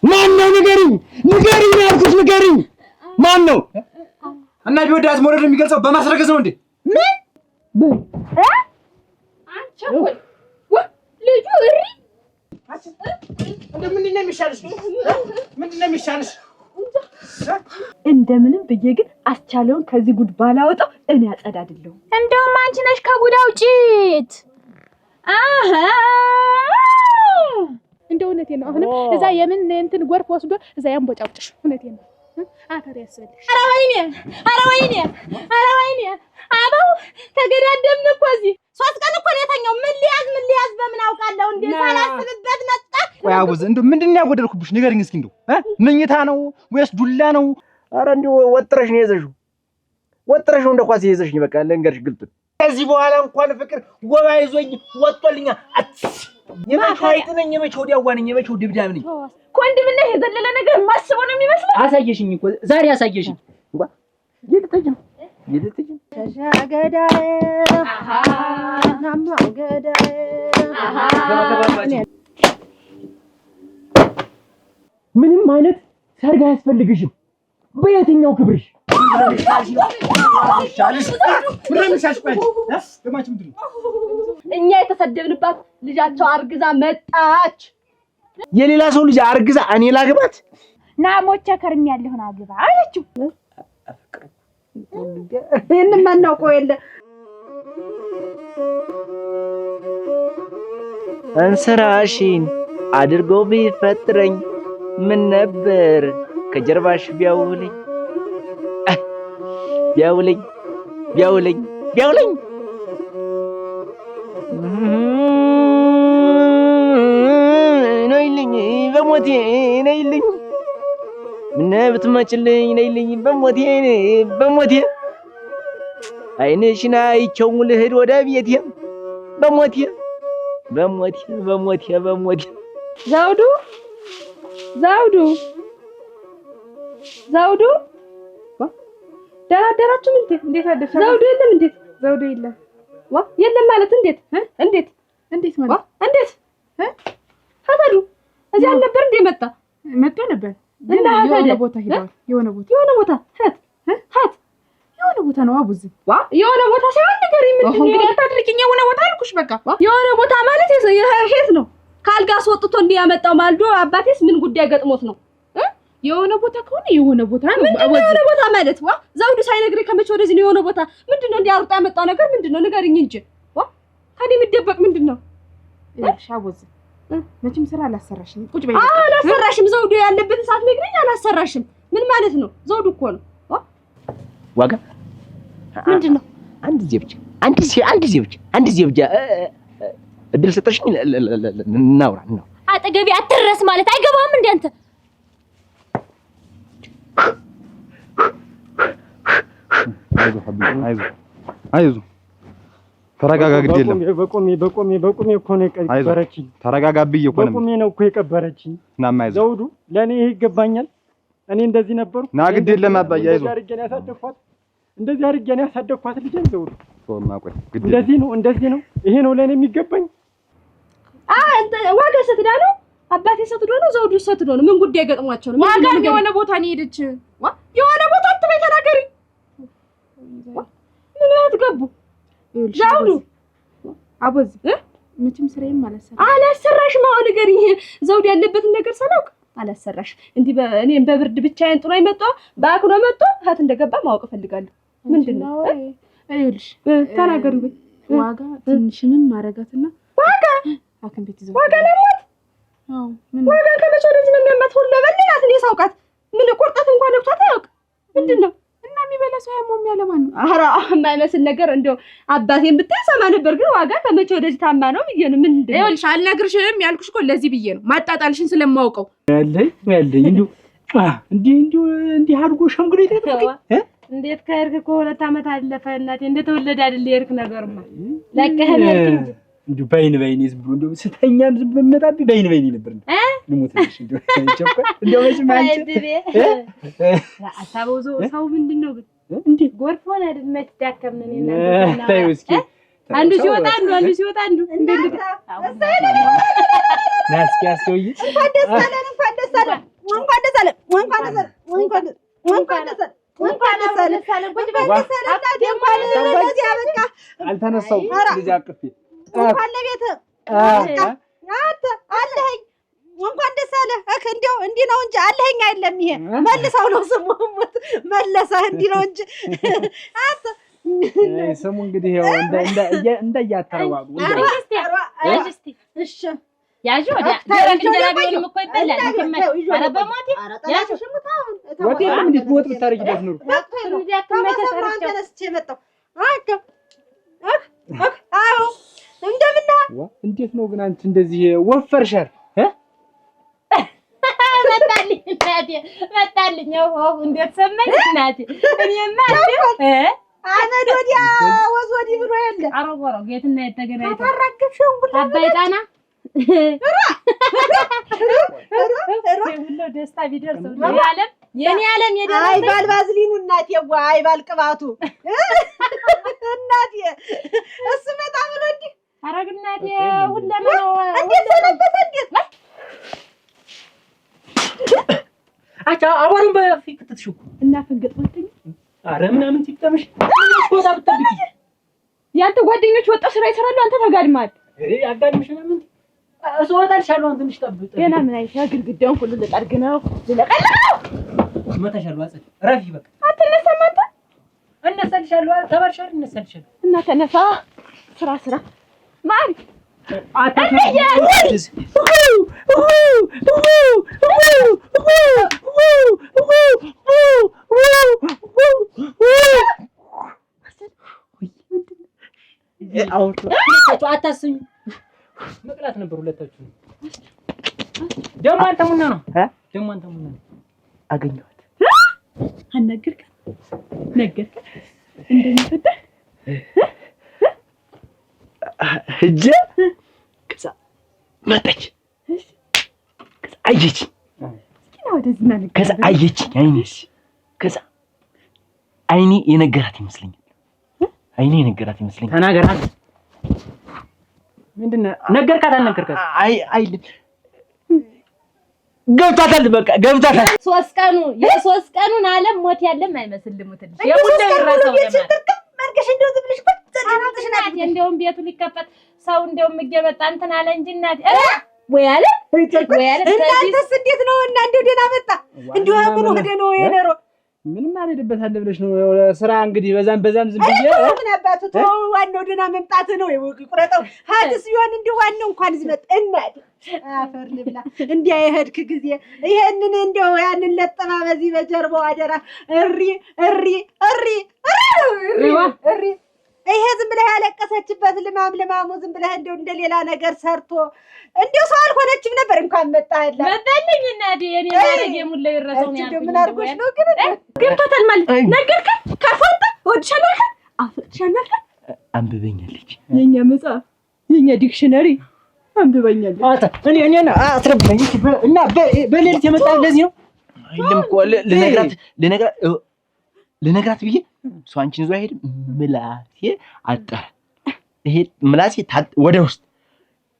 ማን ነው ንገሪኝ ያልኩሽ ንገሪኝ ማን ነው እና ቢወዳት መውደድ የሚገልጸው በማስረገዝ ነው እንዴ ምን አንቺ ወይ ልጁ እሪ ምንድነው የሚሻልሽ እንደምንም ብዬ ግን አስቻለውን ከዚህ ጉድ ባላወጣው እኔ አጸዳድለው እንደውም አንቺ ነሽ ከጉድ አውጪት እንደው እውነቴን ነው አሁንም እዛ የምን እንትን ጎርፍ ወስዶ እዛ ያንቦጫውጭሽ እውነቴን ነው አፈር ያስበልሽ ኧረ ወይኔ አባው ተገዳደምን እኮ እዚህ 3 ቀን እኮ ነው የተኛው ምን ሊያዝ በምን አውቃለሁ እንዴ ሳላስብበት መጣ ወይ አውዝ እንደው ምንድነው ያጎደልኩብሽ ንገሪኝ እስኪ እንደው መኝታ ነው ወይስ ዱላ ነው ኧረ እንደው ወጥረሽ ነው የዘሽው ወጥረሽው እንደ ኳስ የዘሽኝ በቃ ለንገርሽ ግልጥ ከዚህ በኋላ እንኳን ፍቅር ጎባ ይዞኝ ወጥቶልኛ የመቼው አይጥነኝ የመቼው ዲያዋነኝ የመቼው ድብዳብ ነኝ ኮንድምና የዘለለ ነገር ማስበው ነው የሚመስለው አሳየሽኝ እኮ ዛሬ አሳየሽኝ እንኳን ይልተጅ ሸሸገዳዬ ናማገዳዬ ምንም አይነት ሰርግ አያስፈልግሽም በየትኛው ክብርሽ እኛ የተሰደብንባት ልጃቸው አርግዛ መጣች የሌላ ሰው ልጅ አርግዛ እኔ ላግባት ናሞቼ ከርሚያለሁና አግባ አለችው ይሄንን ማናውቀው የለ እንስራሽን አድርጎ ቢፈጥረኝ ምን ነበር ከጀርባሽ ቢያውለኝ ነይልኝ በሞቴ ነይልኝ ምን ብትመጭልኝ ነይልኝ በሞቴ አይንሽን አይቼው ልሂድ ወደ ቤቴ በሞቴ ዘውዱ ደራደራችሁ እንዴት አደረሻ ዘውዱ የለም እንዴት ዘውዱ የለም የለም ማለት እንዴት ማለት እንዴት ሀታዱ እዚህ አልነበር እንዴ መጣ ነበር እና የሆነ ቦታ ሄደዋል የሆነ ቦታ የሆነ ቦታ ነው አቡዝ የሆነ ቦታ ሳይሆን ነገር እንግዲህ አታድርጊኝ የሆነ ቦታ አልኩሽ በቃ የሆነ ቦታ ማለት ሄት ነው ካልጋ አስወጥቶ እንዲያመጣው ማልዶ አባቴስ ምን ጉዳይ ገጥሞት ነው የሆነ ቦታ ከሆነ የሆነ ቦታ ነው የሆነ ቦታ ማለት ዘውዱ ሳይነግረኝ ከመቼ ወደዚህ ነው የሆነ ቦታ ምንድነው እንዲያርጣ ያመጣው ነገር ምንድነው ንገሪኝ እንጂ ታዲያ የሚደበቅ ምንድነው ሻቦዝ መቼም ስራ አላሰራሽም ቁጭ በይ አላሰራሽም ዘውዱ ያለበትን ሰዓት ነግረኝ አላሰራሽም ምን ማለት ነው ዘውዱ እኮ ነው ዋጋ ምንድነው አንድ ጊዜ ብቻ እድል ሰጠሽኝ እናውራ አጠገቢ አትረስ ማለት አይገባም እንዴ አንተ አይዞህ ተረጋጋ ግድ የለም በቆሜ እኮ ነው የቀበረችኝ ተረጋጋ ብዬ እኮ ነው በቆሜ ነው እኮ የቀበረችኝ ናማ አይዞህ ዘውዱ ለኔ ይሄ ይገባኛል እኔ እንደዚህ ነበርኩ ና ግድ የለም አባዬ አይዞህ እንደዚህ አድርጌ ነው ያሳደግኳት ልጄን ዘውዱ ሶማ ቆይ ግድ እንደዚህ ነው ይሄ ነው ለኔ የሚገባኝ አንተ ዋጋ ስትዳ ነው አባቴ ስትዶ ነው ዘውዱ ስትዶ ነው ምን ጉዳይ ገጥሟቸው ነው ዋጋ የሆነ ቦታ ነው ሄደች የሆነ ቦታ አትበይ ተናገሪ ምን አትገቡ ዘውዱ አቦዝ መቼም ስራዬም አላሰራሽም አሁን ንገሪኝ ዘውዱ ያለበትን ነገር ሳላውቅ አላሰራሽ እንዴ እኔም በብርድ ብቻዬን ጥሎኝ መጣ ባክኖ መጣ ሀት እንደገባ ማወቅ ፈልጋለሁ ምንድነው አይልሽ ተናገሪ ዋጋ ትንሽንም ማረጋትና ዋጋ አከም ቤት ይዘው ዋጋ ለማት ዋጋ ከመቼ ወደዚህ ነው የሚያመት ሁሉ ለበልላት እኔ ሳውቃት ምን ቁርጠት እንኳን ነክቷት አያውቅ ምንድነው እና የሚበላ ሰው ያሞም ያለማን ነው አራ የማይመስል ነገር እንደው አባቴን ብትሰማ ነበር ግን ዋጋ ከመቼ ወደዚህ ታማ ነው ብዬ ነው ምንድነው ይኸውልሽ አልነግርሽም ያልኩሽ እኮ ለዚህ ብዬ ነው ማጣጣልሽን ስለማውቀው ያለኝ እንዲህ አድርጎ ሸምግሎ ይተጠቅኝ እንዴት ከሄድክ እኮ 2 አመት አለፈ እናቴ እንደተወለደ አይደል የሄድክ ነገርማ ለቀህን እንጂ እንዴ ባይን ዝም ብሎ እንደው ስተኛም ዝም ብሎ መጣብኝ ባይን ነበር ልሞትልሽ እንደው መቼም አንቺ አሳበው ሰው ምንድነው ግን እንዴ ጎርፍ ሆነ አይደል መትዳከምን እና ታዩ እስኪ አንዱ ሲወጣ አንዱ እንዴ ናስኪ አስከውይ እንኳን ደስ አለን እንኳን ደስ አለን እንኳን ደስ አለን እንኳን ደስ አለን እንኳን ደስ እንኳን ደስ አለን ቁጭ በል እንኳን ለዚህ አበቃ አልተነሳው ልጅ አቅፌ እንኳን ለቤት አንተ አለኸኝ እንኳን ደስ አለህ እንደው እንዲህ ነው እንጂ አለኸኝ አይደለም ይሄ መልሰው ነው ስሙ መለሰህ እንዲህ ነው እንጂ አንተ ስሙ እንግዲህ ያው እንደያተረዋቁ እስቲ እሺ ያጁ ወዲያ ደረቅ እንጀራ ቢሆንም እኮ ይበላል ኧረ በሞቴ ያጁ ወዴ ምን ልትሞት ብታረጊበት ኑር ተነስቼ መጣሁ አዎ እንደምን እንዴት ነው ግን አንቺ እንደዚህ ወፈርሻል መጣልኝ እናቴ መጣልኝ እንዴት ሰማኝ እናቴ እኔማ አመድ ወዲያ ወዝ ወዲህ ብሎ የለ ኧረ ወራው የትና የተገናኝተው ታራግፍሽው አባይ ጣና ሁሉ ደስታ ቢደርሰው የኔ ዓለም የደረሰኝ አይ ባልባዝሊኑ እናቴ አይ ባልቅባቱ እናቴ እሱ መጣ ብሎ እንዲህ አረግ እናቴ ሁለማው እንዴት ሰነበት እንዴት አቻ አዋሩን በፊት ክትሽው እና ፈንገጥ ወጥኝ አረ ምናምን ሲጠምሽ ወጣ ብትብቂ ያንተ ጓደኞች ወጣው ስራ ይሰራሉ አንተ ተጋድማል አጋድምሽ ምናምን እሰወጣልሻለሁ አንተ ትንሽ ጠብቅ ገና ምን አይታ ግድግዳውን ሁሉ ልጠርግ ነው ልለቀልቀው መተሻል ዋጽ ረፊ በቃ አትነሳም አንተ እነሳልሻለሁ ተባርሻል እነሳልሻለሁ እና ተነሳ ስራ ማን አታሽ አታስኝ መቅላት ነበር ሁለታችሁ ደግሞ አንተ ሙና ነው አገኘኋት አናገርክ እንደሚፈታ ሂጅ ከዛ መጣች ከዛ አየችኝ ከዛ አየችኝ ከዛ አይኔ የነገራት ይመስለኛል ተናገራት ምንድነው ነገርካት አልነገርካት አይልም ገብታታል በቃ ገብታታል የሶስት ቀኑን ዓለም ሞት ያለም አይመስልም ትልሽ የሙሉ ይራሳው ማርገሽ እንደው ዝብልሽ እንደውም ቤቱ ሊከፈት ሰው እንደውም እየመጣ እንትን አለ እንጂ እናቴ ወይ አለ እናንተስ እንዴት ነው እና እንደው ደህና መጣ እንደው ምን ወደ ነው የነሮ ምንም አልሄድበታል ብለሽ ነው ስራ እንግዲህ በዛም ዝም ብዬ ምን አባቱ ተው ዋናው ደህና መምጣት ነው ይቁረጠው ሀዲስ ቢሆን እንደው ዋናው እንኳን ዝመጥ እናት አፈር ልብላ እንዲያ የሄድክ ጊዜ ይሄንን እንደው ያንን ለጠማ በዚህ በጀርባው አደራ እሪ ይሄ ዝም ብለህ ያለቀሰችበት ልማሙ ዝም ብለህ እንደው እንደሌላ ነገር ሰርቶ እንደው ሰው አልሆነችም ነበር እንኳን መጣህላ መጣልኝ እናቴ የኔ ማረግ የሙላ ይረሳው ነው ያልኩኝ ምን አድርጎሽ ነው ግን ገብቶታል ማለት ነገርክ ካፎጣ ወድሻለህ አፍጥሻለህ አንብበኛለች የኛ መጽሐፍ የኛ ዲክሽነሪ አንብበኛለች እኔ አስረብኝ እና በሌሊት የመጣ እንደዚህ ነው አይልም እኮ ልነግራት ብዬ ሰው አንቺን ይዞ አይሄድም ምላሴ አጠረ ይሄ ምላሴ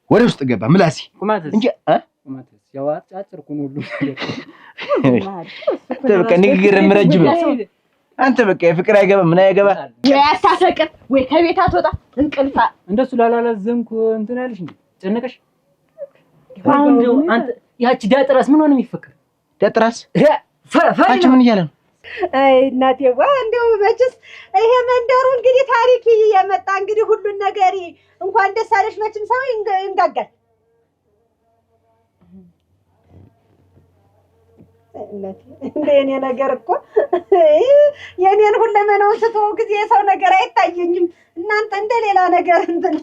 ወደ ውስጥ ገባ ምላሴ ቁማትስ እንጂ ቁማትስ ያው አጭርኩ ነው ሁሉ በቃ ንግግር ረጅም አንተ በቃ የፍቅር አይገባ ምን አይገባ ወይ አታፈቅር ወይ ከቤት አትወጣ እንቅልፋ እንደሱ ላላላዘንኩ እንትን አለሽ እንዴ ጨነቀሽ አንተ ያቺ ዳጥራስ ምን ሆነ የሚፈክር ዳጥራስ አንቺ ምን እያለ ነው አይ እናቴ እንደው መችስ ይሄ መንደሩ እንግዲህ ታሪክ የመጣ እንግዲህ ሁሉን ነገር እንኳን ደስ አለሽ መችም ሰው እንጋጋል እናቴ እንደኔ ነገር እኮ የኔን ሁለመናውን ስትወው ጊዜ የሰው ነገር አይታየኝም እናንተ እንደሌላ ነገር እንትን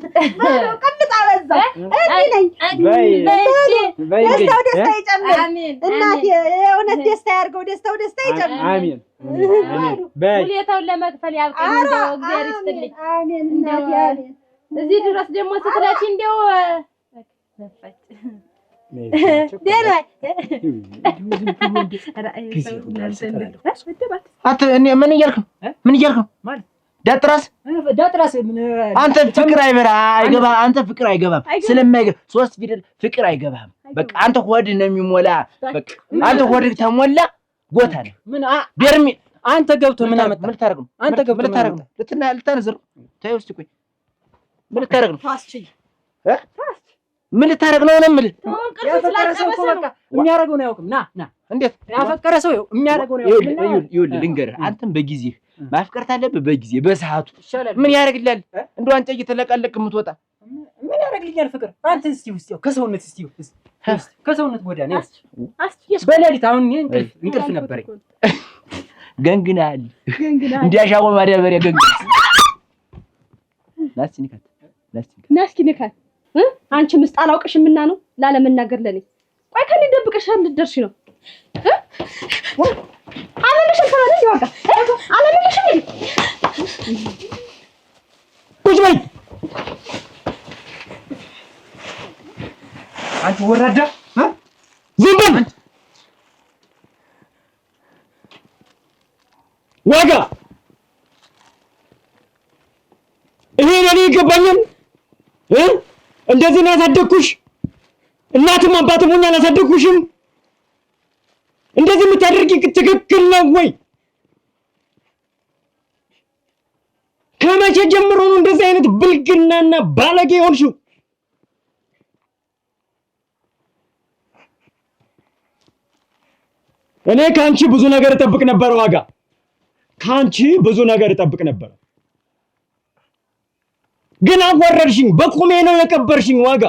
ቀምጣ በዛው ነኝ ደስታ ይጨምር እናቴ የእውነት ደስታ ያርገው ደስታው ይጨምር አሜን ሁሌታውን ለመክፈል ያብቃኝ እንደው እግዚአብሔር ይስጥልኝ አሜን እናቴ አሜን እዚህ ድረስ ደግሞ ስትላች እንደው ነፈጭ ደህና እኔ ምን እያልክ ነው ማለት ዳጥራስ አንተ ፍቅር አይገባም። አንተ ፍቅር አይገባም ስለማይገባ 3 ፊደል ፍቅር አይገባም። በቃ አንተ ሆድ ነው የሚሞላ። በቃ አንተ ሆድ ተሞላ ጎታ ነው። ምን በርሚ አንተ ገብቶ ምን አመጣ? ምን ልታረግ ነው? አንተ ገብቶ ምን ልታረግ ነው? ልታነዝር ተይው እስቲ ቆይ ምን ልታረግ ነው? ምን ልታረግ ነው? የምልህ ያፈቀረ ሰው እኮ በቃ የሚያደርገውን አያውቅም። ና እንዴት ያፈቀረ ሰው የሚያደርገውን አያውቅም። ይኸውልህ ልንገርህ፣ አንተም በጊዜህ ማፍቀር ታለብህ፣ በጊዜ በሰዓቱ። ምን ያደርግልሃል? እንደው አንተ እየተለቀለቅ የምትወጣ ምን ያደርግልኛል ፍቅር? አንተ እስቲ ውስጥ ከሰውነት እስቲ ከሰውነት ወዲያ ነው በሌሊት አሁን እንቅልፍ ነበረኝ። ገንግናል እንዲያሻው ማዳበሪያ ገንግና ናስቲ ንካት አንቺ ምስጥ አላውቅሽምና ነው ላለመናገር ለኔ። ቆይ ከኔ ደብቀሻል ልደርሽ ነው አለልሽም ተባለ ይዋጋ አለልሽም ቁጭ በይ አንቺ ወራዳ ዝም በል ዋጋ ይሄ ለኔ ይገባኛል። እንደዚህ ነው ያሳደግኩሽ። እናትም አባትም ሆኜ አላሳደግኩሽም። እንደዚህ የምታደርጊ ትክክል ነው ወይ? ከመቼ ጀምሮ ነው እንደዚህ አይነት ብልግናና ባለጌ ሆንሽው? እኔ ካንቺ ብዙ ነገር እጠብቅ ነበር ዋጋ፣ ካንቺ ብዙ ነገር እጠብቅ ነበር። ግን አወረድሽኝ። በቁሜ ነው የቀበርሽኝ ዋጋ፣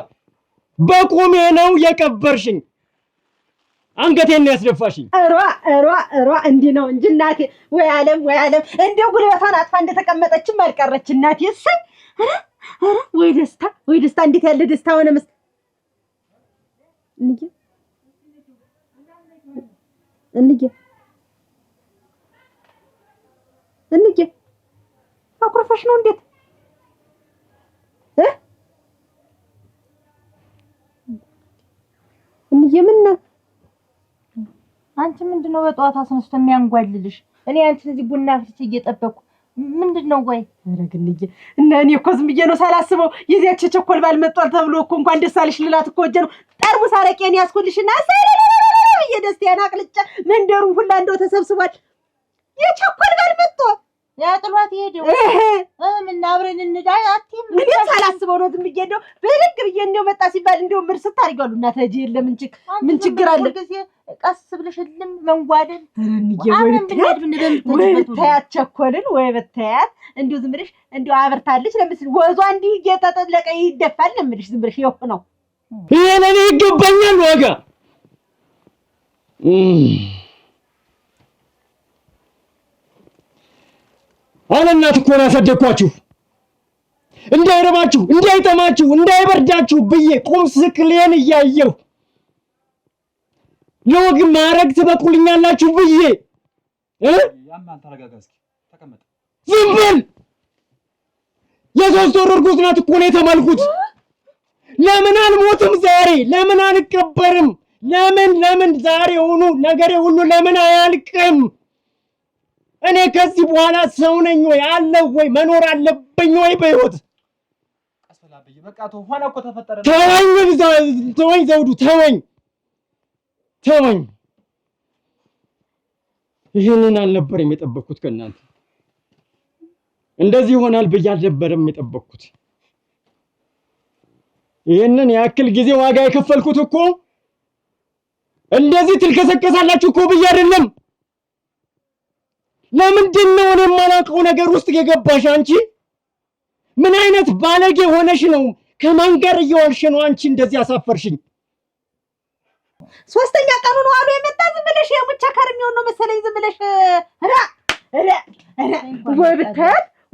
በቁሜ ነው የቀበርሽኝ። አንገቴን ነው ያስደፋሽኝ። እሯ እንዲህ ነው እንጂ እናቴ። ወይ ዓለም እንደው ጉልበቷን አጥፋ እንደተቀመጠችም አልቀረች እናቴ። እሰይ ወይ ደስታ! እንዴት ያለ ደስታ ሆነ መስ እንዬ አኩርፈሽ ነው እንዴት? ምን አንቺ ምንድነው በጠዋት አስነስቶ የሚያንጓልልሽ? እኔ አንቺን እዚህ ቡና ፍልቼ እየጠበቅኩ ምንድነው? ወይ አረግልኝ እና እኔ እኮ ዝም ብዬ ነው ሳላስበው የዚያች ቸኮል ባል መጥቷል ተብሎ እኮ እንኳን ደስ አለሽ ልላት እኮ ወጀ ነው ጠርሙስ አረቄን ያስኩልሽና የደስታዬን አቅልጬ መንደሩን ሁላ እንደው ተሰብስቧል። የቸኮል ባል መጥቷል ያጥሏት ይሄደው ምን አብረን እንዳይ አትይም። ምን ሳላስበው ነው ዝም ብዬ እንደው በልግ ብዬ እንደው መጣ ሲባል እንደው ምርስ ታርጋሉ እና ተጂ የለም እንጂ ምን ችግር አለ? ቀስ ብለሽልም መንጓደል ወይ ብታያት ቸኮልን ወይ ብታያት እንደው ዝም ብለሽ እንደው አበርታለች ለምስል ወዟ እንዲህ እየተጠለቀ ይደፋል ለምልሽ ዝም ብለሽ ይኸው ነው። ይሄ ለኔ ይገባኛል ዋጋ አለ እናት እኮ ነው ያሳደግኳችሁ። እንዳይረባችሁ፣ እንዳይጠማችሁ፣ እንዳይበርዳችሁ ብዬ ቁም ስቅሌን እያየሁ ለወግ ማረግ ትበቁልኛላችሁ ብዬ ያማን ተረጋጋ እስኪ ተቀመጥ። ዝም በል። የ3 ወር እርጉዝ ናት እኮ ነው የተማልኩት። ለምን አልሞትም ዛሬ? ለምን አልቀበርም? ለምን ዛሬ ሆኖ ነገሬ ሁሉ ለምን አያልቅም? እኔ ከዚህ በኋላ ሰው ነኝ ወይ አለው ወይ መኖር አለብኝ ወይ በህይወት? ቀስፈላብኝ በቃ ሆነ እኮ ተፈጠረ። ተወኝ ዘውዱ ተወኝ። ይሄንን አልነበረም የጠበቅኩት ከእናንተ። እንደዚህ ይሆናል ብዬ አልነበረም የጠበቅኩት። ይሄንን ያክል ጊዜ ዋጋ የከፈልኩት እኮ እንደዚህ ትልከሰከሳላችሁ እኮ ብዬ አይደለም። ለምንድን ነው እኔ የማላውቀው ነገር ውስጥ የገባሽ አንቺ? ምን አይነት ባለጌ ሆነሽ ነው? ከማን ጋር እየዋልሽ ነው አንቺ እንደዚህ አሳፈርሽኝ? 3ኛ ቀኑ ነው አሉ የመጣ ዝም ብለሽ የሙቻ ከርሚው ነው መሰለኝ ዝም ብለሽ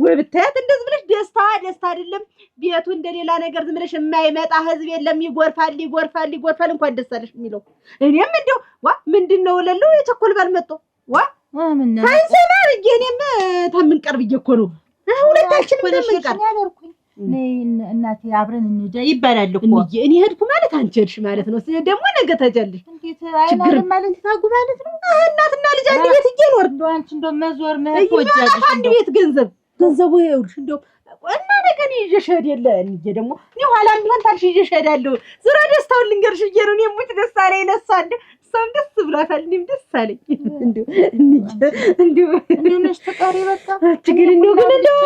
ወይ ብታያት እንደዚህ ብለሽ ደስታ አይደለም ቤቱ እንደሌላ ነገር ዝም ብለሽ የማይመጣ ህዝብ የለም። ይጎርፋል እንኳን ደስ አለሽ የሚለው እኔም እንደው ምንድነው ለለው የቸኮል ባል መጥቶ ሳይንሰማ እኔም ተምንቀርብ እኮ ነው ሁለታችንም ተምንቀርብ ያደርኩኝ እናቴ አብረን እንደ ይባላል እኮ እኔ ሄድኩ ማለት አንቺ ሄድሽ ማለት ነው። ደግሞ ነገ ተጀልሽ እንዴት አይናለም ማለት ታጉ ማለት ነው። እናትና ልጅ አንድ ቤት እየኖር እንደው አንቺ እንደው መዞር መጥቶጃለሽ አንድ ቤት ገንዘብ ገንዘቡ ይኸውልሽ እንደው እና ነገን ይዤሽ እሄዳለሁ እንጂ ደግሞ እኔ ኋላም ቢሆን ታልሽ ይዤሽ እሄዳለሁ። ዙራ ደስታውን ልንገርሽ ብዬሽ ነው። እኔም ሙት ደስ አለኝ ለእሷ እሷም ደስ ብሏታል። እኔም ደስ አለኝ። እንደው እኔ ነሽ ተቃሪ በቃ ግን እንደው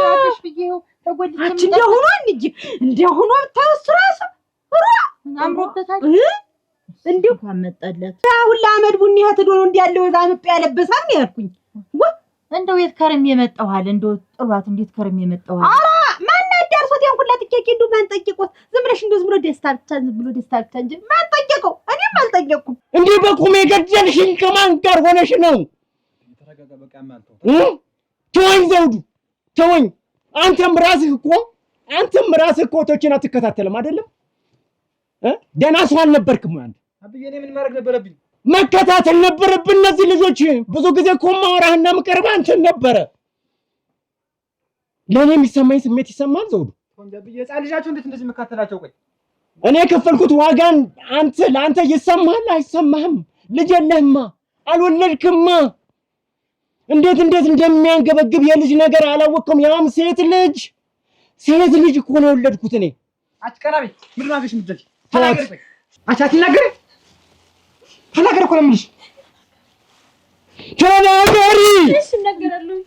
አትሽ ብዬው ተጎድቼ እንደው ሆኖ እንደው ሆኖ ታውስ ራሱ አምሮበታል። እንደው አመጣለት ሁላ አመድ ቡኒ ሄዶ ነው እንዲያለው እዛ መጣ ያለበሳል ነው ያልኩኝ። እንደው የት ከርም የመጣዋል እንደው ጥሏት እንዴት ከርም የመጣዋል። አራ ማን አዳርሶት ያን ሁላ ትኬክ እንደው ማን ጠየቀው? ዝም ብለሽ እንደው ዝም ብሎ ደስታ ብቻ እንጂ ማን ጠየቀው? እኔም አልጠየቅኩም። እንዴ በቁሜ ገደልሽኝ ከማን ጋር ሆነሽ ነው? ተረጋጋ በቃ ማንተው ተወኝ ዘውዱ ተወኝ። አንተም ራስህ እኮ ቶችን አትከታተልም አይደለም? ደህና ሰው አልነበርክም አንተ። አብዬ እኔ ምን ማድረግ ነበረብኝ? መከታተል ነበረብን እነዚህ ልጆች። ብዙ ጊዜ እኮ ማወራህና ምቀርብህ አንተን ነበረ። ለእኔ የሚሰማኝ ስሜት ይሰማል ዘውዱ። አብዬ ሕፃን ልጃቸው እንዴት እንደዚህ መካተላቸው? ቆይ እኔ የከፈልኩት ዋጋን ለአንተ ይሰማሃል አይሰማህም? ልጅ የለህማ አልወለድክማ። እንዴት እንደሚያንገበግብ የልጅ ነገር አላወቅኩም። ያም ሴት ልጅ እኮ ነው የወለድኩት እኔ። አትቀራቢ ምን ማገሽ ምትል ተናገር። አትናገር ተናገር እኮ ነው የምልሽ። ተናገሪ። እሺ እናገራለሁ።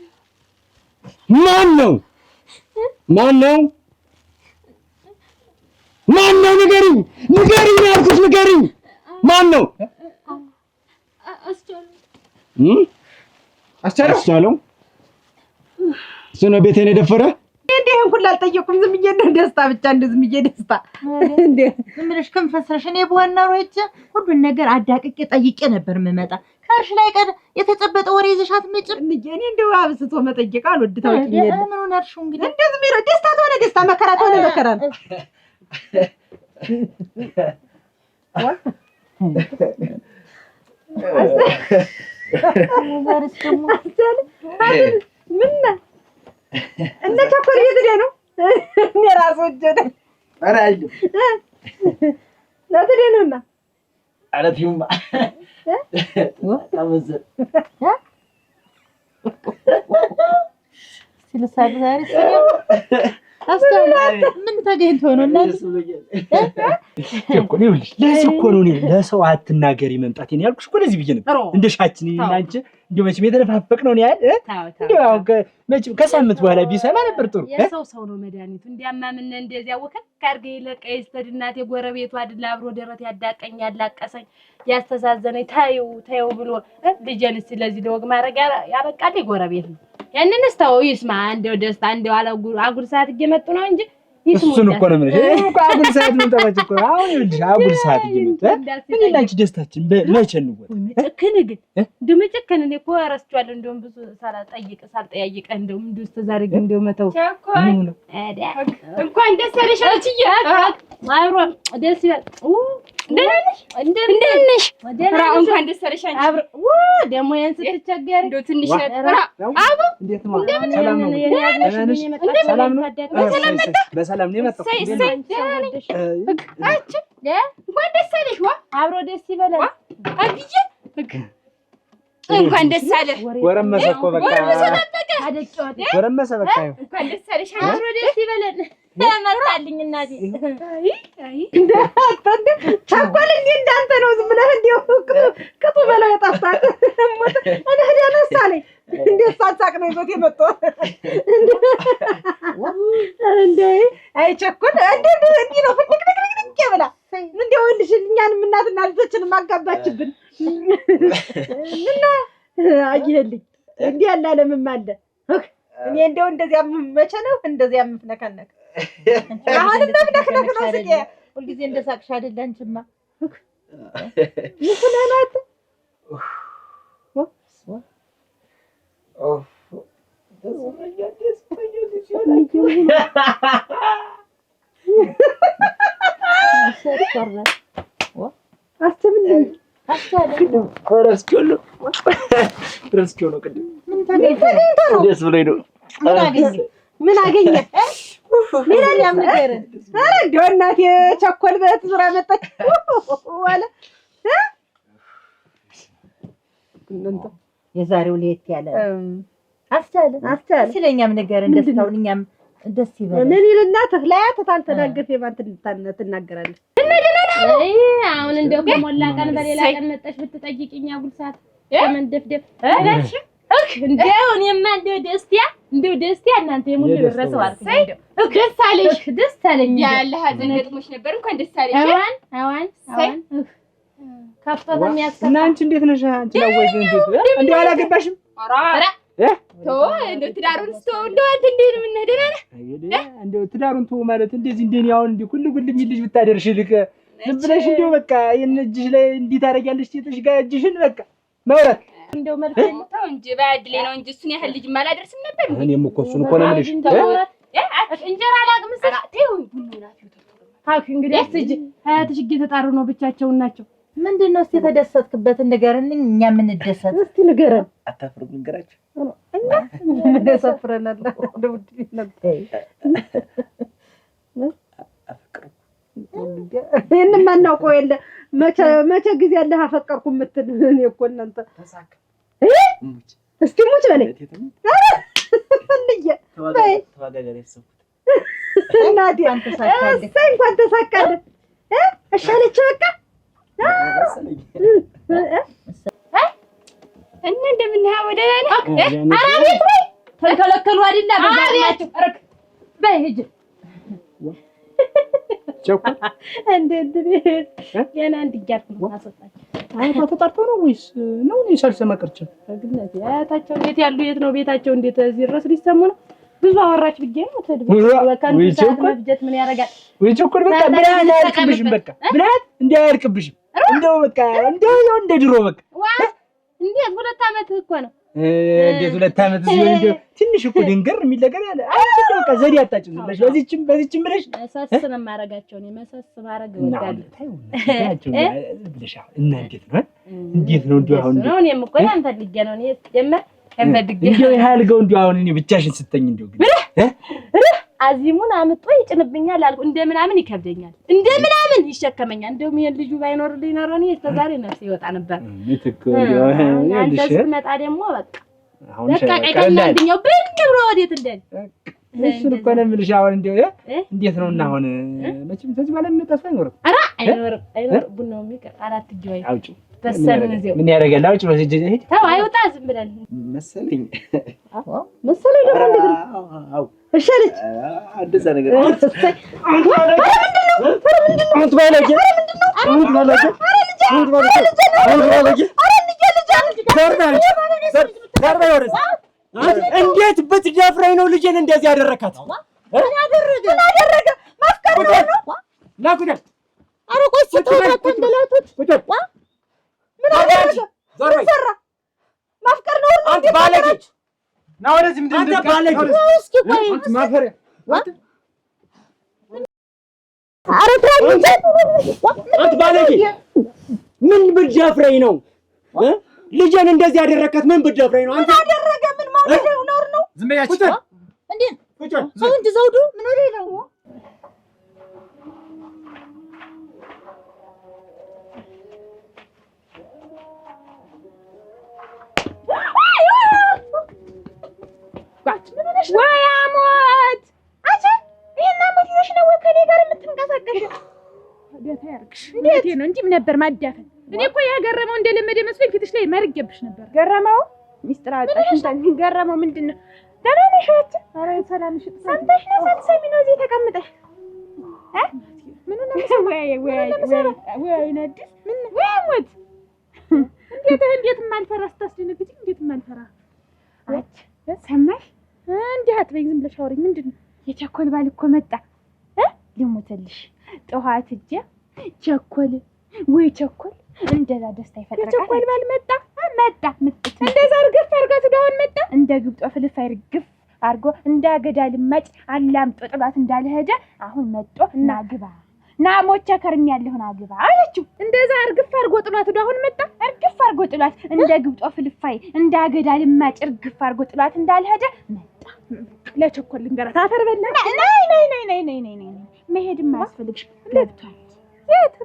ማን ነው ንገሪኝ ያልኩሽ ንገሪኝ። ማን ነው? አስቻለው እሱ ነው ቤቴን የደፈረ። እንዴ ሁላ አልጠየቁም። ዝም ብዬ ነው ደስታ ብቻ ዝም ብዬ ደስታ እንዴ ዝም ብለሽ ከንፈስረሽ እኔ በዋና ሮይቼ ሁሉን ነገር አዳቅቄ ጠይቄ ነበር የምመጣ። ከርሽ ላይ ቀር የተጨበጠ ወሬ ይዘሻት መጭር እኔ እንደው አብስቶ መጠየቅ አልወድ ታውቂኝ። ምን ሆነርሽ እንግዲህ እንደዚህ ቢሮ ደስታ ተሆነ ደስታ መከራ ተሆነ መከራ ነው። ምንና እነ ቸኮል የት ነው? እኔ ራስ ወጀደ ኧረ አይደለም ለትዴ ነውና ኧረ ትዩማ ታመዘ ሲልሳል ዛሬ አስተውላል። ምን ተገኝቶ ነው እናንተ? ቸኮል ይኸውልሽ ለሰው እኮ ነው ለሰው አትናገሪ መምጣቴን ያልኩሽ እኮ ለዚህ ብዬሽ ነበር። እንደሻችን እና አንቺ እንደው መቼም የተነፋፈቅነው ነው ያል እንደው መቼም ከሳምንት በኋላ ቢሰማ ነበር ጥሩ። ሰው ነው መድኃኒቱ። እንዲያማምን እንደዚያ ወከክ ካርገ ይለቀይ ስተድናቴ ጎረቤቱ አይደል አብሮ ደረት ያዳቀኝ ያላቀሰኝ ያስተዛዘነኝ ታዩ ብሎ ልጄን ስለዚህ ለወግ ማድረግ ያበቃልኝ ጎረቤት ነው። ያንንስ ተው ይስማ። እንደው ደስታ እንደው አጉል ሰዓት እየመጡ ነው እንጂ እሱን እኮ ነው የምልሽ። እኮ አጉል ሰዓት ምን ተባጭ እኮ አሁን ይኸውልሽ አጉል ሰዓት እየመጡ ምን ላንቺ ደስታችን መቼ ነው መጨከን ግን እንደው መጨከን እኔ እኮ እረስቸዋለሁ። እንደውም ብዙ ሳልጠያይቅ እንደውም እንደው ዛሬ ግን እንደው መተው እንኳን ደስ ያለሽ አንቺዬ። አብሮ ደስ ይላል። እንደምን ነሽ? እንኳን ደስ ያለሽ አንቺ። አብሮ ደግሞ ያን ስትቸገሪ እንደው ትንሽ አቡ እንዴት ነው? ሰላም ነው? ሰላም ነው? በሰላም ነው የመጣው። እንኳን ደስ አለሽ። አብሮ ደስ ይበላል። አብዬ እንኳን ደስ አለ። ወረመሰ እኮ በቃ ወረመሰ በቃ እንኳን ደስ አለሽ። አብሮ ደስ ይበላል። መጣልኝ እናቴ። ቸኮል እንዴ እንዳንተ ነው ዝም ብለህ እንደው ቅጡ በለው የጠፋት እኔ ሄዳ ነሳለኝ እንዴት ሳሳቅ ነው ይዞት የመጣው እንዴ አይ ቸኮል እንዴ ነው ፍቅርቅርቅርቅ ይበላ እንደው ልጅ እኛንም እናትና ልጆችንም አጋባችብን እና አየህልኝ እንዴ ያላለምም አለ እኔ እንደው እንደዚያ መቼ ነው እንደዚያ ምፍነከነክ አሁንም መፍነክነክ ነው ስቄ ሁልጊዜ እንደሳቅሽ አይደል አንቺማ ይሁንናት ምን አገኘ ሌላም ነገር አረ እንደው እናቴ ቸኮል በት ዙራ መጣች ዋለ የዛሬው ለየት ያለ አስቻለ ስለኛም ነገር እንደስታውን እኛም ደስ ይበል። ምን ይልና ተክላያት ታልተናገፍ የማንት ትናገራለህ። አይ አሁን እንደው ከሞላ ቀን በሌላ ቀን መጣሽ ብትጠይቂኝ አጉልሳት መንደፍደፍ አላልሽ እንደው እኔማ እንደው ደስቲያ እናንተ የሙሉ ድረሰው አልኩኝ። እንደው ደስ አለኝ ያለህ ሀዘን ገጥሞሽ ነበር እንኳን ደስ አለሽ። አዋን ካፍታ የሚያስከፋ እና አንቺ እንዴት ነሽ? አንቺ ነው ወይስ እንደው አላገባሽም? ኧረ እንደው ትዳሩን ስተው እንደው አንተ እንዴት ነው የምንሄደው? እንደው ትዳሩን ተው ማለት እንደዚህ እንደኔ አሁን እንዴ ሁሉ ጉልም ልጅ ብታደርሽ ልክ ዝም ብለሽ እንደው በቃ የእጅሽ ላይ እንዲህ ታደርጊያለሽ ሴትሽ ጋር እጅሽን በቃ መውራት እንደው መልከኝ ተው እንጂ ባድሌ ነው እንጂ እሱን ያህል ልጅ ማላደርስም ነበር። እኔም እኮ እሱን እኮ ነው የምልሽ። እንጀራ ላቅም ተው ሀክ እንግዲህ አስጂ ሀያትሽ እየተጣሩ ነው ብቻቸውን ናቸው። ምንድነው እስቲ የተደሰትክበትን ንገረን እኛ ምን ደሰት እስቲ ንገረን። አታፍሩም ንገራችሁ እና ምን ደሰፍረናል ደውድ ነበር እኔ ማናውቀው የለ መቼ ጊዜ አለህ አፈቀርኩ የምትል እኔ እኮ እናንተ ተሳካ እስቲ ሙች በለኝ እንዴ ተዋጋጋሪ ያሰብኩት እናቴ እንኳን ተሳካልህ እሻለች በቃ እና እንደምንሃው ወደላለ አራቤት ወይ ተከለከሉ አይደል? በዛላችሁ አረክ በህጅ ቸኩል እንዴ ገና እንዲያርፍ ነው አሰጣች። አያቷ ተጣርቶ ነው ወይስ ነው ሳልሰማ ቀርቼ? ግነት አያታቸው ቤት ያሉ የት ነው ቤታቸው? እንዴት እዚህ ድረስ ሊሰሙ ነው? ብዙ አወራች ብዬ ነው ተድብ በካንቱ ሰዓት መፍጀት ምን ያረጋል? ወይ ቸኩል በቃ ብላት አያልቅብሽም። በቃ ብላት እንዴ አያልቅብሽም። እንደው በቃ እንደው እንደ ድሮ በቃ እንዴት 2 አመት እኮ ነው። እንዴት 2 አመት ሲሆን እንደው ትንሽ እኮ ድንገር የሚል ነገር ያለ አንቺ በቃ ዘዴ አታጭም ብለሽ በዚህችም ብለሽ መሳስ ነው ማረጋቸው ነው መሳስ ማረግ ወዳለ ታዩ ብለሽ እና እንዴት ነው እንደው አሁን ነው እኔም እኮ አንተ ልጅ ነው እኔ ጀመር እንፈልግ እንደው ያልገው እንደው አሁን እኔ ብቻሽን ስተኝ እንደው ግን አዚሙን አምጦ ይጭንብኛል አልኩ እንደምናምን ይከብደኛል እንደምናምን ይሸከመኛል እንደው ምን ልጁ ባይኖርልኝ ኖሮ እኔ እስከዛሬ ነፍስ ይወጣ ነበር ምትክ እንደው አንተስ መጣ ደግሞ በቃ ቀቀናልኝው ብንብሮ ወዴት እንደል እሱን እኮ ነው የምልሽ አሁን እንደው እንዴት ነውና አሁን መቼም ተዚህ ማለት ተስፋ አይኖርም አይኖር ቡናው የሚቀር 4 እጅ ወይ አውጪ በሰምን እዚው ምን ያደርጋል አውጪ በዚህ ሄድ ተው አይወጣ ዝም ብለን መሰለኝ ደግሞ እንዴት ነው እሻለች እንደዛ ነገር አንተ ባለጌ እንዴት ብትደፍረኝ ነው ልጄን እንደዚህ ያደረካት? ምን አደረገ ማፍቀር ነው ላኩደ ኧረ ቆይ ስትወጣ እንደላቱት ምን አደረገ ሰራ ማፍቀር ነው አንተ ባለጌ ና ወደዚህ ምንድን ነው ባለጌ እስኪ ቆይ ማፈሪያ ኧረ ትራንጅ አንተ ባለጌ ምን ብትደፍረኝ ነው ልጄን እንደዚህ ያደረካት? ምን ብትደፍረኝ ነው አንተ? አደረገ ምን ማለት ነው ነው ዝም በያች እንዴ ሰው እንጂ ዘውዱ ምን ወሬ ነው? ወይ አሞት አንቺ ይሄን አሞት ይዘሽ ነው ከኔ ጋር የምትንቀሳቀሽ? ደታ ያርክሽ እንዴት ነው እንጂ ምን ነበር ማዳፈን? እኔ እኮ ያገረመው እንደለመደ መስሎኝ ፊትሽ ላይ መርገብሽ ነበር። ገረመው ሚስጥር አጣሽ እንትን ገረመው ምንድነው? ደህና ነሽ አንቺ? ኧረ ሰላም ነሽ? ሰምተሽ ነው ሳትሰሚ ነው እዚህ ተቀምጠሽ ምን ነው ወይ ነድስ ምን ወይ ሞት እንዴት ማልፈራ ስታስደነግጪ እንዴት ማልፈራ አች ሰማሽ? እንዴ አትበይ ዝም ብለሽ አውሪኝ። ምንድነው? የቸኮል ባል እኮ መጣ ልሞትልሽ ጠዋት እጄ ቸኮል ወይ ቸኮል እንደዛ ደስታ ይፈጥራል። የቸኮል ባል መጣ ምጥት እንደዛ እርግፍ አርጋት ዳውን መጣ እንደ ግብጦ ፍልፋይ እርግፍ አርጎ እንዳገዳ ልማጭ አላምጦ ጥሏት እንዳልሄደ አሁን መጥቶ ናግባ ናሞቻ ከርሚያለሁ ናግባ አለችው። እንደዛ እርግፍ አርጎ ጥሏት ዳውን መጣ እርግፍ አርጎ ጥሏት እንደ ግብጦ ፍልፋይ እንዳገዳ ልማጭ እርግፍ አርጎ ጥሏት እንዳልሄደ መጣ። ለቸኮል ልንገራት አፈር በላ ነይ መሄድም አያስፈልግሽ ገብቷል የት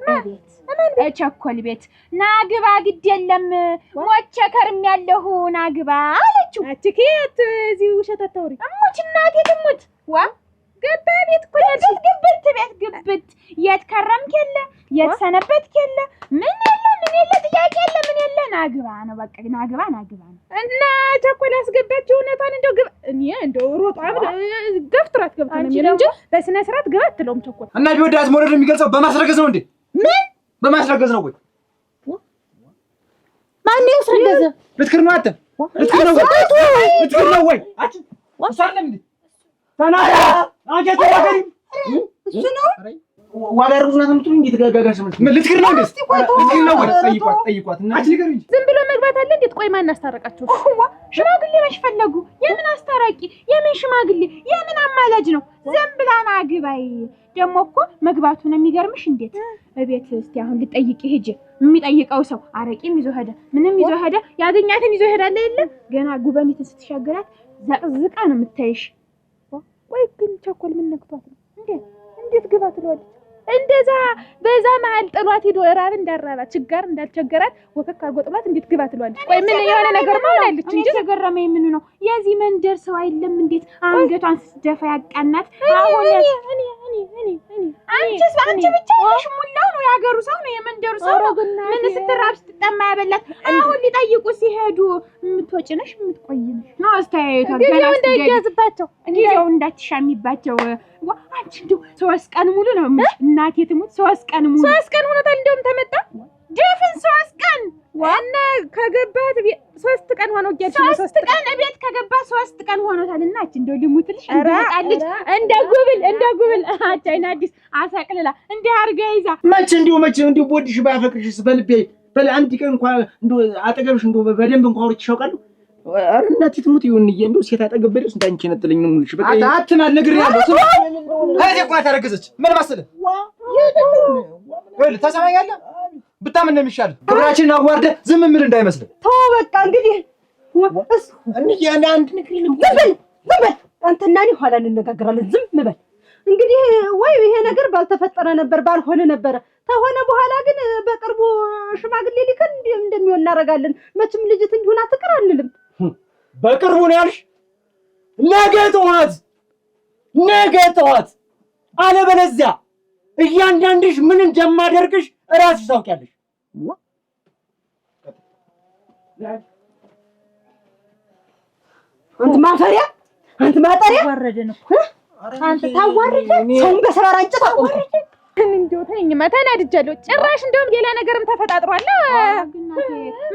ቤት ቸኮል ቤት ናግባ ግድ የለም ሞቼ ከርሜያለሁ ናግባ አለችው። አትኬት እዚህ ውሸት አታውሪ። እሙች እናቴ ትሙት ዋ ገባ ቤት እኮ ያልሽኝ ግብት ቤት ግብት የት ከረምክ የለ የት ሰነበትክ የለ ምን የለ ጥያቄ የለ ምን የለ ናግባ ነው በቃ ናግባ ነው እና ቸኮል ያስገባችው እውነቷን እንደው ግባ እኔ እንደው ሮጣ ገፍትራት ገብታ ነው የሚል እንጂ በስነ ስርዓት ግባ አትለውም ቸኮል እና ቢወዳት መውደድ የሚገልጸው በማስረገዝ ነው እንዴ? ምን በማስረገዝ ነው ወይ? ማን ያስረገዘ? ልትክር ነው አንተ? ልትክር ነው ወይ? አጭ ወሳለም እንዴ? ተናዳ አንተ ተናገሪ እሱ ነው ዋጋሩና ተምቱኝ እየተጋጋጋሽ ነው። ምን ልትክር ነው እንዴ? ልትክር ነው ወይ? ጠይቋት እና አንቺ ንገሪኝ። ዝም ብሎ መግባት አለ እንዴት? ቆይ ማን አስታረቃችሁ? ሽማግሌ መች ፈለጉ? የምን አስታራቂ? የምን ሽማግሌ? የምን አማላጅ ነው? ዝም ብላ ናግባይ ደግሞ እኮ መግባቱ ነው የሚገርምሽ። እንዴት እቤት እስቲ አሁን ልጠይቂ ሂጅ። የሚጠይቀው ሰው አረቂም ይዞ ሄደ ምንም ይዞ ሄደ ያገኛትን ይዞ ሄዳለ የለ ገና ጉበኒትን ስትሻገራት ዘቅዝቃ ነው የምታይሽ። ወይ ግን ቸኮል ምን ነክቷት ነው? እንዴት ግባ ትለዋለች? እንደዛ በዛ መሀል ጥሏት ሄዶ እራብ እንዳራባት ችጋር እንዳልቸገራት ወከክ አርጎ ጥሏት እንዴት ግባ ትለዋለች? ቆይ ምን የሆነ ነገር ማለች እንጂ ተገረመኝ። ምን ነው የዚህ መንደር ሰው አይደለም እንዴት አንገቷን ስትደፋ ያቃናት? አሁን አንቺ ብቻ ነሽ ሙላው ነው ያገሩ ሰው ነው የመንደሩ ሰው ነው። ምን ስትራብ ስትጠማ ያበላት? አሁን ሊጠይቁ ሲሄዱ የምትወጪ ነሽ የምትቆይ ነሽ ነው አስተያየቷ። ገና እንዳይያዝባቸው ጊዜው እንዳትሻሚባቸው። አንቺ እንደው 3 ቀን ሙሉ ነው እናቴ ትሙት 3 ቀን ሙሉ 3 ቀን ሆኖታል። እንደውም ተመጣ ድፍን 3 ቀን ዋና ከገባት 3 ቀን ሆኖ ጀልሽ 3 ቀን ቤት ከገባ 3 ቀን ሆኖታል። እና አንቺ እንደው ልሙትልሽ እንደጣልሽ እንደ ጉብል አቻይና አዲስ አሳቅልላ እንደ አርጋ ይዛ መቼ እንዲሁ ቦድሽ ባፈቅርሽስ በልቤ በል አንድ ቀን እንኳን እንደው አጠገብሽ እንደው በደንብ እንኳን ወርጭ ሻውቃለሁ። አረ እናቴ ትሙት ይሁን እንደው ሴት አጠገበደስ እንዳንቺ ነጥለኝ ነው ሙልሽ በቃ አትናል ነገር ያለው ስለ አሬ ቆና ታረገዘች ምን ማሰለህ ወይ ተሰማኛለህ? ብታምን ነው የሚሻል። ክብራችንን አዋርደ ዝም ምን እንዳይመስል ተው በቃ እንግዲህ አንድ ነገር የለም። ዝም በል አንተና እኔ ኋላ እንነጋገራለን። ዝም በል እንግዲህ ወይ ይሄ ነገር ባልተፈጠረ ነበር ባልሆነ ነበር። ተሆነ በኋላ ግን በቅርቡ ሽማግሌ ሊከን እንደሚሆን እናደርጋለን። መቼም ልጅት እንዲሆን አትቀር አንልም። በቅርቡ ነው ያልሽ? ነገ ጠዋት አለበለዚያ እያንዳንድሽ ምን እንደማደርግሽ እራስሽ ታውቂያለሽ። አንተ ማፈሪያ አንተ ማጠሪያ ወረደን እኮ አንተ ታዋርደ ሰውን በሰራራ እንጨት አቆምከ። እንደው ተይኝማ ተናድጃለሁ። ጭራሽ እንደውም ሌላ ነገርም ተፈጣጥሯል።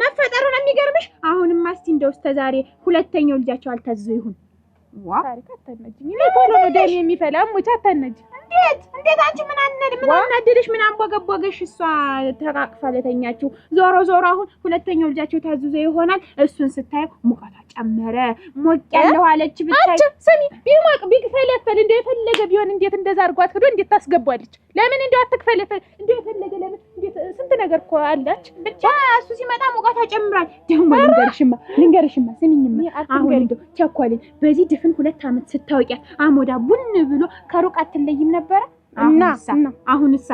መፈጠሩን የሚገርምሽ አሁንማ እስቲ እንደው እስከ ዛሬ ሁለተኛው ልጃቸው አልታዘዘው ይሁን ታሪክ አታነጅኝ። እኔ ቶሎ ነው ደም የሚፈላ ሙቻ አታነጅ። እንዴት አንቺ ምን አናደደሽ? ምን አንቦገቦገሽ? እሷ ተቃቅፋ ለተኛችው ዞሮ አሁን ሁለተኛው ልጃቸው ታዝዞ ይሆናል። እሱን ስታየው ሙቀቷ ጨመረ። ሞቅ ያለው አለች ብታይ ስሚ ቢሞቅ ቢፈለፈል እንደው የፈለገ ቢሆን እንዴት እንደዛ አርጓት ሄዶ እንዴት ታስገባለች? ለምን እንደው አትክፈለፈል? እንደው የፈለገ ለምን እንዴት ስንት ነገር እኮ አላች። ብቻ እሱ ሲመጣ ሙቀቷ ጨምራል። ደግሞ ልንገርሽማ ስሚኝማ አሁን እንደው ቸኮልን በዚህ ድፍን 2 ዓመት ስታውቂያት አሞዳ ቡን ብሎ ከሩቅ አትለይም ነበረ። አሁንሳ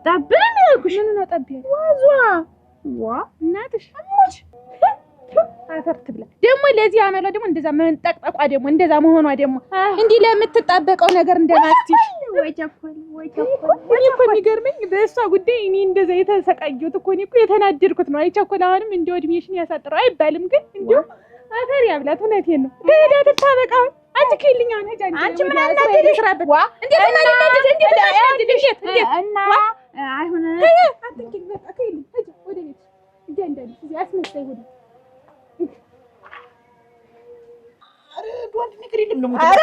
ጠብ ምንኩሽ ምን ነው ጠብ ዋዟ እናትሽ አሞች አፈር ትብላ። ደግሞ ለዚህ አመሏ ደግሞ እንደዛ መንጠቅጠቋ ደግሞ እንደዛ መሆኗ ደግሞ እንዲህ ለምትጣበቀው ነገር እንደማትሽ ወይ ቸኮል እኔ እኮ የሚገርመኝ በእሷ ጉዳይ እኔ እንደዛ የተሰቃየሁት እኮ እኔ እኮ የተናደድኩት ነው። አይ ቸኮል አሁንም እንደው እድሜሽን ያሳጥረው አይባልም፣ ግን እንደው አፈር ያብላት። እውነቴን ነው። ደህና ተታበቃው አንቺ ከልኛ ነው አንቺ ምን አናደደሽ? ዋ እንዴት እናደደሽ? እና አይሁን አትንኪ በቃ ከልኝ እጅ ወደ ቤት እንዴ እዚህ አስመሳይ ወደ አረ ዶንት ነገር የለም ነው። አረ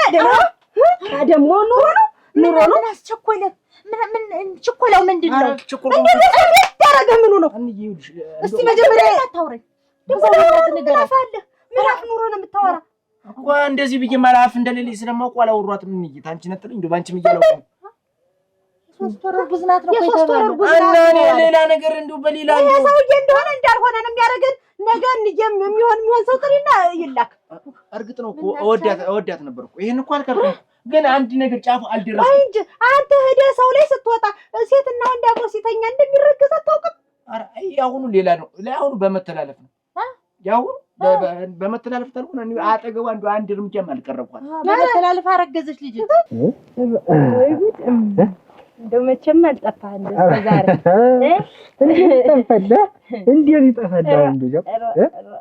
ደግሞ ኑሮ ነው አስቸኮለ። ምን ቸኮላው ምንድነው? እንዴት ያረገ ምኑ ነው? እስቲ መጀመሪያ አታውረኝ። ምራፍ ኑሮ ነው የምታወራ እኮ እንደዚህ ብዬ ማላፍ እንደሌለኝ ስለማውቀው አላወሯትም። ምን ይይት አንቺ ነጥልኝ እንደው ባንቺም እያላውቀው 3 ወር ጉዝ ናት ነው የሶስት ወር ጉዝ ናት። ሌላ ነገር እንደው በሌላ ይሄ ሰውዬ እንደሆነ እንዳልሆነ ነው የሚያደርገን። ነገ የሚሆን ሰው ጥሪና ይላክ። እርግጥ ነው እኮ እወዳት ነበር እኮ ይሄን እኮ አልከርኩም። ግን አንድ ነገር ጫፉ አልደረሰም እንጂ አንተ ሄደህ ሰው ላይ ስትወጣ ሴትና ወንድ አብሮ ሲተኛ እንደሚረገዝ አታውቅም? ኧረ ያሁኑ ሌላ ነው። ለአሁኑ በመተላለፍ ነው። ያሁኑ በመተላለፍ ታልኩና እኔ አጠገቧ አንድ እርምጃም አልቀረብኳት። በመተላለፍ አረገዘች ልጅ። እንደው መቼም አልጠፋህ እንደው ዛሬ እንዴት ይጠፋል? እንደው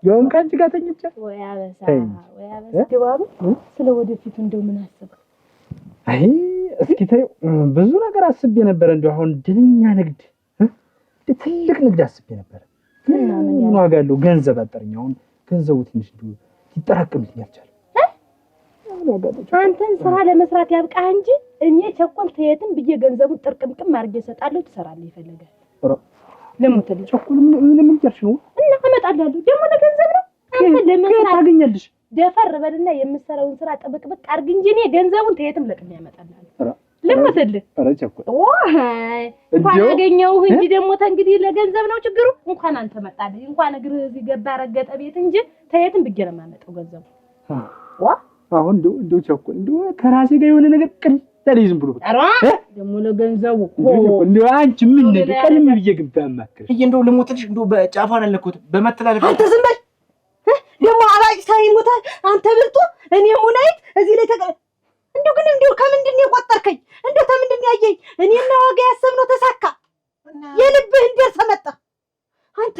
ያውን ካንቺ ጋር ተኝቼ ወይ አበሳ ድባቡ ስለ ወደፊቱ እንደው ምን አሰብክ? አይ እስኪ ተይው፣ ብዙ ነገር አስቤ ነበር። እንደው አሁን ድንኛ ንግድ ትልቅ ንግድ አስቤ ነበር። ምን ዋጋ አለው? ገንዘብ አጠረኝ። አሁን ገንዘቡ ትንሽ ይጠራቀምልኝ አልቻለም። አንተን ስራ ለመስራት ያብቃህ እንጂ እኔ ቸኮል ተየትም ብዬ ገንዘቡን ጥርቅምቅም አድርጌ እሰጣለሁ። ትሰራለህ ይፈልጋል ለሞተልኝ ቸኮል ምን ጨርሽ ነው እና አመጣልሃለሁ። ደግሞ ለገንዘብ ነው አንተ ለመስራት ታገኛለሽ። ደፈር በልና የምሰራውን ስራ ጥብቅብቅ አድርግ እንጂ እኔ ገንዘቡን ተየትም ለቅሜ ያመጣልሃለሁ። ለሞተልህ ኧረ ቸኮል እንኳን አገኘሁህ እንጂ ደግሞ ተንግዲህ ለገንዘብ ነው ችግሩ። እንኳን አንተ መጣልህ እንኳን እግር እዚህ ገባ ረገጠ ቤት እንጂ ተየትም ብዬ ነው የማመጣው ገንዘቡ አሁን እንደው ቸኮል እንደው ከራሴ ጋር የሆነ ነገር ቅልል ዝም ብሎ ደግሞ ለገንዘቡ እንደው አንቺ ምን ነገር ቀልም ብዬ ግባ ማከረ እንደው ልሞትልሽ እንደው በጫፋን አለኩት በመተላለፍ አንተ ዝም በል ደግሞ አላቂ ሳይሞታ አንተ ብልጡ እኔ ሙናይት እዚህ ላይ እንደው ግን እንደው ከምንድን ነው የቆጠርከኝ? እንደው ከምንድን ነው ያየኝ? እኔና ዋጋ ያሰብነው ተሳካ። የልብህ እንደርሰ መጣ አንተ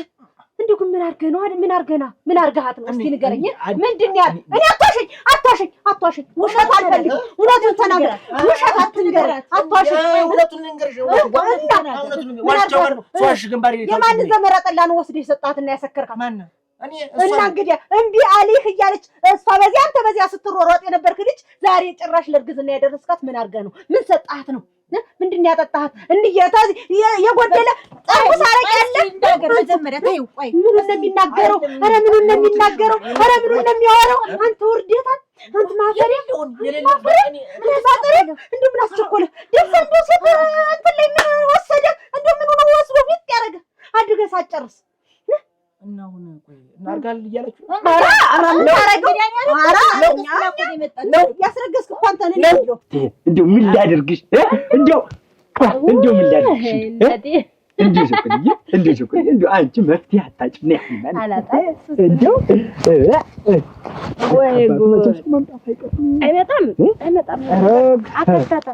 እንደው ግን ምን አርገህ ነው አይደል? ምን አርገና ምን አርገሃት ነው? እስቲ ንገረኝ። ምንድን ያለ እኔ አትዋሸኝ። ውሸት አልፈልግም። እውነቱን ተናገር። ውሸት አትንገር። አትዋሸኝ። እውነቱን ንገርሽ። ዋሽ ግንባር የማን ዘመራ ጠላ ነው ወስደህ የሰጣትና ያሰከርካት? ማን እኔ እና እንግዲህ እምቢ አሊህ እያለች እሷ በዚያ አንተ በዚያ ስትሮሮጥ የነበርክ ልጅ ዛሬ ጭራሽ ለእርግዝና ያደረስካት ምን አርገህ ነው? ምን ሰጣት ነው? ምንድን ያጠጣሃት? እንዲያታዚ የጎደለ ጠርሙስ አረቅ ያለ ነገር መጀመሪያ ተይው። ቆይ ምን እንደሚናገረው ኧረ ምን እንደሚናገረው ኧረ ምን እንደሚያወራው አንተ ውርዴታ አንተ ማፈሪያ እንደው ምን አስቸኮለ? ደስ እንደው ሴት አንተ ላይ ምን ወሰደ? እንደው ምን ነው ወስዶ ፊት ያረገ አድርገህ ሳትጨርስ እና አሁን ቆይ እናርጋል እያላችሁ ኧረ ምን ታረገው? ነው ያስረገዝክ እኮ አንተ ነህ። እንደው ምን ላድርግሽ? እንደው ምን ላድርግሽ? እንደው አንቺ መፍትሄ አታጭም ነው ያህል አላጣ እንደው ወይ ጉድ አይመጣም አከታታ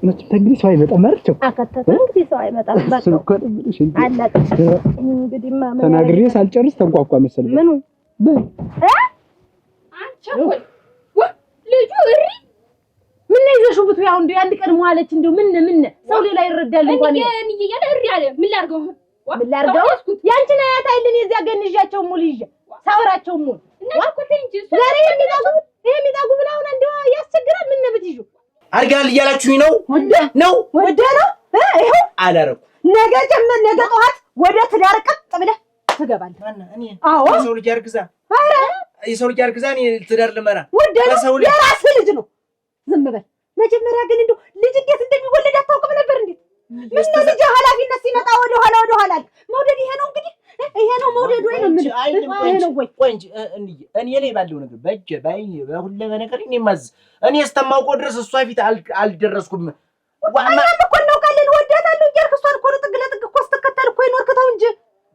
መቼም እንግዲህ ሰው አይመጣም ማለት ነው። አከታታ እንግዲህ ሰው አይመጣም አላጣ እንግዲህ ማመን ተናግሬ ሳልጨርስ ተንቋቋ መሰለኝ። ምኑ አንቺ ወይ ልጁ እሪ ምን ይዘሽው ብቱ ያው እንደ አንድ ቀን ሟለች እንደው ምን ሰው ሌላ ይረዳል እንኳን እኔ እያለ እሪ አለ። ምን ላርገው ያንቺን አያት አይልን የዚያ ገንዣቸው ሙሉ ይዤ ሳወራቸው ሙሉ እና ኮቴንጂ ዛሬ የሚጣጉ ብላውን እንደው ያስቸግራል። ምን ነብት ይዤ አርጋል እያላችሁኝ ነው ወደ ነው ይሄው አላረኩ ነገ ጠዋት ወደ ትዳር ቀጥ ብለህ ትገባለህ። እኔ አዎ የሰው ልጅ አርግዛ እኔ ትዳር ልመራ ወደ ነው የራስህ ልጅ ነው። ዝም በል መጀመሪያ ግን እንደው ልጅ እንዴት እንደሚወለድ አታውቅም ነበር እንዴ? ምን ልጅ ኃላፊነት ሲመጣ ወደ ኋላ መውደድ ይሄ ነው እንግዲህ ይሄ ነው መውደድ ወይ ነው ምን ይሄ ነው ወይ ቆይ እንጂ እኔ ላይ ባለው ነገር በእጄ በሁሉ ነገር እኔ ማዝ እኔ እስተማውቀው ድረስ እሷ ፊት አልደረስኩም። እኛም እኮ እናውቃለን ወዳታለሁ እያልክ እሷን እኮ ጥግ ለጥግ እኮ ስትከተል እኮ ይኖርክተው እንጂ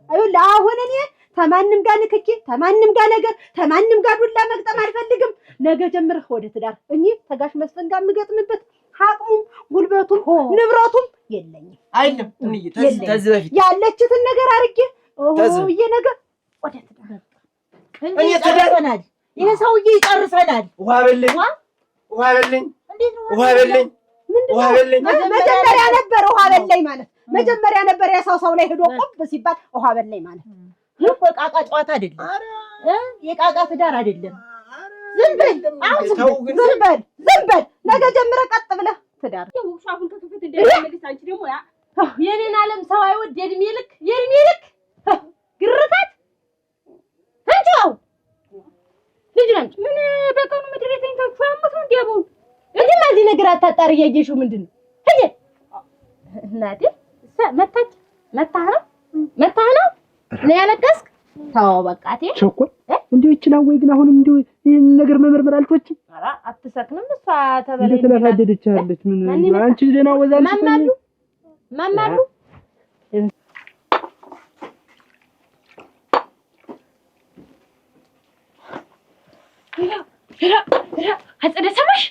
አይደል? አሁን እኔ ተማንም ጋር ንክኪ ተማንም ጋር ነገር ተማንም ጋር ዱላ መግጠም አልፈልግም። ነገ ጀምረህ ወደ ትዳር እኔ ተጋሽ መስፈን ጋር የምገጥምበት አቅሙም ጉልበቱም ንብረቱም የለኝም። አይደለም ተዚህ በፊት ያለችትን ነገር አድርጌ ይሄ ነገር ወደ ትዳር እኔ ተዳርናል። ይሄ ሰውዬ ይጨርሰናል። ውሃ በለኝ መጀመሪያ ነበር ውሃ በለኝ ማለት መጀመሪያ ነበር የሰው ላይ ሄዶ ቆብ ሲባል ውሃ በለኝ ማለት ይሄ ቃቃ ጨዋታ አይደለም። የቃቃ ትዳር አይደለም። ዝም በል ነገ ጀምረህ ቀጥ ብለህ ትዳር ሻፉን ከከፈተ እንደሚመልስ አንቺ ደግሞ የኔን ዓለም ሰው አይወድ የእድሜ ልክ ግርፋት አንቺው ልጅ ነች። ምን በቀኑ ምድር የተኝታችሁ አመት ነው እንዲያበው እንዴ ማዚ ነገር አታጣሪ ያየሽው ምንድነው? እዬ እናቴ መታህ ነው ነው ያለቀስክ ታው በቃቴ ቸኮል እንዴው ይችላል ወይ ግን አሁንም እንዴው ይሄን ነገር መመርመር አልቶችም ኧረ አትሰክንም እሷ ተበለኝ እንደተላፋደደች አይደለች ምን አንቺ ደህና ወዛልሽ ማማሉ አጸደ ሰማሽ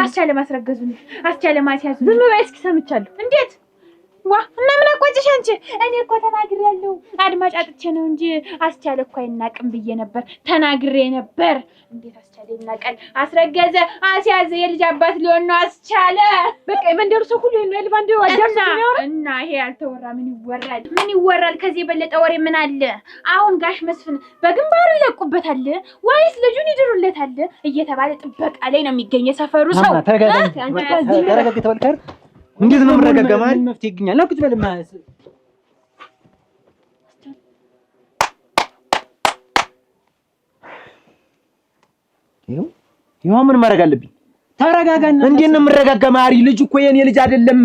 አስቻለ ማስረገዙ አስቻለ ማስያዙ ዝም በይ እስኪ ሰምቻለሁ እንዴት ዋ እና ምን አቆጭሽ አንቺ እኔ እኮ ተናግሬያለሁ አድማጭ አጥቼ ነው እንጂ አስቻለ እኮ አይናቅም ብዬ ነበር ተናግሬ ነበር እንዴት አስቻለ ይናቃል አስረገዘ አስያዘ የልጅ አባት ሊሆን ነው አስቻለ በቃ የመንደሩ ሰው ሁሉ ነው የልባንደሩ አዳምጥ እና ይሄ ያልተወራ ምን ይወራል ከዚህ የበለጠ ወሬ ምን አለ አሁን ጋሽ መስፍን በግንባሩ ይለቁበታል ወይስ ልጁን ይድሩለታል እየተባለ ጥበቃ ላይ ነው የሚገኘው የሰፈሩ ሰው ተረጋግተህ ተወልከር እንዴት ነው የምረጋጋማል መፍትሄ ይገኛል አልኩት በልማ ይኸው ምን ማድረግ አለብኝ ተረጋጋና እንዴት ነው የምረጋጋ ማሪ ልጅ እኮ የኔ ልጅ አይደለም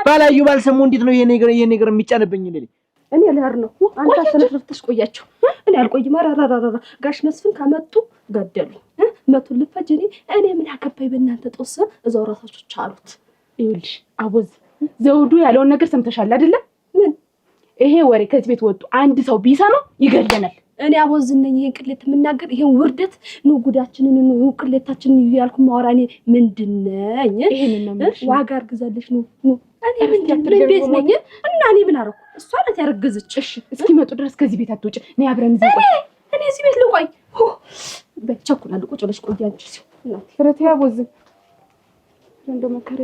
ባላዩ ባልሰሙ እንዴት ነው ይሄ ነገር የሚጫነብኝ እኔ ልሄድ ነው አንተ አሰነፍርተሽ ቆያቸው እኔ አልቆይም አራራራ ጋሽ መስፍን ካመጡ ገደሉ መቱን ልፈጅ እኔ ምን አከባይ በእናንተ ጦስ እዛው ራሳችሁ ቻሉት ይኸውልሽ አቦዝ ዘውዱ ያለውን ነገር ሰምተሻል አይደለ ምን ይሄ ወሬ ከዚህ ቤት ወጡ አንድ ሰው ቢሰማው ይገለናል እኔ አቦዝ ነኝ ይሄን ቅሌት የምናገር ይሄን ውርደት ነው ጉዳችንን ነው ቅሌታችንን ያልኩ ማወራኔ ምንድነኝ ይሄን ነው ማለት ዋጋ አርግዛለሽ ነው እኔ ምን ቤት ነኝ እና እኔ ምን አረኩ እሷ ናት ያረገዘች እሺ እስኪመጡ ድረስ ከዚህ ቤት አትወጪ እኔ አብረን እዚህ ቆይ እኔ እዚህ ቤት ልቆይ በቸኩላል ቁጭ ብለሽ ቆይ አንቺ ሲው እናቴ ፍረቴ አቦዝ እንደው መከረ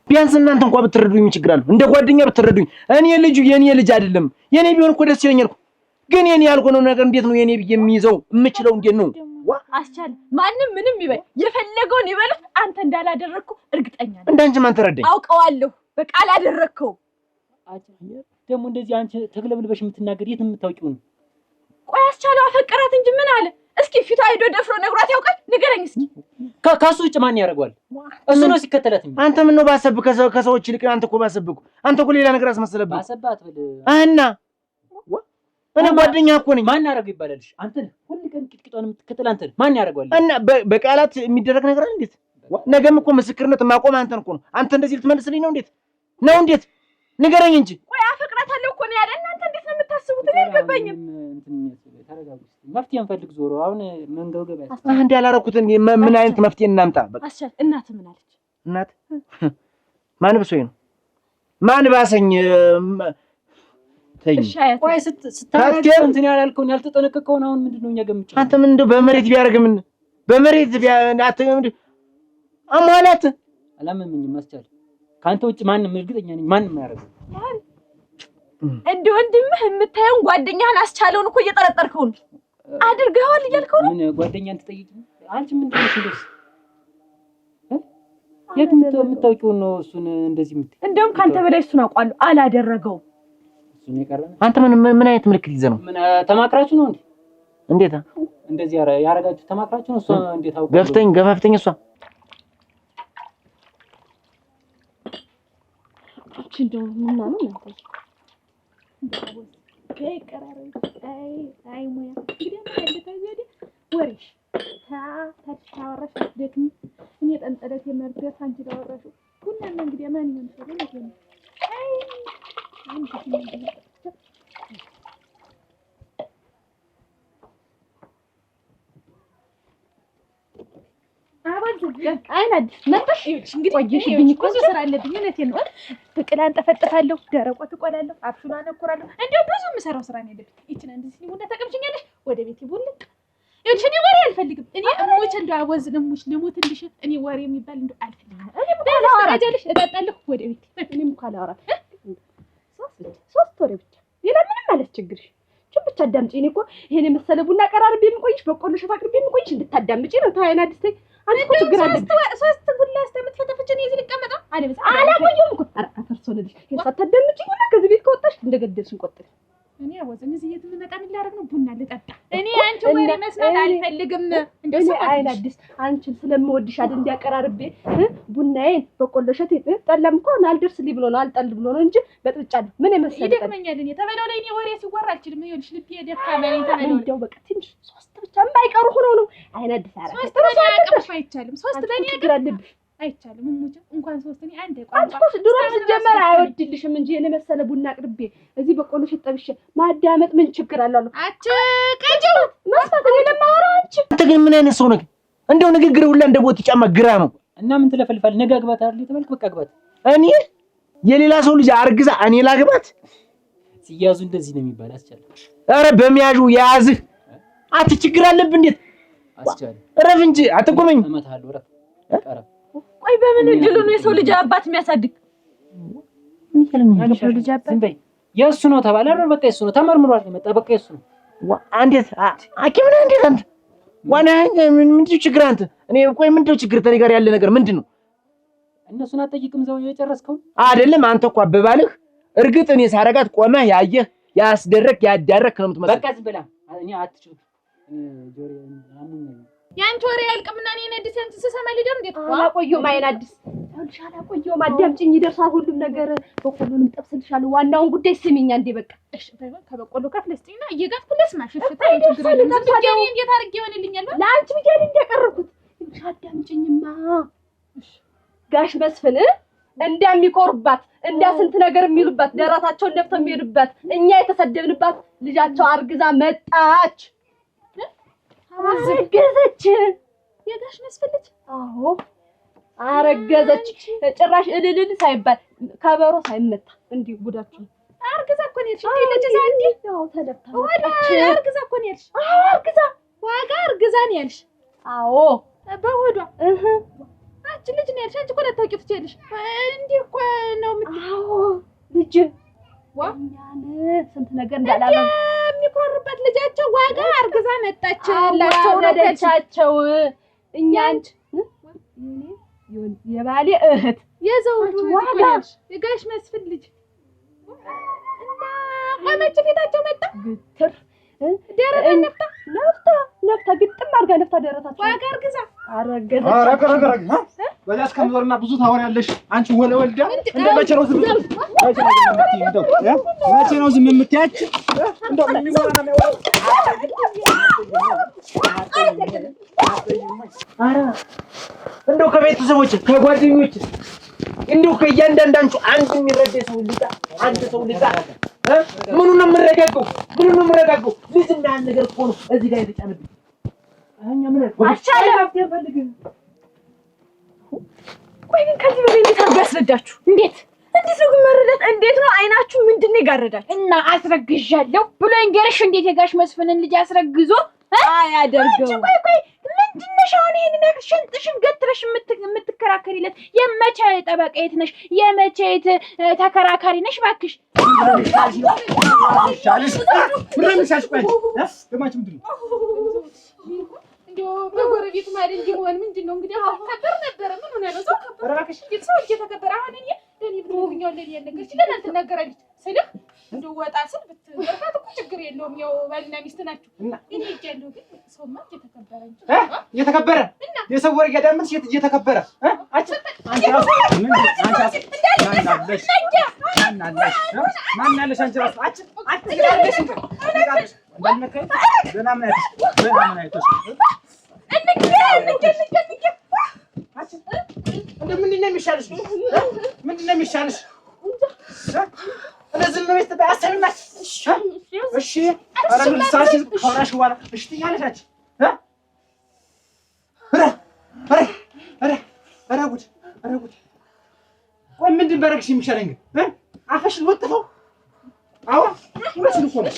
ቢያንስ እናንተ እንኳን ብትረዱኝ ምን ችግር አለው እንደ ጓደኛ ብትረዱኝ እኔ ልጁ የኔ ልጅ አይደለም የኔ ቢሆን እኮ ደስ ይለኛል ግን የኔ ያልሆነው ነገር እንዴት ነው የኔ ብዬ የሚይዘው የምችለው እንዴት ነው አስቻለ ማንም ምንም ይበል የፈለገውን ይበል አንተ እንዳላደረኩ እርግጠኛ ነኝ እንዳንቺ ማን ተረዳኝ አውቀዋለሁ በቃ አላደረከው ደግሞ እንደዚህ አንቺ ተግለብልበሽ የምትናገር የት የምታውቂው ነው ቆይ አስቻለው አፈቀራት እንጂ ምን አለ እስኪ ፊቷ ሄዶ ደፍሮ ነግሯት ያውቃል ንገረኝ እስኪ ካሱ ውጭ ማን ያደርጋል እሱ ነው ሲከተላት አንተ ምን ነው ባሰብ ከሰዎች ይልቅ አንተ እኮ ባሰብኩ አንተ እኮ ሌላ ነገር አስመሰለብህ ባሰባት ብል እና እኔ ጓደኛ እኮ ነኝ ማን ያደርገው ይባላልሽ አንተ ሁሉ ቀን ቂጥቂጧን የምትከተል አንተ ማን ያደርጋል እና በቃላት የሚደረግ ነገር አለ እንዴት ነገም እኮ ምስክርነት ማቆም አንተን እኮ ነው አንተ እንደዚህ ልትመልስልኝ ነው እንዴት ንገረኝ እንጂ ቆይ አፈቅራታለሁ እኮ ነው ያለ እናንተ እንዴት ነው የምታስቡት እኔ አልገባኝም ተረጋጉ መፍትሄ እንፈልግ ዞሮ አሁን መንገውገብ አንዴ ያላረኩትን ምን አይነት መፍትሄ እናምጣ በቃ አስቻል እናት ምን አለች እናት ማን ብሶኝ ነው ማን ባሰኝ ተይ ቆይ ስታረጋግ እንትን ያላልከውን ያልተጠነቀቀውን አሁን ምንድነው እኛ ገምጭ አንተ ምን እንደው በመሬት ቢያርግ ምን በመሬት አሟላት አላመመኝም አስቻል ካንተ ውጭ ማንንም እርግጠኛ ነኝ ማንንም አያረጋው እንደ ወንድምህ የምታየውን ጓደኛህን አስቻለውን እኮ እየጠረጠርከው ነው አድርገዋል እያልከው ነው ምን ጓደኛን ትጠይቂ አንቺ ምንድነው እንደዚህ የት የምታውቂው ነው እሱን እንደዚህ የምትይ እንደውም ካንተ በላይ እሱን አውቃለሁ አላደረገውም እሱን የቀረነ አንተ ምን አይነት ምልክት ይዘህ ነው ምን ተማክራችሁ ነው እንዴት እንደዚህ ያረጋችሁ ተማክራችሁ ነው እሷ እንዴት አውቀው ገፋፍተኝ እሷ እንደው ምን ነው ማለት አይ ሙያ ወሬሽ ታወራሽ ደክሚ እኔ ጠንጠለት የመርገፍ አንቺ ዳወራሽ ሁሉንም እንግዲህ ማን ይሆን ነው አይ አይናድ መጣሽ እንግዲህ ቆይሽብኝ እኮ ስራ አለብኝ እውነቴን ነው በቅላ አንጠፈጥፋለሁ ደረቆ ትቆላለሁ አብሹላ ነኩራለሁ እንደው ብዙ የምሰራው ስራ ነው ያለብኝ ይችን አንድ ሲኒ ቡና ተቀምጪኛለሽ ወደ ቤቴ ቡልቅ ይኸውልሽ እኔ ወሬ አልፈልግም እኔ እሞች እንደው አወዝን እሞች ልሞትልሽ እኔ ወሬ የሚባል እንደው አልፈልግም እኔ ባላወራጃለሽ እጠጣለሁ ወደ ቤቴ እኔም ካላወራ ሶስት ወሬ ብቻ ሌላ ምንም አላስቸግርሽ ብቻ አዳምጪ እኔ እኮ ይሄን የመሰለ ቡና ቀራርቤ የምቆይሽ በቆሎ ሸፋ አቅርቤ የምቆይሽ እንድታዳምጪ ነው ታይና አዲስተይ አንተ እኮ ችግር አለ ሶስት ቡና አስተምትፈተፈች ነው እዚህ ልቀመጣ አለበስ አላቆየም እኮ አፈርሶልሽ የሳታዳምጪ እና ከዚህ ቤት ከወጣሽ እንደገደልሽን ቆጥሪ እኔ አወዘን እዚህ የትመጣ ምን ላደርግ ነው? ቡና ልጠጣ። እኔ አንቺ ወሬ መስማት አልፈልግም። እንደው አይን አዲስ አንቺን ስለምወድሽ አይደል እንዲያቀራርቤ ቡናዬን በቆሎ እሸት ጠላም እንኳን አልደርስልኝ ብሎ ነው አልጠል ብሎ ነው እንጂ በጥብጫለሁ። ምን የመሰለ ይደክመኛል። እኔ ተበለው ላይ እኔ ወሬ ሲወራ አልችልም። ይኸውልሽ ልቤ ደካማ ነኝ። ተበለው እንደው በቃ ትንሽ 3 ብቻ የማይቀሩ ሆነው ነው። አይን አዲስ አራ 3 በኔ አቅም አይቻልም። 3 በኔ አቅም አይቻልም። ሙጭ እንኳን 3 እኔ አንዴ ቋንቋ አንቺ ድሮ ስትጀመር አይወድልሽም እንጂ የኔ መሰለ ቡና አቅርቤ እዚህ በቆሎ እሸት ጠብሼ ማዳመጥ ምን ችግር አለው? አጭ ቀጭው መስማት ነው ለማወራው። አንቺ ግን ምን አይነት ሰው ነህ? እንደው ንግግር ሁላ እንደ ቦት ጫማ ግራ ነው። እና ምን ትለፈልፋል? ነገ አግባት አይደል የተባልክ? በቃ አግባት። እኔ የሌላ ሰው ልጅ አርግዛ እኔ ላግባት? ሲያዙ እንደዚህ ነው የሚባል አስቻለ። ኧረ በሚያዡ ያዝህ ችግር አለብህ። እንዴት አስቻለ? እረፍ እንጂ አትቆመኝ። እመታለሁ። እረፍ ቀረብ። ቆይ በምን እድሉ ነው የሰው ልጅ አባት የሚያሳድግ? የሰው ልጅ አባት ዝም በይ። የእሱ ነው ተባለ አይደል? በቃ የእሱ ነው ተመርምሯል። የመጣ በቃ የእሱ ነው። እንዴት ሐኪም ነህ? እንዴት አንተ ዋና ምንድነው ችግር አንተ? እኔ ቆይ ምንድነው ችግር? ተኔ ጋር ያለ ነገር ምንድነው? እነሱን አትጠይቅም? ዘው የጨረስከው አይደለም አንተ እኮ አበባልህ። እርግጥ እኔ ሳረጋት ቆመህ ያየህ ያስደረክ ያዳረክ ነው የምትመስለው። በቃ ዝም ብላ እኔ አትችልም። ጆሪ አሙኝ ያንቺ ወሬ ያልቅምና እኔ ነዲሰንት ስሰማ ሊደር እንዴት አላቆየሁም። አይን አዲስ ይኸውልሽ አላቆየሁም። አዳምጪኝ፣ ይደርሳል ሁሉም ነገር። በቆሎንም ጠብስልሻለሁ። ዋናውን ጉዳይ ስሚኝ አንዴ በቃ። እሺ ባይሆን ከበቆሎ ከፍለስቲና እየጋፍኩ ለስማሽ። እሺ ታይ ችግር የለም። ዝም ብዬ እንዴት አድርጌ ይሆንልኛል? ለአንቺ ብቻ እንዲያቀርብኩት ይኸውልሽ አዳምጪኝማ። ጋሽ መስፍን እንደሚቆርባት ስንት ነገር የሚሉባት ደራታቸውን ደፍተው የሚሄዱባት እኛ የተሰደብንባት ልጃቸው አርግዛ መጣች። አረገዘች። የጋሽ መስፍን ልጅ? አዎ አረገዘች። ጭራሽ እልል ሳይባል ከበሮ ሳይመታ እንዲህ ጉዳችሁ። አርግዛ እኮ ነው ያልሽ። እንዴ ልጅ ዛንዲ ያው ተደብታ ወዳ አርግዛ እኮ ነው ያልሽ። አዎ አርግዛ ዋጋ አርግዛ ነው ያልሽ። አዎ በሆዷ አንቺ ልጅ ነው ያልሽ። አንቺ እኮ ልታውቂው ትችያለሽ። እንዴ እኮ ነው አዎ ልጅ ዋኛን ስንት ነገር እንዳላለ የሚቆርበት ልጃቸው ዋጋ አርግዛ መጣች። ላቸው ወለደቻቸው። እኛን የባሌ እህት የዘውቱ ዋጋ የጋሽ መስፍን ልጅ እና ቆመች ፊታቸው መጣ ግትር ደረታ ነፍታ ግጥም አድርጋ ነፍታ ደረታቸው ዋጋ አርግዛ አረገዘች። አረገረገ በዛ እስከምዞርና ብዙ ታወሪያለሽ አንቺ ወለወልዳ። እንደ መቼ ነው ዝም መቼ ነው ዝም የምትያች? እንደው የሚወራና የሚወራ እንደው ከቤተሰቦች ከጓደኞች እንደው ከእያንዳንዳችሁ አንድ የሚረዳ ሰው ልጣ አንድ ሰው ልጣ። ምኑን ነው የምረጋገው? ምኑን ነው የምረጋገው? ልጅ እና ያን ነገር እኮ ነው እዚህ ጋር የተጫነብኝ። አኛ ምን አቻለ ቆይ ግን ከዚህ በላይ እንዴት አድርጎ ያስረዳችሁ? እንዴት ነው ግን መረዳት? እንዴት ነው አይናችሁ ምንድን ነው የጋረዳችሁ? እና አስረግዣለሁ ብሎ እንገርሽ እንዴት የጋሽ መስፍንን ልጅ አስረግዞ አያደርገው። ቆይ ምንድን ነሽ አሁን ይሄንን ያክል ሽንጥሽን ገትረሽ የምትከራከሪለት? የመቼ ጠበቃ የት ነሽ? የመቼ ተከራካሪ ነሽ? እባክሽ እንደው በጎረቤት ማለት እንዲሆን ምንድን ነው እንግዲህ አሁን ከበር ነበረ ምን ሆነ ነው? ሰው ከበር እባክሽ ሰው እየተከበረ አሁን እኔ ለኔ ብትሆኛው ለኔ ያለገች ለምን ትነገራለች? ስልህ እንደው ወጣ ስል ብትገርፋት እኮ ችግር የለውም። ያው ባልና ሚስት ናችሁ። እኔ እያለሁ ግን ሰውማ እየተከበረ እንጂ እየተከበረ የሰው ወሬ ያዳምን ሴት እየተከበረ ማናለሽ አንቺ ራስ አትግዳለሽ እንዳልነካኝ ገና ምን አይተሽ ምንድን ነው የሚሻልሽ? ምንድን ነው የሚሻልሽ? ዝም ብለሽ አሰሚናች። እሺ ኧረ ልሳሽ ከወራሽ በኋላ እሺ ትያለሽ። ኧረ ጉድ! ቆይ ምንድን በረግሽ የሚሻለኝ ግን አፈሽ ልወጥፈው? አዎ እውነትሽን እኮ ነው።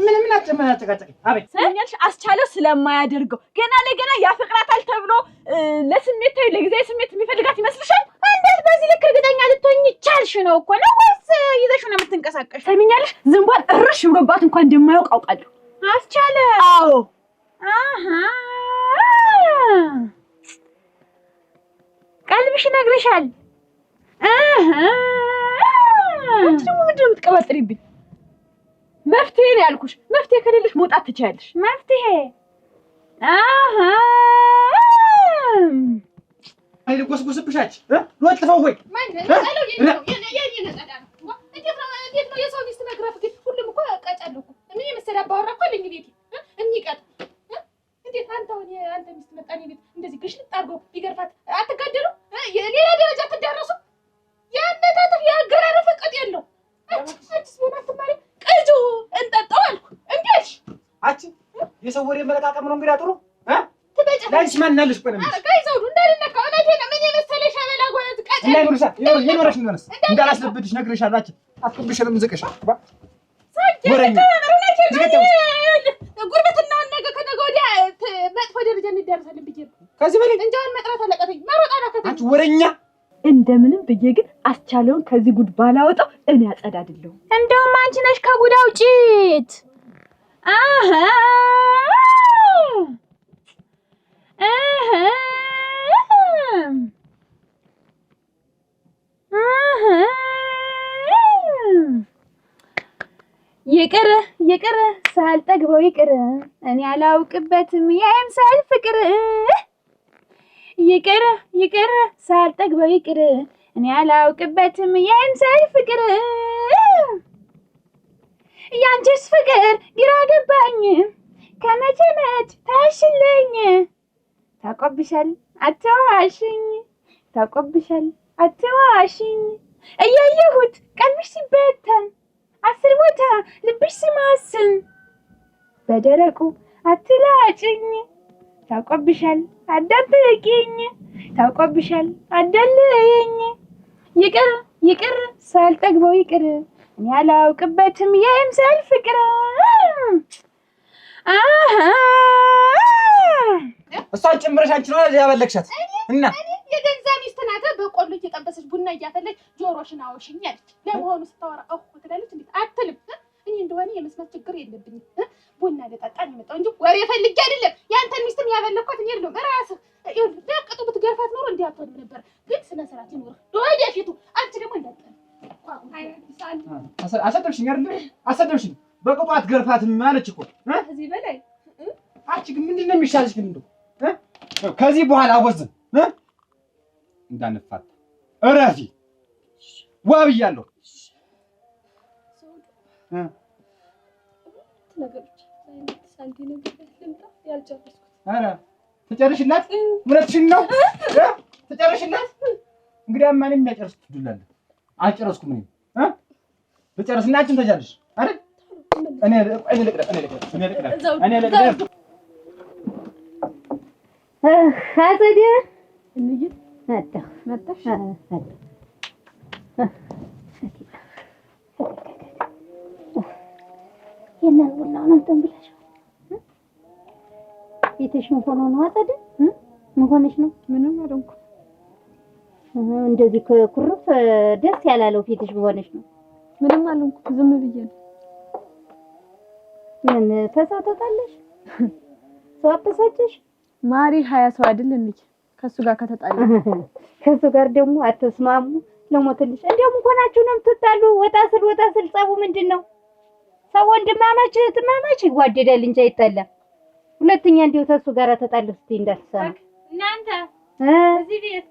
ምን አጨቃጨቀኝ? አቤት ሰኛልሽ አስቻለው ስለማያደርገው ገና ለገና ያፈቅራታል ተብሎ ለስሜታዊ ለጊዜያዊ ስሜት የሚፈልጋት ይመስልሻል? እንዴት በዚህ ልክ እርግጠኛ ልትሆኚ ቻልሽ? ነው እኮ ነው ወይስ ይዘሽው ነው የምትንቀሳቀሽ? ሰሚኛለሽ ዝንቧን እርሽ ብሎባት እንኳን እንደማያውቅ አውቃለሁ። አስቻለ አዎ ቀልብሽ ይነግርሻል። አንቺ ደግሞ ምንድን ነው የምትቀባጥሪብኝ? መፍትሄ ነው ያልኩሽ። መፍትሄ ከሌለሽ መውጣት ትችያለሽ። መፍትሄ አይል ጎስጎስብሻች ወጥፈው ወይ ማን ያለው የኔ ነጣዳ ነው። እንዴት ነው የሰው ሚስት መግረፍ ግን? ሁሉም እኮ ቀጫለሁ እኮ ምን የመሰለ አባወራ እኮ ለኝ ቤት እንይቀጥ እንዴት አንተ ሚስት መጣኝ ቤት እንደዚህ ግሽልጥ አድርጎ ቢገርፋት አትጋደሉ? ሌላ ደረጃ ትዳረሱ? ያነታተፍ ያገራረፈ ቀጥ የለው። አጭስ ቢሆናት ማለት ቀጆ እንጠጣው አልኩ። እንዴሽ አቺ የሰው ወሬ መለቃቀም ነው እንግዲህ አጥሩ ላይስ ማናለሽ ቆነም ጋይዘው እንዳልነካ እውነቴ ነው። ምን የመሰለ ሸበላ ጎዝ ቀጥ እና ይሉሳ የኖረሽ ነው እንዳላስለብድሽ ነግሬሻለሁ። አቺ አትኩብሽንም ዝቅሽ ወሬኛ ጉርበትናውን ነገ ከነገ ወዲያ መጥፎ ደረጃ እንደርሳለን ብዬ ከዚህ በላይ እንጃውን መጥራት አለቀተኝ መሮጥ አላከተኝ። አንቺ ወሬኛ እንደምንም ብዬ ግን አስቻለውን ከዚህ ጉድ ባላወጣው እኔ አጸዳድለው። እንደውም አንቺ ነሽ ከጉድ አውጪት። ይቅር ሳልጠግበው ይቅር እኔ አላውቅበትም የምሳል ፍቅር። ይቅር ሳልጠግበው ይቅር እኔ አላውቅበትም የምሳል ፍቅር። ያንቺስ ፍቅር ግራ ገባኝ ከመቼ መች ታሽልኝ። ታቆብሻል አትዋሽኝ ታቆብሻል አትዋሽኝ። እያየሁት ቀልብሽ ሲበተን 10 ቦታ ልብሽ ሲማስን በደረቁ አትላጭኝ። ታቆብሻል አዳብቂኝ ታቆብሻል አዳልይኝ። ይቅር ሳልጠግበው ይቅር እኔ አላውቅበትም የምሳል ፍቅር። እሷን ጭምረሽ አንቺ ነው ያበለክሻት እና የገንዛ ሚስት ናት። በቆሎ እየጠበሰች ቡና እያፈለች ጆሮሽን አውሽኝ አለች። ለመሆኑ ስታወራ ትላለች እንዴት አትልም? እኔ እንደሆነ የመስማት ችግር የለብኝም። ቡና ልጠጣ ነው የመጣው እንጂ ወሬ ፈልጌ አይደለም። ያንተን ሚስትም ያበለኳት እኔ አይደለም ራስህ ደቅጡ ብትገርፋት ኖሮ እንዲህ አትሆንም ነበር። ግን ስነ ስርዓት ይኖር ወደፊቱ። አንቺ ደግሞ እንዳትጠል አሰደብሽኝ አይደል? አሰደብሽኝ በቅጡ አትገርፋትም ማለች እኮ እዚህ በላይ አንቺ ግን ምንድን ነው የሚሻልሽ? ግን እንደው ከዚህ በኋላ አወዝን እንዳንፋታ እረፊ ዋብያለሁ። ነገሮች ሳንቲ ነገር ልምጣ ያልጨረስኩት። ኧረ ትጨርሽላት? እውነትሽን ነው ትጨርሽላት? እንግዲህ ማንም የሚያጨርስ ትዱላለ። አልጨረስኩም እኔ ልጨርስና አንቺም ተጃለሽ አይደል? እኔ ልቅደም አጸደ እንዴ መጣሽ የነን ቡናውን እንትን ብለሽ ቤትሽ ምን ሆኖ ነው? አጸደ ምን ሆነሽ ነው? ምንም አልሆንኩም። እንደዚህ ኩርፍ ደስ ያላለው ፊትሽ ሆነሽ ነው? ምንም አልሆንኩም። ዝም ብዬ ነው። ምን ተሳተታለሽ? ሰው አበሳጨሽ? ማሪ 20 ሰው አይደል እንዴ? ከሱ ጋር ከተጣለ ከሱ ጋር ደግሞ አትስማሙ። ለሞትልሽ እንደውም እንኳናችሁ ነው የምትጣሉ። ወጣ ስል ጸቡ ምንድነው? ሰው ወንድማማች እህትማማች ይዋደዳል እንጂ አይጣላም። ሁለተኛ እንደው ተሱ ጋር ተጣልኩ እስቲ እንዳትሰማ እናንተ እዚህ ቤት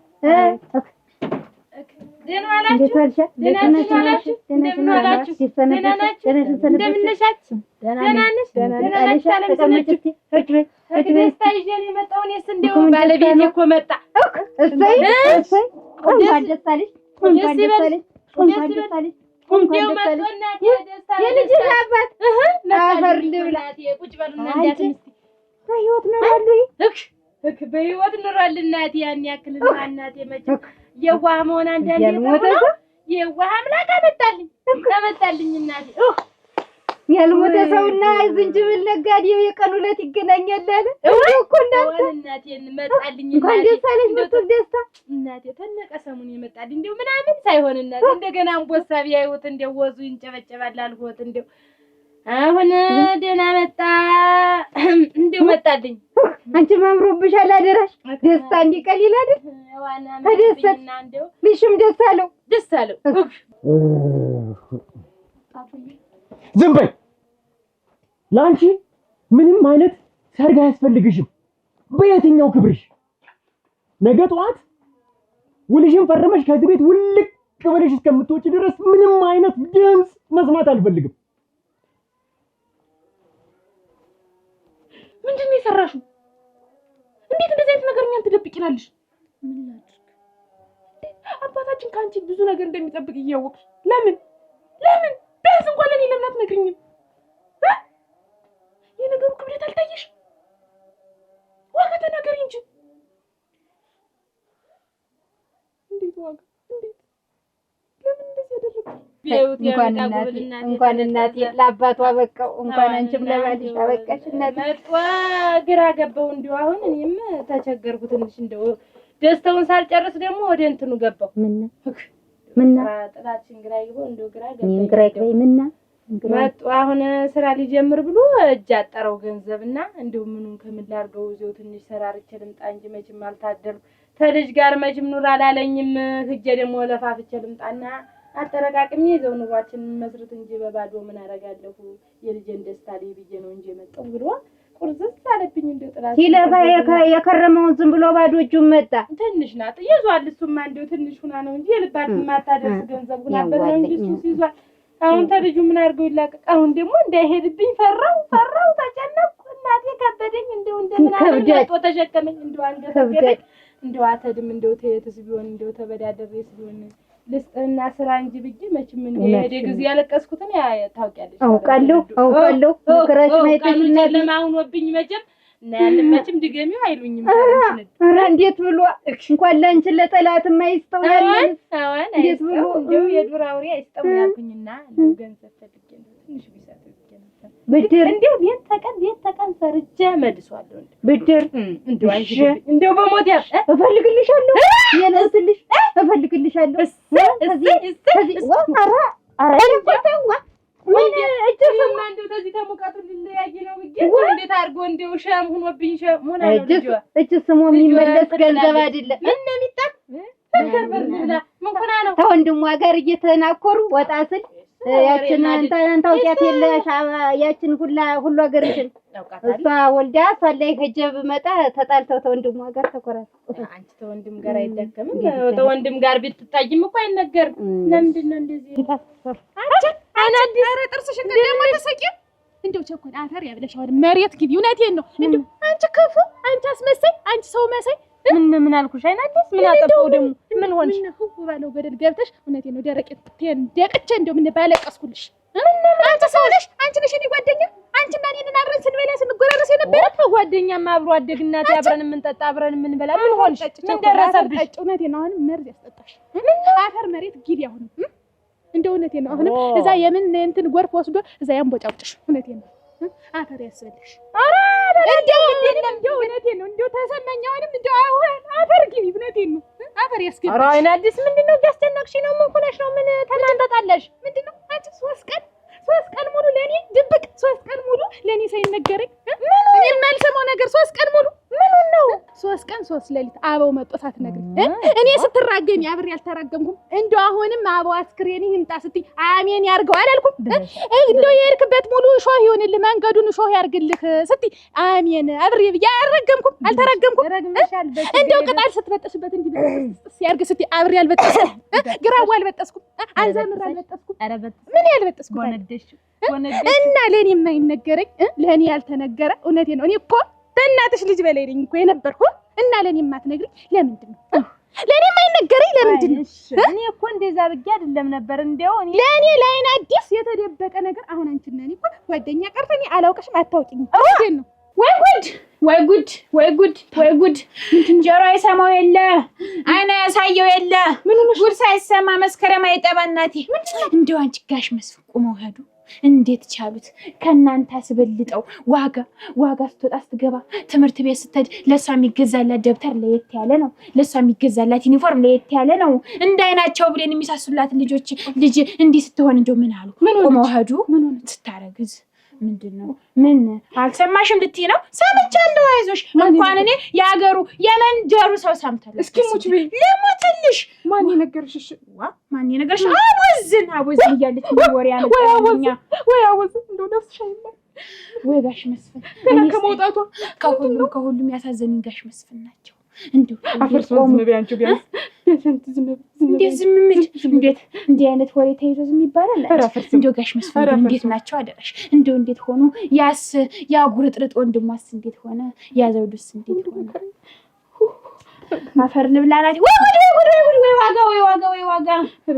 ደህና ዋላችሁ? ደህና ዋላችሁ? እንደምን ዋላችሁ? ደህና ናችሁ? እንደምን ነሻችሁ? ደህና ነሽ? ደህና ነሽ? ተቀመጭ። ደስታ ይዤ ነው የመጣሁ። እኔስ እንደው ባለቤቴ እኮ መጣ። እሰይ እንኳን ደስ አለሽ፣ እንኳን ደስ አለሽ፣ እንኳን ደስ አለሽ። እንደው መጥቶ እናቴ ደስታ የልጅሽ አባት አፈር ልብላ። ቁጭ በሉና እንዲያትም እስኪ በህይወት ኖራሉ። በህይወት ኖሯል እናቴ። ያን ያክልና እናቴ መቼም የዋህ መሆን አንዳንዴ ነው። የዋህ አምላክ አመጣልኝ እናቴ። ያልሞተ ሰውና ዝንጅብል ነጋዴው የቀን ሁለት ይገናኛል አለ እኮ እናቴ መጣልኝ። እንኳን ደስ አለሽ። ብትል ደስታ እናቴ ተነቀ ሰሙን የመጣልኝ እንደው ምናምን ሳይሆን እናቴ እንደገና አንቦሳ ቢያዩት እንደው ወዙ ይንጨበጨባል አልኩት። እንደው አሁን ደህና መጣ እንደው መጣልኝ። አንቺ ማምሮብሻል። አደራሽ ደስታ እንዲቀሊል አይደል? ተደሰትና እንደው ልሽም ደስ አለው። ዝም በይ ለአንቺ ምንም አይነት ሰርግ አያስፈልግሽም። በየትኛው ክብርሽ ነገ ጠዋት ውልሽን ፈርመሽ ከዚህ ቤት ውልቅ ብለሽ እስከምትወጪ ድረስ ምንም አይነት ድምፅ መስማት አልፈልግም። ምንድን ነው የሰራሽው? እንዴት እንደዚህ አይነት ነገር እኛን ትደብቂናለሽ? ምን ላድርግ? አባታችን ከአንቺ ብዙ ነገር እንደሚጠብቅ እያወቅሽ ለምን ቢያንስ እንኳን ለእኔ ለምን አትነግሪኝም? የነገሩ ክብደት አልታየሽ? ዋጋ ተናገሪ እንጂ። እንዴት ዋጋ? እንዴት? ለምን እንደዚህ ያደረግሽ? እንኳን እናቴ ለአባቷ በቃው፣ እንኳን አንቺም ለባልሽ አበቃሽ እናቴ። መጥቷ ግራ ገባው። እንደው አሁን እኔም ተቸገርኩ ትንሽ። እንደው ደስታውን ሳልጨርስ ደግሞ ወደ እንትኑ ገባው። ምንና ጥላችን ግራ ይገባው። እንደው ግራ ገባው። እኔም ግራ ይገባኝ። ምንና መጡ አሁን ስራ ሊጀምር ብሎ እጅ አጠረው ገንዘብና እንደው ምኑን ከምን ላድርገው እዚያው ትንሽ ሰራርቼ ልምጣ እንጂ መቼም አልታደልኩ። ተልጅ ጋር መቼም ኑር አላለኝም። ሂጄ ደግሞ ለፋፍቼ ልምጣና አጠረቃቅሜ እዛው ኑሯችንን መስርት እንጂ በባዶ ምን አደርጋለሁ? የልጄን ደስታ ላይ ብዬ ነው እንጂ መጣው ብሎ ቁርዝዝ አለብኝ። እንደው ጥላት ሲለፋ የከረመውን ዝም ብሎ ባዶ እጁን መጣ። ትንሽ ናት ይዟል። እሱማ እንደው ትንሽ ሁና ነው እንጂ የልባት ማታደርስ ገንዘብ ሁናበት ነው እንጂ እሱ ይዟል። አሁን ተልጁ ምን አድርገው ይላቀቅ። አሁን ደግሞ እንዳይሄድብኝ ፈራው ተጨነቅኩ። እናቴ ከበደኝ። እንደው እንደምን አድርጎ ተሸከመኝ። እንደው አንገተገደኝ። እንደው አተድም እንደው ተየትስ ቢሆን እንደው ተበዳደሬስ ቢሆን ልስጥና ስራ እንጂ ብዬ መቼም እንደሄደ ጊዜ ያለቀስኩትን ታውቂያለሽ። አውቃለሁ ክራሽ ማይተኝና ለማውኖብኝ መቼም እና ያንን መቼም ድገሚው አይሉኝም። ኧረ እንዴት ብሎ እንኳን ላንቺ ለጠላት ማይስተው ያለን እንዴት ብሎ እንደው የዱር አውሬ አይስተው ያልኩኝና እንደው ገንዘብ ፈልጌ ትንሽ ቢሰጥ ብድር እንደው ቤት ተቀን ሰርቼ መልሷለሁ። ብድር እንደው አይሽኝ እንደው በሞት እፈልግልሻለሁ የለስልሽ እፈልግልሻለሁ። ከዚህ ኧረ ምን እጅስማ እንደው ተዚህ ተሙቀቱ ሊለያይ ነው ብዬ እንዴት አድርጎ እንደው ሸም ሆኖብኝ ሸም ሆነ ነው እጅ ስሞ የሚመለስ ገንዘብ አይደለም። ምን የሚጣል ተከበር ብላ ምን ሆና ነው ተወንድሟ ጋር እየተናኮሩ ወጣ ስል ያችን አንተን ታውቂያት የለ ያችን ሁሉ ሀገርሽን እሷ ወልዳ እሷ ላይ ከጀብ መጣ ተጣልተው ተወንድሟ ጋር ተኮራል። አንቺ ተወንድም ጋር አይደከምም? ተወንድም ጋር ብትጣይም እኮ አይነገርም። ለምንድን ነው እንደዚህ አንቺ አናዲ ኧረ ጥርስሽን ደግሞ ተሰቂ እንደው ቸኮል አፈር ያብለሽ አሁን መሬት ግቢ። እውነቴን ነው። እንደው አንቺ ክፉ፣ አንቺ አስመሳይ፣ አንቺ ሰው መሳይ ምን አልኩሽ? አይናዲስ ምን አጠፋው ደግሞ? ምን ሆንሽ? ምን ሁሉ ባለው በደል ገብተሽ እውነቴን ነው ደረቄቴን ደቅቼ እንደው ምን ባለቀስኩልሽ። አንቺ ሰው ነሽ፣ አንቺ ነሽ እኔ ጓደኛ። አንቺና እኔን አብረን ስንበላ ስንጎራረስ የነበረ ጓደኛማ አብሮ አደግ እናቴ አብረን የምንጠጣ አብረን የምንበላ ምን ሆንሽ? ምን ደረሰብሽ? እውነቴን ነው። አሁን መርዝ ያስጠጣሽ አፈር መሬት ግቢ። አሁን እንደው እውነቴን ነው። አሁንም እዛ የምን እንትን ጎርፍ ወስዶ እዛ ያንቦጫውጭሽ። እውነቴን ነው። አፈር ያስበልሽ። ኧረ እንደው እውነቴን ነው። እንደው ተሰማኝ። አሁንም እንደው አፈር ግቢ። እውነቴን ነው። አፈር ያስገባሽ። ኧረ አይናዲስ ምንድነው እያስጨነቅሽ ነው? ምን ሆነሽ ነው? ምን ተናንጠጣለሽ? ምንድነው አንቺ ሶስት ቀን ሙሉ ለኔ ድብቅ፣ 3 ቀን ሙሉ ለኔ ሳይነገረኝ እኔ የማልሰማው ነገር 3 ቀን ሙሉ ምን ነው? 3 ቀን 3 ሌሊት አበው መጥቶ ሳትነግሪኝ እኔ ስትራገሚ አብሬ ያልተራገምኩም። እንደው አሁንም አበው አስክሬን ይምጣ ስትይ አሜን ያርገው አላልኩም? እንደው የሄድክበት ሙሉ ሾህ ይሁንልህ፣ መንገዱን ሾህ ያርግልህ ስትይ አሜን አብሬ ያልረገምኩም አልተራገምኩም። እንደው ቅጠል ስትበጥሽበት እንዲህ ሲያርግ ስትይ አብሬ ያልበጠስኩም፣ ግራው አልበጠስኩም፣ አልዘምር አልበጠስኩም። ምን ያልበጠስኩም እና ለኔ የማይነገረኝ ለኔ ያልተነገረ እውነቴን ነው። እኔ እኮ በእናትሽ ልጅ በላይ ነኝ እኮ የነበርኩ እና ለኔ የማትነግሪኝ ለምንድን ነው? ለኔ የማይነገረኝ ለምንድን ነው? እኔ እኮ እንደዛ ብዬ አይደለም ነበር። እንደው እኔ ለኔ ላይን አዲስ የተደበቀ ነገር አሁን አንቺና እኔ እኮ ጓደኛ ቀርተኝ አላውቅሽም፣ አታውቂኝም። እውነቴን ነው። ወይ ጉድ! ጆሮ አይሰማው የለ አይና ያሳየው የለ ጉድ ሳይሰማ መስከረም አይጠባ እናቴ። እንደው አንቺ ጋሽ መስፍን ቁመው ሄዱ። እንዴት ቻሉት? ከናንተ አስበልጠው ዋጋ ስትወጣ ስትገባ ትምህርት ቤት ስትሄድ ለሷ የሚገዛላት ደብተር ለየት ያለ ነው። ለሷ የሚገዛላት ዩኒፎርም ለየት ያለ ነው። እንዳይናቸው ብለን የሚሳሱላት ልጅ እንዲህ ስትሆን እንደው ምን አሉ? ቁመው ሄዱ። ምን ስታረግዝ ምንድነው? ምን አልሰማሽም ልትይ ነው? ሰምቻለሁ። አይዞሽ እንኳን እኔ ያገሩ የመንደሩ ሰው ሰምታለሁ። እስኪ ሙች በይ ለሞትልሽ። ማን የነገርሽ? እሺ ማን የነገርሽ? አወዝን እያለች ወሬ ያነቀኛ ወይ አወዝን እንደው ነፍስሽ አይማ ወይ ጋሽ መስፍን ገና ከመውጣቷ ከሁሉም ያሳዘኑኝ ጋሽ መስፍን ናቸው። እንደው አፈርሶ ዝም በይ አንቺ ቢያንስ እንዴት ዝም ምን እንዴት እንዲህ አይነት ወሬ ተይዞ ዝም ይባላል? እንደው ጋሽ መስፍን እንዴት ናቸው አደረሽ? እንደው እንዴት ሆኑ? ያ ጉርጥርጥ ወንድሟስ እንዴት ሆነ? ያ ዘውዱስ እንዴት ሆነ? ማፈር ልብላላት ወይ ዋጋ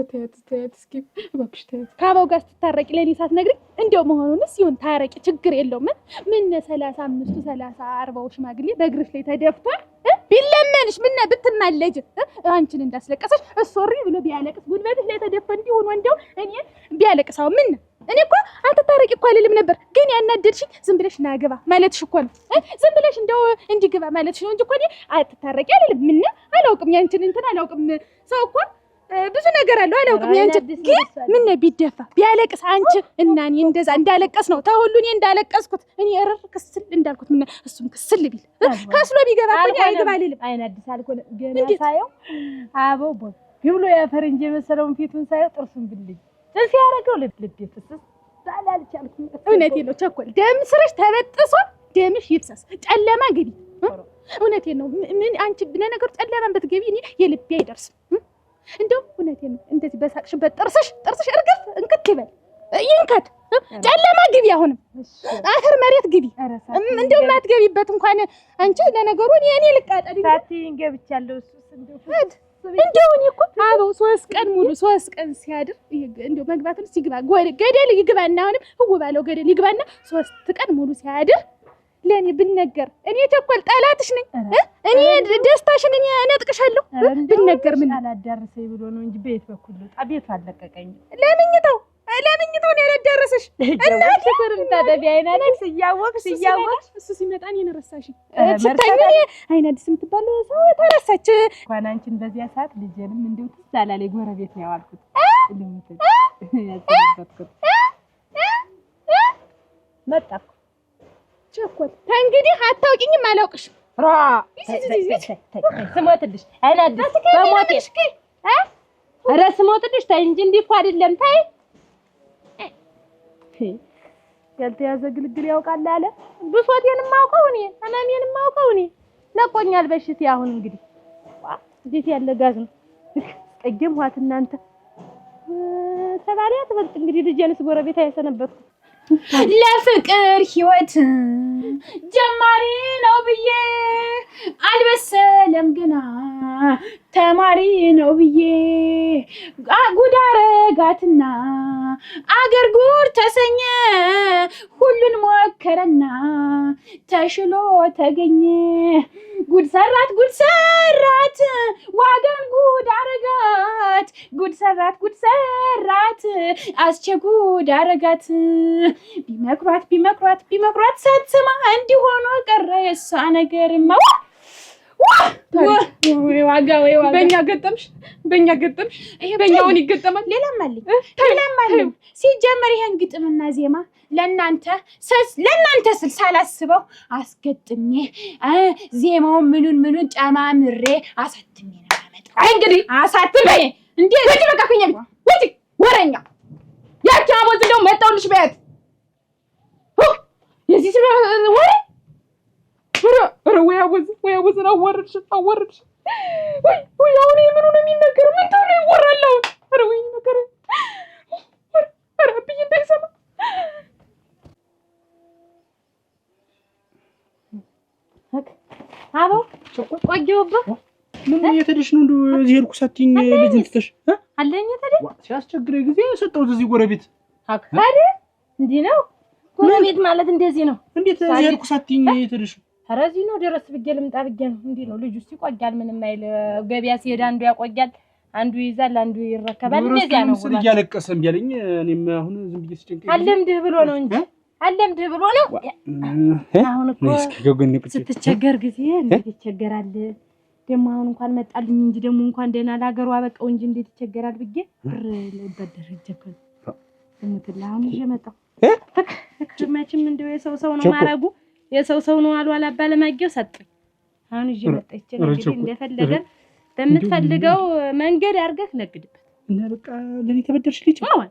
ተያት እስኪ እባክሽ ተያት። ከአባው ጋር ስትታረቂ ለኔ ሳትነግሪኝ እንደው መሆኑንስ ይሁን ታረቂ ችግር የለውም። ምን 35 30 40 ሽማግሌ በእግርሽ ላይ ተደፍቷል ቢለመንሽ ምን ብትማለጅ አንቺን እንዳስለቀሰሽ እሶሪ ብሎ ቢያለቅስ ጉልበትሽ ላይ ተደፈ እንዲሆን ወንደው እኔ ቢያለቅሳው ምን እኔ እኮ አትታረቂ እኮ አልልም ነበር፣ ግን ያናደድሽኝ ዝም ብለሽ ናግባ ማለትሽ እኮ ነው። ዝም ብለሽ እንደው እንዲግባ ማለትሽ ነው እንጂ እኮ እኔ አትታረቂ አልልም። ምን አላውቅም፣ ያንቺን እንትን አላውቅም። ሰው እኮ ብዙ ነገር አለው አላውቅም። ያንቺን ግን ምን ቢደፋ ቢያለቅስ አንቺ እና እኔ እንደዛ እንዳለቀስ ነው ተሁሉ እኔ እንዳለቀስኩት እኔ እርር ክስል እንዳልኩት ምን እሱም ክስል ቢል ከስሎ ቢገባ እኮ አይገባ አልልም። አይናድስ አልኩ ገና ሳየው አበው ብሎ ያፈረንጀ መሰለውን ፊቱን ሳየው ጥርሱን ብልኝ ጥርስ ያረጋው ልብ ይፍስስ ታላልች አልኩ። እውነቴን ነው ቸኮል ደም ስርሽ ተበጥሶ ደምሽ ይፍሰስ ጨለማ ግቢ። እውነቴን ነው ምን አንቺ ለነገሩ ጨለማን ብትገቢ እኔ የልቤ አይደርስም። እንደው እውነቴን ነው እንደዚህ በሳቅሽበት ጥርስሽ እርግፍ እንክት ይበል ይንከት ጨለማ ግቢ። አሁንም አፈር መሬት ግቢ። እንደው ማትገቢበት እንኳን አንቺ ለነገሩ እኔ ልቃጠል ሳትይኝ ገብቻለሁ። እሱስ እንደው እኔ እኮ አበው 3 ቀን ሙሉ 3 ቀን ሲያድር እንደው መግባቱን ሲግባ ገደል ይግባና አሁንም ባለው ገደል ይግባና 3 ቀን ሙሉ ሲያድር ለኔ ብነገር እኔ ቸኮል ጠላትሽ ነኝ። እኔ ደስታሽን እኔ እነጥቅሻለሁ ብነገር ምን አላዳርሰኝ ብሎ ነው እንጂ ቤት በኩል ቤቱ አለቀቀኝ። ለምኝተው ነው ያላዳረሰሽ። እናት ፍቅርም ታደቢ አይናዲስ እያወቅሽ እሱ ሲመጣ እኔን ረሳሽ። ስታኝ አይናዲስ የምትባል ሰው ተረሳች። እንኳን አንቺን በዚያ ሰዓት ልጄንም እንደው ትዝ አላለኝ። ጎረቤት ነው ያዋልኩት ያሰበኩት መጣሁ። ቸኮል እንግዲህ አታውቂኝም አላውቅሽም። ስሞትልሽ አይናዲስ በሞትሽ ኧረ ስሞትልሽ ተይ እንጂ እንዲህ እኮ አይደለም ተይ። ያልተያዘ ግልግል ያውቃል አለ። ብሶቴንም ማውቀው እኔ ህመሜንም ማውቀው እኔ ለቆኛል በሽታ። አሁን እንግዲህ እንዴት ያለ ጋዝ ነው ቀጀምኋት እናንተ ተባሪያ ትበልጥ እንግዲህ ልጄንስ ጎረቤት አይሰነበትኩ። ለፍቅር ህይወት ጀማሪ ነው ብዬ አልበሰለም ገና ተማሪ ነው ብዬ ጉድ አረጋትና አገር ጉድ ተሰኘ ሁሉን ሞከረና ተሽሎ ተገኘ። ጉድ ሰራት ዋጋን ጉድ አረጋት ጉድ ሰራት አስቸጉድ አረጋት። ቢመክሯት ሳትሰማ እንዲሆኑ ቀረ የሷ ነገርማ። ዋጋ በእኛ ገጠምሽ በእኛውን ይገጠማል። ሌላም አለኝ ሲጀመር ይሄን ግጥምና ዜማ ለእናንተ ስል ሳላስበው አስገጥሜ ዜማውን ምኑን ጨማምሬ አሳትሜ ነው ያመጣው። እንግዲህ አሳትሜ እንዴ ወጪ በቃ ከኛ ወጪ ወረኛ ያቺ አቦዝ እንደው መጣውልሽ በያት የዚህ ስለ ወሬ ወይ አቦዝ አወርድሽ ወይ አሁን ምኑ ነው የሚነገረው? ምን ተብሎ ይወራል? ኧረ ወይ ነገር ኧረ ብዬ እንዳይሰማ አበው ቆየሁብህ። ምን እየተደሽ ነው? እንደው እዚህ ሄድኩ ሳትይኝ ልጅን ትተሽ አለኝ ተደ ሲያስቸግረኝ ጊዜ ሰጠሁት እዚህ ጎረቤት አይደል? እንዲህ ነው ጎረቤት ማለት እንደዚህ ነው። እንዴት እዚህ ሄድኩ ሳትይኝ እየተደሽ? ኧረ እዚህ ነው ድረስ ብዬ ልምጣ ብዬ ነው። እንዲህ ነው ልጁ ሲቆያል ምንም አይል። ገበያ ሲሄድ አንዱ ያቆያል፣ አንዱ ይይዛል፣ አንዱ ይረከባል። እንደዚያ ነው። ስለ እያለቀሰ እምቢ አለኝ። እኔም አሁን ዝም ብዬ ስጨንቀኝ አለምድህ ብሎ ነው እንጂ አለምድህ ብሎ ነው። አሁን እኮ ስትቸገር ጊዜ እንዴት ይቸገራል። ደግሞ አሁን እንኳን መጣልኝ እንጂ ደግሞ እንኳን ደህና ለሀገሩ አበቃው እንጂ እንዴት ይቸገራል ብዬ ብር ልበደር ጀከን እሙትላ አሁን ይዤ መጣሁ። መቼም እንደው የሰው ነው ማረጉ የሰው ነው አሉ አላባለማየው ሰጠኝ። አሁን ይዤ መጣሁ። እንግዲህ እንደፈለገ በምትፈልገው መንገድ አድርገህ ነግድበት እና በቃ ለኔ ተበደርሽ ልጅ አረ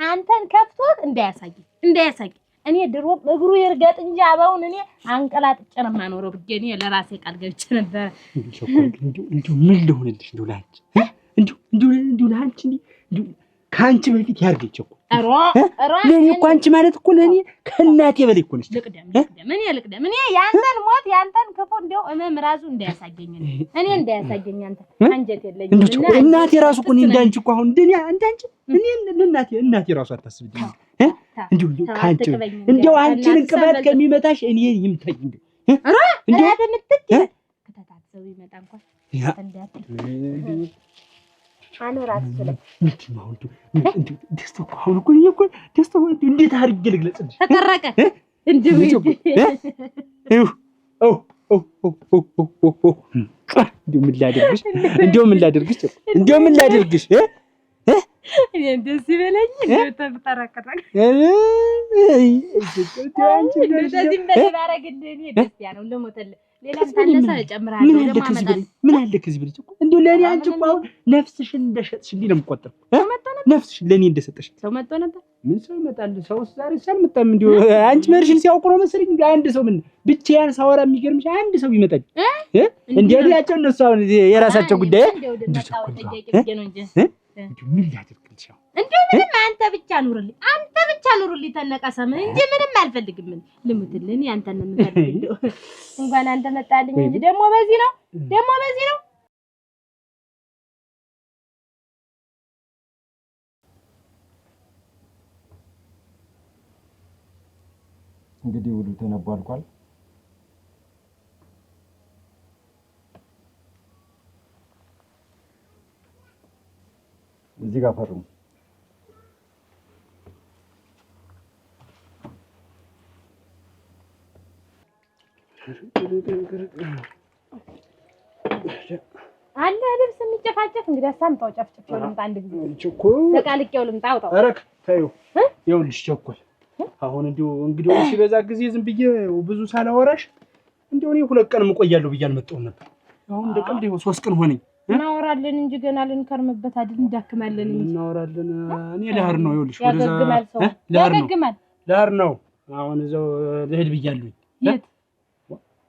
አንተን ከፍቶት እንዳያሳይ እኔ ድሮም እግሩ ይርገጥ እንጂ አባውን እኔ አንቀላጥጬ ነው የማኖረው ብዬ እኔ ለራሴ ቃል ገብቼ ነበር። እንዲሁ ምን ልሆንልሽ እንደው ላንቺ እንዲሁ ላንቺ እንዲሁ ከአንቺ በፊት ያርገች እኮ ለእኔ እኮ አንቺ ማለት እኮ ለእኔ ከእናቴ በላይ እኮ ነች። ልቅደም እኔ ያንተን ሞት ያንተን ክፉ እንደው እመም ራሱ እንዳያሳገኝ እኔ እንዳያሳገኝ አንተ አንጀት የለኝም። እናቴ ራሱ እኮ እኔ እንዳንቺ እኮ አሁን እንደኔ አንቺ እኔ እናቴ ራሱ አታስብልኝ። እንዲሁ ከአንቺ እንደው አንቺን እንቅፋት ከሚመታሽ እኔ ይምታኝ እንደው ከተታሰቡ ይመጣ እንኳን አኖራት ስለኝ ምንድነው እንዴ ደስታው አሁን እኮ ደስታው እንዴት አድርጌ ልግለጽልሽ? ተቀረቀ እንደው ምን ላድርግሽ እኔ ደስ ይበለኝ እንደው ተቀረቀ አንቺ እንደዚህ በተባረግልኝ ደስ ያለው ለሞተልህ ሌላም ታነሳ እጨምራለሁ ለማመጣል ምን አለ ከዚህ ብለሽ እኮ እንደው ለኔ አንቺ እኮ አሁን ነፍስሽን እንደሸጥሽልኝ ነው የምቆጥረው። ነፍስሽን ለኔ እንደሰጠሽ ሰው መጥቶ ነበር። ምን ሰው ይመጣል? ሰው ዛሬ ሳልመጣም እንደው አንቺ መርሽን ሲያውቁ ነው መሰለኝ እንዴ አንድ ሰው ምን ብቻዬን ሳወራ የሚገርምሽ አንድ ሰው ይመጣል እንዴት ያቸው እነሱ አሁን የራሳቸው ጉዳይ እንደው ነው እንጂ ምን ላድርግልሽ? እንደው ምንም አንተ ብቻ ኑርልኝ ተነቀሰም እንጂ ምንም አልፈልግም። ልሙትልኝ አንተን ነው የምፈልገው። እንኳን አንተ መጣልኝ እንጂ ደግሞ በዚህ ነው እንግዲህ ሁሉ ተነቧልኳል። እዚህ ጋር ፈርሙ። አለ ልብስ የሚጨፋጨፍ እንግዲህ አሳምጣው ጨፍጭፈው ልምጣ አንድ ጊዜ ተቃልቄው ልምጣ አውጣው። አረክ ታዩ ይኸውልሽ ቸኮል አሁን እንግዲህ ሲበዛ ጊዜ ዝም ብዬ ብዙ ሳላወራሽ እንደው እኔ 2 ቀን እቆያለሁ ብዬ አልመጣሁም ነበር። አሁን እንደ ቀልድ 3 ቀን ሆነኝ። እናወራለን እንጂ ገና ልንከርምበት አይደል? እንዳክማለን እንጂ እናወራለን። እኔ ለህር ነው ይኸውልሽ ወደዛ ለህር ነው አሁን እዛው ልሄድ ብያለሁ።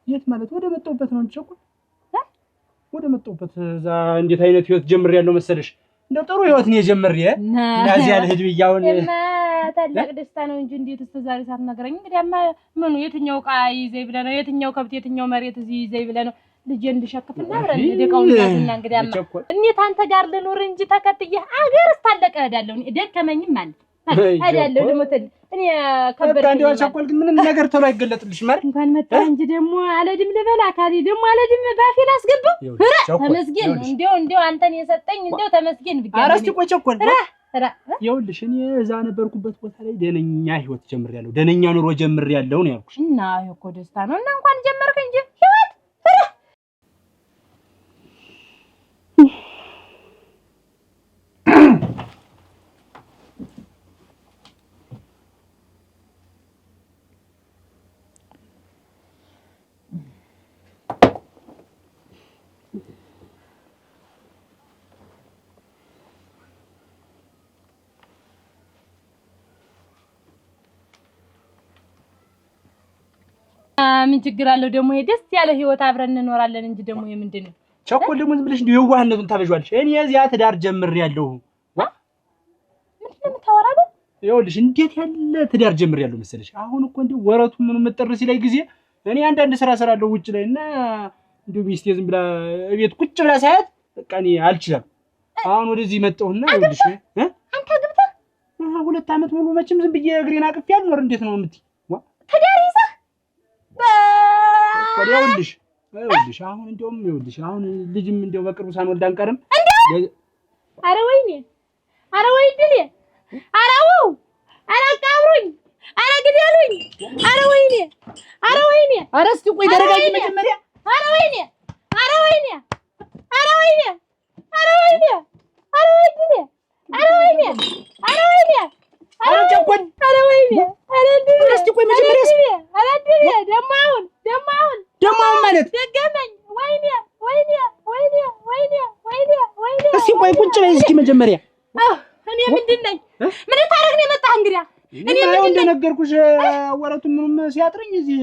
የት ማለት ወደ መጣሁበት ነው እንጂ ቸኮል ወደ መጣሁበት እዛ እንዴት አይነት ህይወት ጀምሬያለሁ መሰለሽ? እንደው ጥሩ ህይወት ነው የጀመርኩ እናዚያ ልሄድ ብያውን ታላቅ ደስታ ነው እንጂ እንዴት ዛሬ ሳትነግረኝ እንግዲያማ ምኑ የትኛው ዕቃ ይዘይ ብለህ ነው የትኛው ከብት የትኛው መሬት እዚህ ይዘይ ብለህ ነው ልጄ እንድሸክፍና አብረን ደቃውን ያስና እንግዲያማ እኔ ታንተ ጋር ልኖር እንጂ ተከትዬ አገር እስታለቀ እሄዳለሁ። ደከመኝም ማለት አይደለም ልሞትል እኔ ከበደ እንደው ቸኮል ግን ምንም ነገር ተሎ አይገለጥልሽም ማለት እንኳን መጣ እንጂ ደግሞ አለድም ልበላ አካሊ ደግሞ አለድም ባፌ ላስገባው ተመስገን እንደው አንተን የሰጠኝ እንደው ተመስገን ብቻ አረስቲ ቆይ ቸኮል ይኸውልሽ እኔ እዛ ነበርኩበት ቦታ ላይ ደነኛ ህይወት ጀምሬያለሁ። ደነኛ ኑሮ ጀምሬያለሁ ነው ያልኩሽ። እና እኮ ደስታ ነው እና እንኳን ጀመርክ እንጂ ህይወት ምን ችግር አለው ደግሞ? ይሄ ደስ ያለ ህይወት አብረን እንኖራለን እንጂ ደግሞ የምንድን ነው ቸኮል ደግሞ ዝም ብለሽ እንደው የዋህነቱን ታበዣለሽ። እኔ እዚያ ትዳር ጀምሬያለሁ። ምንድን ነው የምታወራው? ይኸውልሽ እንዴት ያለ ትዳር ጀምሬያለሁ መሰለሽ? አሁን እኮ እንደው ወረቱ ምኑ መጠርሲ ላይ ጊዜ እኔ አንዳንድ ስራ እሰራለሁ ውጭ ላይ እና እንደው ሚስቴ ዝም ብላ እቤት ቁጭ ብላ ሳያት በቃ እኔ አልችልም። አሁን ወደዚህ መጣሁና ይኸውልሽ አንተ ግብተህ 2 ዓመት ሙሉ መቼም ዝም ብዬ እግሬን አቅፌ አልኖር እንዴት ነው የምትይ? ትዳር ይዘህ ይኸውልሽ አሁን እንደውም ይኸውልሽ አሁን ልጅም እንደው በቅርቡ ሳንወልድ አንቀርም። ኧረ ወይኔ ኧረ ወይ ድሌ ኧረ ወው ኧረ አቃብሩኝ ኧረ ግደሉኝ ኧረ ወይኔ ኧረ ወይኔ ኧረ እስኪ ቆይ ተረጋጊ መጀመሪያ። ኧረ ወይኔ ኧረ ወይኔ ኧረ ወይኔ ኧረ ወይኔ ኧረ ወይኔ ኧረ ወይኔ ኧረ ወይኔ ኧረ ቸኮል ኧረ ወይኔ ኧረ ድሌ እስኪ ቆይ መጀመሪያ ኧረ ድሌ ደግሞ አሁን ማለት ደገመኝ። ወይኔ ወይኔ ወይኔ ወይኔ ወይኔ ወይኔ እስኪ ቆይ ቁጭ በይ እስኪ መጀመሪያ። እኔ ምንድን ነኝ? ምን ታረግ ነው የመጣህ? እንግዲያ እኔ እንደነገርኩሽ ወረቱ ምንም ሲያጥረኝ እዚህ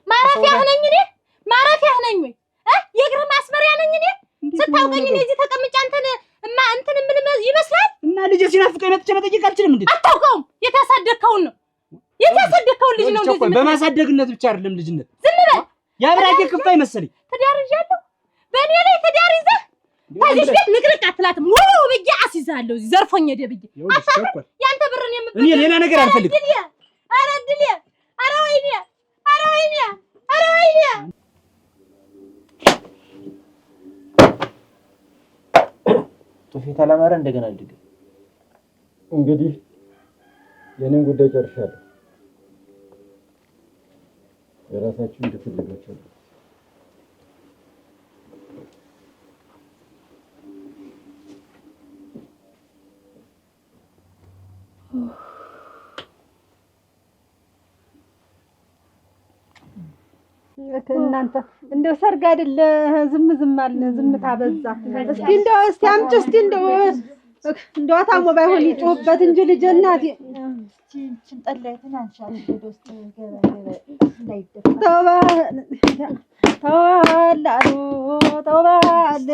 ማረፊያ ነኝ እኔ ማረፊያ ነኝ ወይ የእግር ማስመሪያ ነኝ እኔ ስታውቀኝ እኔ እዚህ ተቀምጬ እንትን ምን ይመስላል እና ልጅ ሲናፍቀኝ መጥቼ መጠየቅ አልችልም እንዴ? አታውቀውም? የታሳደግከውን ነው የታሳደግከውን ልጅ ነው እንደዚህ በማሳደግነት ብቻ አይደለም ልጅነት። ዝም በል ያብራኬ ክፋይ መሰለኝ ትዳር ይዣለሁ በእኔ ላይ ትዳር ይዘህ ታዲያ ቤት ንቅርቅ አትላትም ወው ብዬ አስይዛለሁ እዚህ ዘርፎኝ ሄደ ብዬ ያንተ ብርን እኔ ሌላ ነገር አልፈልግም። ኧረ ድል ኧረ ወይኔ ኧረ ወይኔ ኧረ ወይኔ ቶፊት አላማረ እንደገና ልድግ እንግዲህ የኔን ጉዳይ ጨርሻለሁ። የራሳችሁ እንደፈለጋችሁ እናንተ እንደው ሰርግ አይደለ ዝም አልን ዝምታ በዛ። እስቲ እንደው እስቲ አምጪ እስቲ እንደው አታሞ ባይሆን ይጮህበት እንጂ ልጅ እናቴ እስቲ እንትን ጠላይትን አንሻል ወስጥ ገበገበ እንዳይደፋ ተዋላሉ ተዋል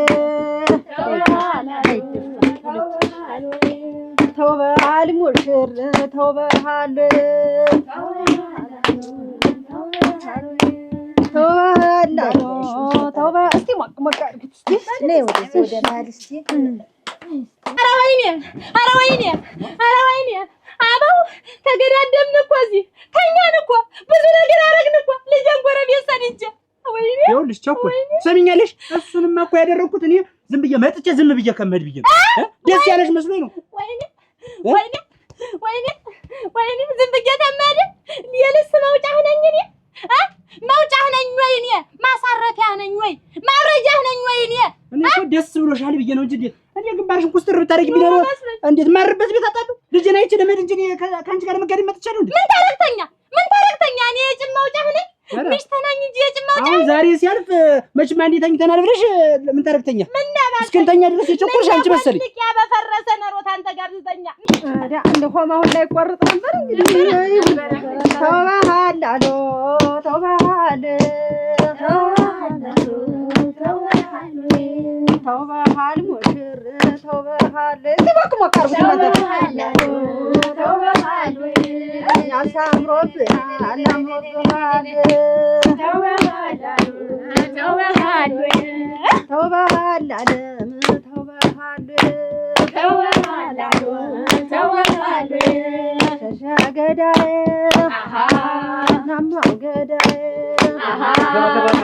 ተዋል ሙሽር ተዋል ተውባ እስቲ ሞቅ አድርጉት እስቲ ነይ ወደ መሀል እስቲ። ኧረ ወይኔ አበው ተገዳደምን እኮ እዚህ ተኛን እኮ ብዙ ነገር አደረግን እኮ ልጄን ጎረቤት ሰድጄ ወይኔ ይኸውልሽ ቸኮል ትሰሚኛለሽ? እሱንማ እኮ ያደረኩት እኔ ዝም ብዬ መጥቼ ዝም ብዬ ከመሄድ ብዬ ነው። ደስ ያለሽ መስሎኝ ነው። ወይኔ ዝም ብዬ ተመድ የልስ መውጫህ ነኝ እኔ መውጫህ ነኝ ወይ እኔ ማሳረፊያህ ነኝ ወይ ማብረጃህ ነኝ ወይ እኔ እኮ ደስ ብሎሻል ብዬ ነው እንጂ እኔ ግንባርሽን ኩስትር ብታረጊ ቢኖር እንዴት ማርበት ቤት አጣሉ ልጄን አይቼ ለመሄድ እንጂ ከአንቺ ጋር መጋደም መጥቻለሁ እንዴ? ምን ታረግተኛ እኔ የጭን መውጫህ ነኝ ሚስት ነኝ እንጂ የጭን መውጫህ። አሁን ዛሬ ሲያልፍ መቼም አንዴ ተኝተናል ብለሽ ምን ታረግተኛ እስክንተኛ ድረስ የቸኮልሽ አንቺ መሰለኝ። ያ በፈረሰ ነሮት አንተ ጋር ዝተኛ ታዲያ እንደ ሆማውን ላይ ቆርጥ ነበር እንግዲህ ተውባሃል አሎ ተውባሃል ተውባሃል ሙሽር ተውባሃል ሲባክ ማካርቡ ተውባሃል ያሳምሮብሃል አላምሮብሃል ተውባሃል ተውባሃል አለም ተውባሃል ሸሸገዳዬ ናማው ገዳዬ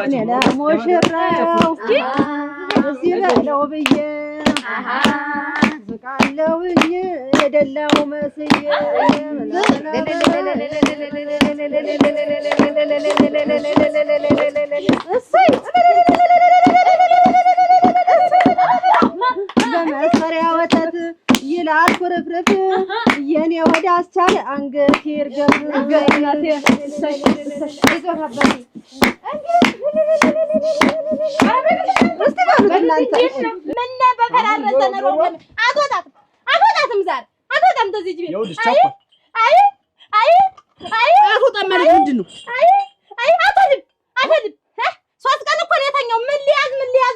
እኔ ለሙሽራው እዚህ በለው ብዬ ዝቃለሁኝ የደላው መስዬ በመስፈሪያ ወተት ይላል ፍርፍርፍ የኔ ወደ አስቻለ አንገት ይርገፍ አትወጣትም ዛሬ አትወጣም ተዚህ ቤት አትወጣም ማለት ምንድን ነው? አትወጣም ሶስት ቀን እኮ ነው የተኛው። ምን ሊያዝ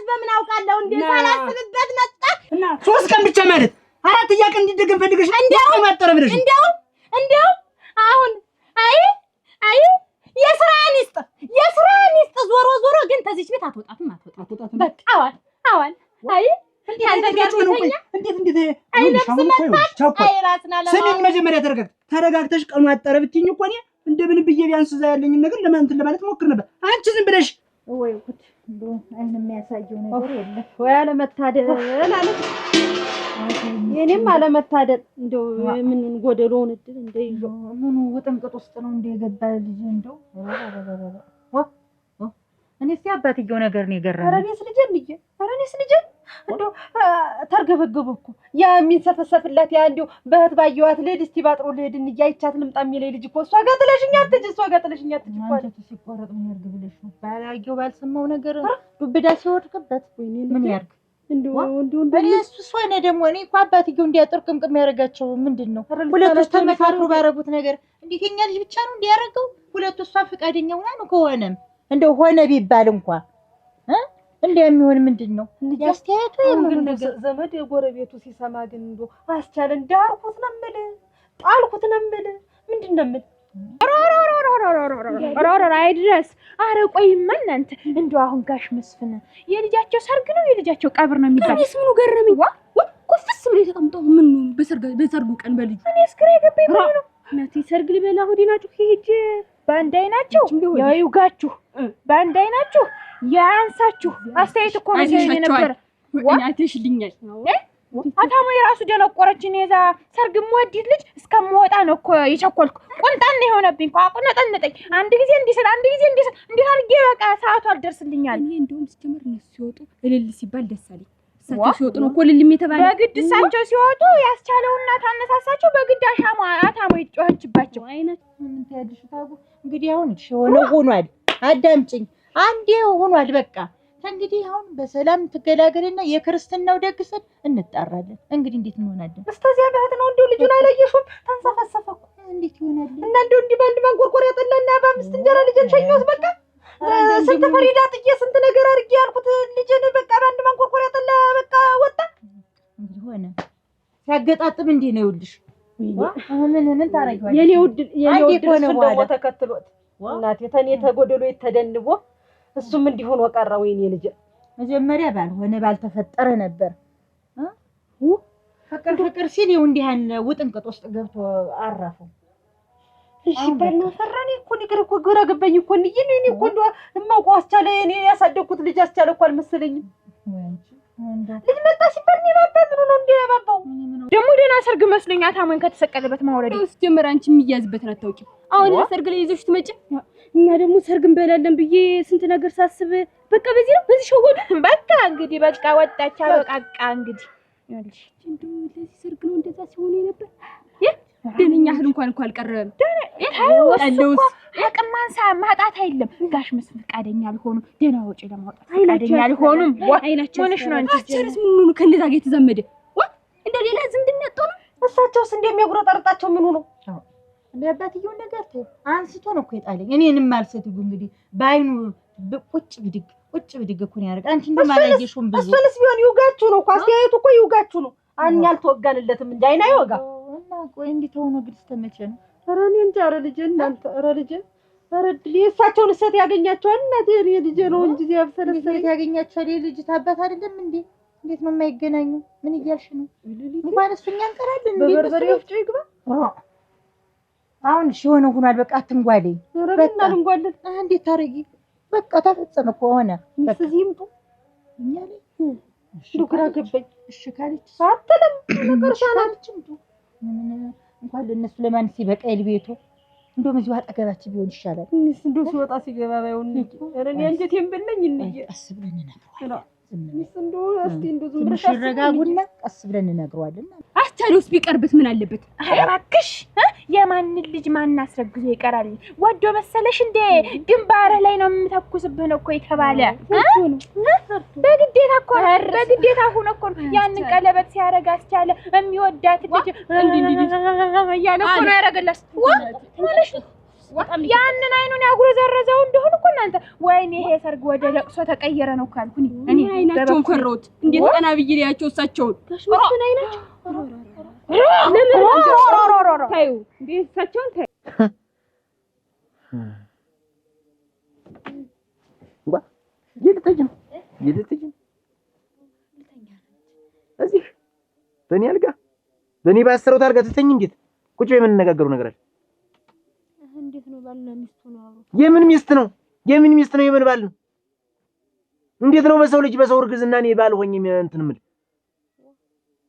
በምን አውቃለሁ እንዴ ሳላስብበት መጣ እና ሶስት ቀን ብቻ ማለት አራተኛ ቀን እንዲደገም ፈልገሽ እንደው ማጠረ ብለሽ እንደው አሁን የስራን ይስጥ ዞሮ ግን ተዚች ቤት አትወጣትም በቃ አዋል ስሚኝ መጀመሪያ ተረጋግተሽ ቀኑ አጠረ ብትይኝ እኮ እኔ እንደምን ብዬ ቢያንስ እዛ ያለኝን ነገር ለማንትን ለማለት ሞክር ነበር። አንቺ ዝም ብለሽ ወይ ጉድ እንደው አይን የሚያሳየው ነገር የለም ወይ አለመታደል አለች። የኔም አለመታደል እንደው ምን ጎደሎውን እድል እንደይዞ ምኑ ውጥንቅጥ ውስጥ ነው እንደ የገባ ልጅ እንደው እኔስ አባትየው ነገር ነው የገረመኝ። ኧረ እኔስ ልጄ እንደው ተርገበገበ እኮ ያ የሚንሰፈሰፍላት ያ እንደው በህት ባየዋት ልሂድ እስቲ ባጥሮ ልሂድ እንያይቻት ልምጣ የሚለኝ ልጅ እኮ እሷ ጋር ጥለሽኝ አትሂጂ እኮ አንተ ሲቆረጥ ምን ያርግ ብለሽ ነው ባላየው ባልሰማው ነገር ዱብዳ ሲወድቅበት ምን ያርግ እሱስ ሆነ ደግሞ እኔ እኮ አባትዬው እንዲያጠርቅምቅም ያደርጋቸው ምንድን ነው? ሁለቱስ ተመካክሮ ባረጉት ነገር እንዴት የኛ ልጅ ብቻ ነው እንዲያደርገው? ሁለቱ እሷ ፈቃደኛ ሆና ነው ከሆነም እንደው ሆነ ቢባል እንኳን እንደሚሆን ምንድን ነው ያስተያየቱ የምን ነገር ዘመድ የጎረቤቱ ሲሰማ ግን እንዶ አስቻለን ዳርኩት ነው የምልህ ጣልኩት ነው የምልህ ምንድን ነው የምልህ አይድረስ። ኧረ ቆይማ እናንተ እንደው አሁን ጋሽ መስፍን የልጃቸው ሰርግ ነው የልጃቸው ቀብር ነው የሚባል እኔስ ምኑ ገረመኝ ኩፍስ ብሎ የተቀምጠው ምን በሰርጉ ቀን በልጅ እኔ እስክሬ ገባኝ ብሎ ነው እናቴ ሰርግ ልበላ ሆዴናችሁ ሂጅ ባንድ አይናችሁ ያዩጋችሁ ባንድ አይናችሁ ያንሳችሁ አስተያየት እኮ ነው የነበረ እናቴሽልኛል አታሞ የራሱ ደነቆረችን የዛ ሰርግ ሞዲት ልጅ እስከምወጣ ነው እኮ የቸኮልኩ ቁንጣን የሆነብኝ እኮ አቁነጠነጠኝ አንድ ጊዜ እንዲስል እንዴት አድርጌ በቃ ሰዓቱ አልደርስልኛል እኔ እንደውም ሲጀምር እነሱ ሲወጡ እልል ሲባል ደስ አለኝ እሳቸው ሲወጡ ነው እኮ እልልም የተባለ በግድ እሳቸው ሲወጡ ያስቻለውና ታነሳሳቸው በግድ አታሞ ይጮህችባቸው አይነት ምን ታያድሽ ታጉ እንግዲህ አሁን ሆኗል አዳምጪኝ አንዴ ሆኗል በቃ እንግዲህ አሁን በሰላም ትገላገልና የክርስትናው ደግሰን እንጣራለን። እንግዲህ እንዴት እንሆናለን? እስከዚያ በህት ነው እንደው ልጁን አላየሽውም? ተንሰፈሰፈኩ እንዴት ይሆናል? እና እንደው እንዲህ ባንድ ማንቆርቆሪያ ጠላና በአምስት እንጀራ ልጅን ሸኘሁት። በቃ ስንት ፈሪዳ ጥዬ ስንት ነገር አድርጌ ያልኩት ልጅን በቃ ባንድ ማንቆርቆሪያ ጠላ በቃ ወጣ። እንግዲህ ሆነ ሲያገጣጥም እንዴ ነው ይኸውልሽ። ምን ታረጊዋለሽ? የኔ ውድ እሱን ደግሞ ተከትሎት እናቴ ተኔ ተጎደሎ የተደንቦ እሱም እንዲሆን ወቀራ ወይኔ ልጅ መጀመሪያ ባልሆነ ባልተፈጠረ ነበር ፍቅር ሲል ይኸው እንዲህ ያለ ውጥንቅጥ ውስጥ ገብቶ አረፈው። እሺ ባልና ፈራኔ እኮ ነገር እኮ ግራ ገባኝ እኮ እኔ እኮ እንደው እማውቀው አስቻለ እኔ ያሳደግኩት ልጅ አስቻለ እኮ አልመሰለኝም። ልጅ መጣ ሲባል ነው ባባ ምን ነው እንዴ ባባው ደግሞ ደህና ሰርግ መስሎኝ አታሞኝ ከተሰቀለበት ማውረድ እሱ ጀመር አንቺ የሚያዝበትን አታውቂም። አሁን ለሰርግ ላይ ይዘሽ ትመጪ እኛ ደግሞ ሰርግ እንበላለን ብዬ ስንት ነገር ሳስብ በቃ በዚህ ሸወዱ። በቃ እንግዲህ በቃ ወጣች አበቃቃ እንግዲህ ያልሽ እንደው ለዚህ ሰርግ ነው እንደዛ ሲሆን ነበር ደነኛ ህል እንኳን አልቀረበም። ታውስ አቅም ማጣት አይደለም ጋሽ መስፍን ፈቃደኛ አልሆኑም። ደህና ወጪ ለማውጣት ፈቃደኛ አልሆኑም። አይናቸው ሆነሽ ነው አንቺ አስቸርስ ምን ነው ከነዛ ጋር የተዛመደ እንደ ሌላ ዝምድና ያጣው ነው። እሳቸውስ እንደሚያጉረጠርጣቸው ምን ነው ለአባትየው ነገር አንስቶ ነው እኮ የጣለኝ። እኔንም አልሰትጉ እንግዲህ ባይኑ ቁጭ ብድግ እኮ ነው ያደርጋል። አንቺ እንደማላየሽውም ብዙ እሱንስ ቢሆን ይውጋችሁ ነው እኮ አስተያየቱ እኮ ይውጋችሁ ነው። አኛ አልተወጋንለትም እንጂ አይና ይወጋ እና ቆይ እንዴት ሆኖ ግን ተመቸ ነው? ኧረ እኔ እንጃ። ኧረ ልጄ እናንተ ኧረ ልጄ ኧረ እሳቸውን እሰት ያገኛቸዋል። እናቴ እኔ ልጄ ነው እንጂ ያብሰለሰት ያገኛቸዋል። ልጅ ታባት አይደለም እንዴ? እንዴት ነው የማይገናኙ? ምን እያልሽ ነው? እንኳን እሱኛ እንቀራለን እንዴ? በበርበሬ ወፍጮ ይግባ። አሁን እሺ ሆነ ሆኗል። በቃ አትንጓለኝ። በቃ እንጓለን። እንዴት ታረጊ? በቃ ተፈጸመ እኮ ሆነ። በቃ ይምጡ እኛ ላይ ግራ ገባኝ። እሺ ካለች አትልም ነገር ሳላችም እንኳን ለነሱ ለማን ሲበቃ ቤቱ እንደውም እዚሁ አጠገባችን ቢሆን ይሻላል። እንደው ሲወጣ ሲገባ ባይሆን ኧረ እኔ አንጀቴን በለኝ እንዴ። ቀስ ብለን እንነግረዋለን። እንደው እስቲ እንደው ዝም ብለሽ ረጋጉና ቀስ ብለን እንነግረዋለን። አስቻለውስ ቢቀርበት ምን አለበት? ኧረ እባክሽ የማንን ልጅ ማን አስረግዞ ይቀራል? ወዶ መሰለሽ እንደ ግንባርህ ላይ ነው የምተኩስብህ ነው እኮ የተባለ በግዴታ እኮ በግዴታ ሆኖ እኮ ያንን ቀለበት ሲያረግ አስቻለ የሚወዳት ልጅ እያለ እኮ ነው ያረገላት። ወለሽ ያንን አይኑን ያጉረዘረዘው እንደሆነ እኮ እናንተ ወይኔ ይሄ ሰርግ ወደ ለቅሶ ተቀየረ ነው ካልኩኝ እኔ አይናቸውን ፈራሁት። እንዴት ቀና ብዬ ሊያቸው እሳቸውን መስፍን አይናቸው ታዩ እንዴ እሳቸውን ታዩ ይልትጅ እዚህ በእኔ አልጋ በእኔ ባሰረው ታርጋ ትተኝ እንዴት ቁጭ የምንነጋገረው ነገር አለ? እንዴት ነው ባልና ሚስቱ ነው? የምን ሚስት ነው? የምን ሚስት ነው? የምን ባል ነው? እንዴት ነው በሰው ልጅ በሰው እርግዝና እኔ ባል ሆኜ እንትን የምልህ?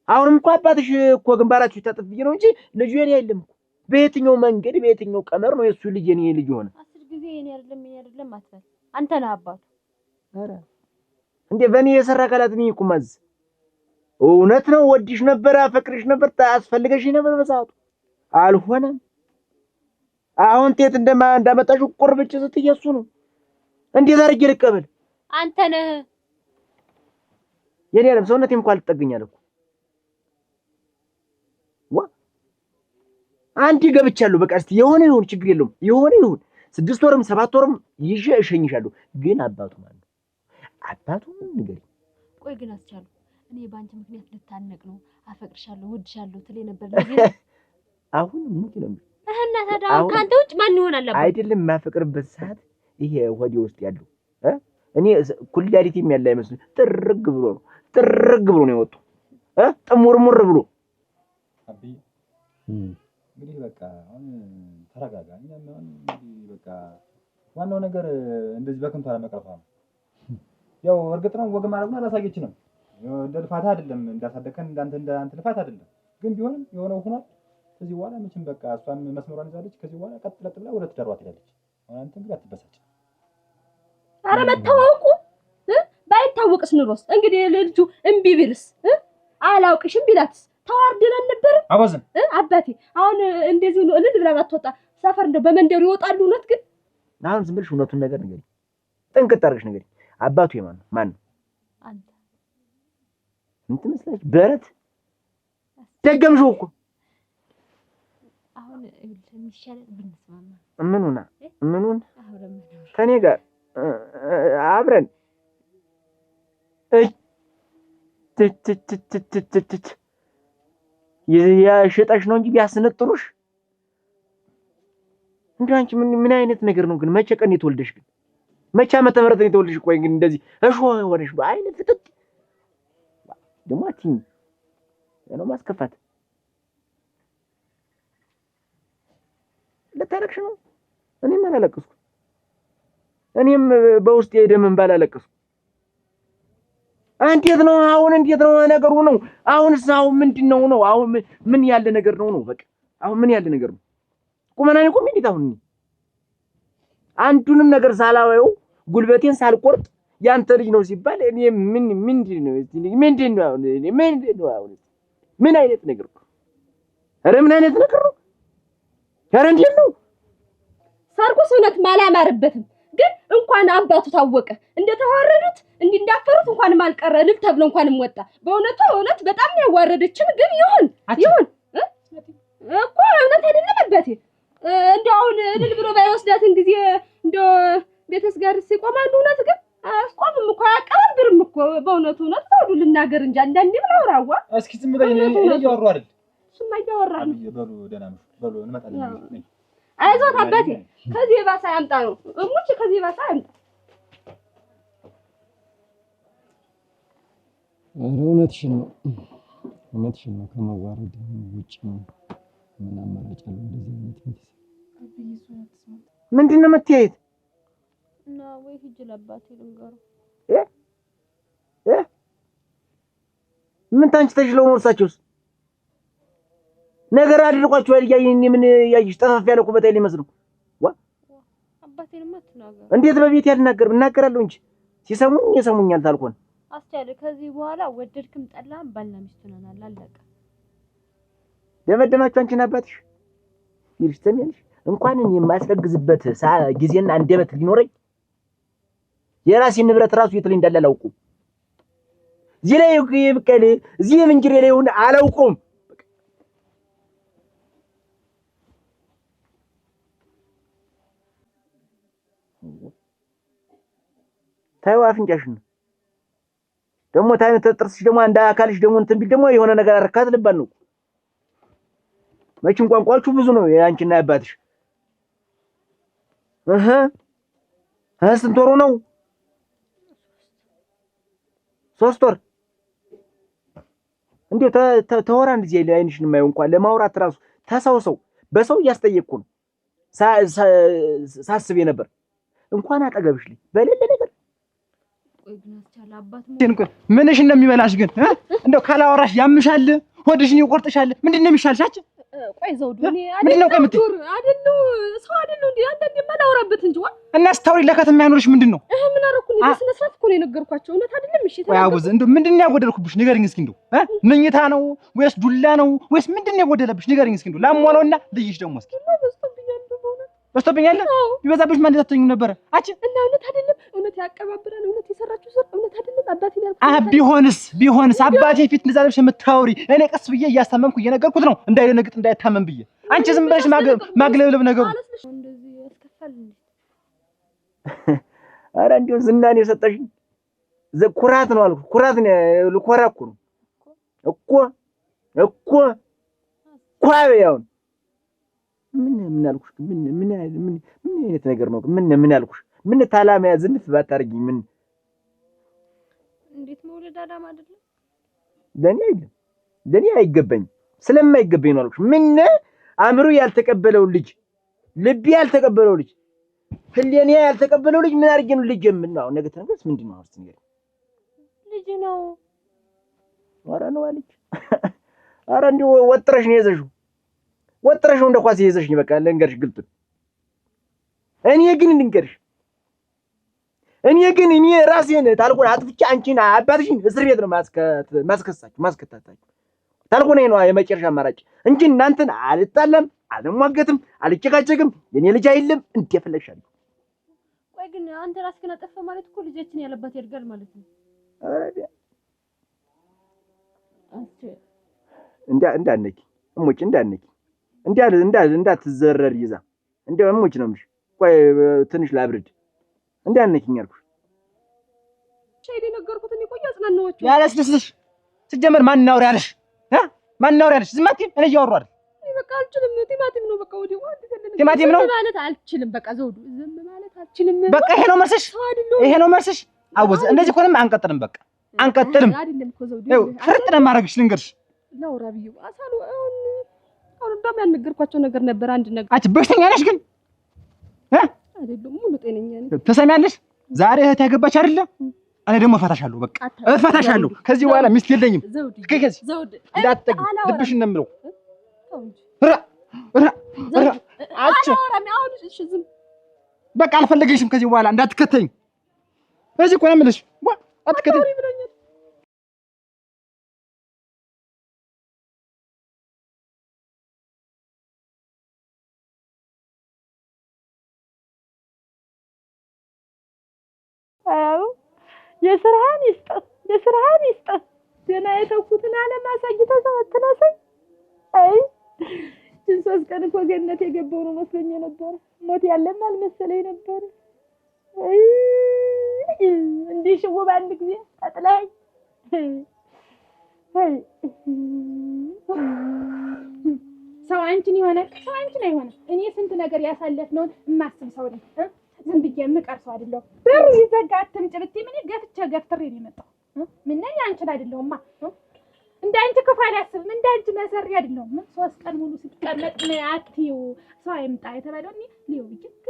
አሁንም እኮ አባትሽ እኮ ግንባራችሁ ታጥፍኝ ነው እንጂ ልጁ የኔ አይደለም እኮ። በየትኛው መንገድ በየትኛው ቀመር ነው የሱ ልጅ የኔ ልጅ ሆነ? 10 ጊዜ የኔ አይደለም አትበል። አንተ ነህ አባቱ። ኧረ እንዴ በእኔ የሰራ አካላት ነኝ እኮ ማዝ። እውነት ነው ወድሽ ነበር አፈቅርሽ ነበር ታስፈልገሽኝ ነበር በሰዓቱ አልሆነም። አሁን ጤት እንዳመጣሽ ቁርብጭ ስትይ እሱ ነው። እንዴት አድርጌ ልቀበል? አንተ ነህ የኔ ዓለም ሰውነቴም እንኳን አልጠገኛል እኮ ዋ አንዴ ገብቻለሁ። በቃ እስቲ የሆነ ይሁን ችግር የለውም የሆነ ይሁን 6 ወርም 7 ወርም ይዤ እሸኝሻለሁ። ግን አባቱ ማለት ነው አባቱ ምን ንገሪ። ቆይ ግን አስቻሉ እኔ ባንቺ ምክንያት ልታነቅ ነው አፈቅርሻለሁ ወድሻለሁ ትለኝ ነበር ለዚህ አሁን ሙት ነው እና ታዲያ ካንተ ውጭ ማን ይሆናል አባ አይደለም የማፈቅርበት ሰዓት ይሄ ሆዴ ውስጥ ያለው እኔ ኩላሊቲም ያለ አይመስልም ጥርግ ብሎ ነው የወጣው ጥሙርሙር ብሎ አቢ እንግዲህ በቃ አሁን ተረጋጋ። እኛም አሁን እንግዲህ በቃ ዋናው ነገር እንደዚህ በከንቱ አለመቅረቷ ነው። ያው እርግጥ ነው ወግ ማረግና አላሳየችንም። እንደ ልፋት አይደለም እንዳሳደከን እንዳንተ ልፋት አይደለም። ግን ቢሆንም የሆነው ሆኗል። ከዚህ በኋላ መቼም በቃ እሷም መስመሯን ይዛለች። ከዚህ በኋላ ቀጥ ብላ ወደ ትዳሯ ትሄዳለች። አሁን አንተ እንግዲህ አትበሳጭ። ኧረ መታወቁ ባይታወቅስ ኑሮስ እንግዲህ ልጁ እምቢ ቢልስ አላውቅሽም ቢላትስ ተዋርደን ነበር አባዝን አባቴ አሁን እንደዚህ ነው እልል ብላ ባትወጣ ሰፈር እንደው በመንደሩ ይወጣሉ። እውነት ግን አሁን ዝም ብለሽ እውነቱን ነገር ንገሪ፣ ጥንቅጥ አድርገሽ ንገሪ። አባቱ የማን ነው? ማን ነው? አንተ እንትን መስላች በረት ደገምሽው እኮ አሁን የሚሻለው ብንስማማ ምኑን ከኔ ጋር አብረን የሸጣሽ ነው እንጂ ቢያስነጥሩሽ እንደው አንቺ ምን አይነት ነገር ነው ግን? መቼ ቀን የተወልደሽ ግን? መቼ ዓመተ ምህረት ነው የተወልደሽ? ቆይ ግን እንደዚህ እሾ ሆነሽ በአይነት ፍጥጥ ደግሞ አትይኝ ነው ማስከፋት። ለታረክሽ ነው። እኔም አላለቀስኩ። እኔም በውስጥ የደምን ባላለቀስኩ። እንዴት ነው አሁን? እንዴት ነው ነገሩ ነው? አሁንስ አሁን ምንድነው ነው? አሁን ምን ያለ ነገር ነው? በቃ አሁን ምን ያለ ነገር ነው? ቁመናኔ እኮ እንዴት አሁን አንዱንም ነገር ሳላወው ጉልበቴን ሳልቆርጥ ያንተ ልጅ ነው ሲባል እኔ ምንድነው አሁን? ምንድነው አሁን? ምን አይነት ነገር ነው? ኧረ ምን አይነት ነገር ነው? ኧረ እንዴት ነው ሰርጉስ? እውነት አላማረበትም። ግን እንኳን አባቱ ታወቀ እንደተዋረዱት እንዳፈሩት እንኳንም አልቀረ ልብ ተብሎ እንኳንም ወጣ። በእውነት በጣም ነው ያዋረደችን። ግን ይሁን እኮ እውነት አይደለም አባቴ። እንደው አሁን እልል ብሎ ባይወስዳትን ጊዜ እንደው ቤተስ ጋር ሲቆማሉ እውነት ግን አስቆምም እኮ አያቀባብርም እኮ በእውነት ተውዱ ልናገር እንጂ አንዳንዴ ብላውራዋ እስኪ ዝም በይ። እኔ እያወራሁ አይደል? እሱማ እያወራህ ነው። በሉ ደህና ነው በሉ እንመጣለን። አይዞት አባቴ ከዚህ የባሰ ያምጣ ነው እሙች ከዚህ የባሰ ያምጣ። ኧረ እውነትሽን ነው ከመዋረድ ውጭ ምን አማራጭ አለው? እንደዚህ አይነት ቤተሰብ ምንድን ነው መተያየት እና ወይ ሂጅ ለአባቴ ልንገረው ምን ታንቺ ተሽለው ነው እርሳቸውስ ነገር አድርቋቸው ያያየኝ ምን ያይሽ ጠፋፍ ያለ ኩበት አይል ይመስሉ አባቴንማ አትናገር። እንዴት በቤት ያልናገር እናገራለሁ እንጂ ሲሰሙኝ የሰሙኛል ታልኮን አስቻለ። ከዚህ በኋላ ወደድክም ጠላም ባልና ሚስት ሆነናል። አለቀ። ደመደማችሁ አንቺና አባትሽ ይልሽ ተሚያለሽ። እንኳን እኔ የማስረግዝበት ጊዜና አንደበት ሊኖረኝ የራሴ ንብረት ራሱ የት ላይ እንዳለ አላውቁም። እዚህ ላይ ይብቀል እዚህ ምንጅሬ ላይ ሆነ አላውቁም። ታዩ አፍንጫሽን ደግሞ ታዩ ተጥርስሽ ደግሞ አንድ አካልሽ ደግሞ እንትን ቢል ደግሞ የሆነ ነገር አረካት ልባል ነው። መቼም ቋንቋችሁ ብዙ ነው ያንቺና ያባትሽ። ስንት ወሩ ነው? 3 ወር። እንዴው ተወራ እንደዚህ ያለ አይንሽን የማየው እንኳን ለማውራት ራሱ ተሰውሰው በሰው እያስጠየቅኩ ነው ሳስብ ነበር። እንኳን አጠገብሽ ላይ በሌለ ነገር ምንሽ እንደሚበላሽ ግን እንደው ካላወራሽ ያምሻል፣ ሆድሽን ይቆርጥሻል። ምንድነው የሚሻልሽ? አጭ ቆይ ዘውዱ እኔ አይደለም ሰው አይደለም እንዴ አንዳንዴ ማላወራበት እንጂ እና ስታውሪ ለከት የሚያኖርሽ ምንድነው? ምን አደረኩኝ? በስነ ስርዓት እኮ ነው የነገርኳቸው። እውነት አይደለም? እሺ ወይ አውዝ እንደው ምንድነው ያጎደልኩብሽ? ንገሪኝ እስኪ። እንደው መኝታ ነው ወይስ ዱላ ነው ወይስ ምንድነው ያጎደለብሽ? ንገሪኝ እስኪ። እንደው ላሟላውና ልይሽ ደግሞ እስኪ በስተብኛለ ቢበዛብሽ ማን እንደታተኙ ነበር አቺ እና እውነት አይደለም እውነት ያቀባብራል እውነት የሰራችሁ ስራ እውነት አይደለም አባቴ ያልኩት ቢሆንስ አባቴ ፊት እንደዛ ለብሽ የምታወሪ እኔ ቀስ ብዬ እያስታመምኩ እየነገርኩት ነው እንዳይደነግጥ እንዳይታመም ብዬ አንቺ ዝም ብለሽ ማግለብለብ ነገሩ እንደዚህ ያስከፋል ኧረ እንደው ዝናን የሰጠሽኝ ኩራት ነው አልኩ ኩራት ነው ልኮራ እኮ ኳቤው ምን አልኩሽ ምን አይነት ነገር ነው ምን አልኩሽ ምን ታላማ ዝንፍ ባታርጊኝ ምን እንዴት መውለድ አዳም አይደለም ለኔ አይገባኝ ስለማይገባኝ ነው አልኩሽ ምን አእምሮ ያልተቀበለው ልጅ ልብ ያልተቀበለው ልጅ ህሊና ያልተቀበለው ልጅ ምን አድርጌ ነው ልጅ የምናው ነገ ተነገርስ ምንድነው አርስ ነገር ልጅ ነው ኧረ ነው አለች ኧረ እንደው ወጥረሽ ነው የዘሽው ወጥረሽ እንደ ኳስ የዘሽኝ በቃ ልንገርሽ ግልጥ እኔ ግን ራሴን ታልኩ አጥፍቼ አንቺን አባትሽን እስር ቤት ነው ማስከታታችሁ ታልኩ ነው የመጨረሻ አማራጭ እንጂ እናንተን አልጣለም አልሟገትም አልጨቃጨቅም የኔ ልጅ አይደለም እንደፈለግሻለሁ ቆይ ግን አንተ ራስህን አጠፋ ማለት እኮ ልጃችን ያለባት ያድጋል ማለት ነው አረዳ እንዳነቂ እሞች እንዳነቂ እንዳትዘረር ይዛ እንደው እሞች ነው ምሽ ቆይ ትንሽ ላብርድ እንዳነቂኝ አልኩሽ ሸይዴ ነገርኩት እኔ ቆይ አጽናናዎቹ ያለስልስልሽ ሲጀመር ማን ነው ያለሽ ማን ነው ያለሽ ዝም አትይም እኔ እያወራሁ አይደል በቃ አልችልም ቲማቲም ነው በቃ ወዲው አንተ ቲማቲም ነው ማለት አልችልም በቃ ዘውዱ ዝም ማለት አልችልም በቃ ይሄ ነው መልስሽ አወዝ እንደዚህ ኮንም አንቀጥልም በቃ አንቀጥልም አይደለም እኮ ዘውዱ ፍርጥ ነው ማረግሽ ልንገርሽ ላውራ ብዬ አሳሉ አሁን እንደም ያልነገርኳቸው ነገር ነበር አንድ ነገር አንቺ በሽተኛ ነሽ ግን አይደለም ሙሉ ጤነኛ ነኝ ተሰሚያለሽ ዛሬ እህት ያገባች አይደለ እኔ ደግሞ እፈታሻለሁ በቃ እፈታሻለሁ ከዚህ በኋላ ሚስት የለኝም ከዚህ ዘውድ እንዳትጠጊ ልብሽ ነው የምለው በቃ አልፈለገሽም ከዚህ በኋላ እንዳትከተኝ እዚህ እኮ ነው የምልሽ አትከተኝ የስራህን ይስጥ ገና የተውኩትን ዓለም አሳይተህ ተነሳኝ አይ ሶስት ቀን እኮ ገነት የገባው ነው መስሎኝ ነበር ሞት ያለም አልመሰለኝ ነበር አይ እንዲህ ሽው ባንድ ጊዜ አጥላይ አይ ሰው አንቺን ይሆናል ሰው አንቺን አይሆንም እኔ ስንት ነገር ያሳለፍነው የማስብ ሰው ነኝ ዝም ብዬ የምቀርሰው አይደለም በሩ ይዘጋ አትምጭ ብትይ ምን ገፍትሬ ነው የመጣው ምን ነኝ አንቺን አይደለሁማ እንዳንቺ ክፉ አላስብም እንዳንቺ መሰሪ አይደለሁም ሶስት ቀን ሙሉ ስትቀመጥ ነው አትይው ሰው አይምጣ የተባለው እኔ ሊው ይገርች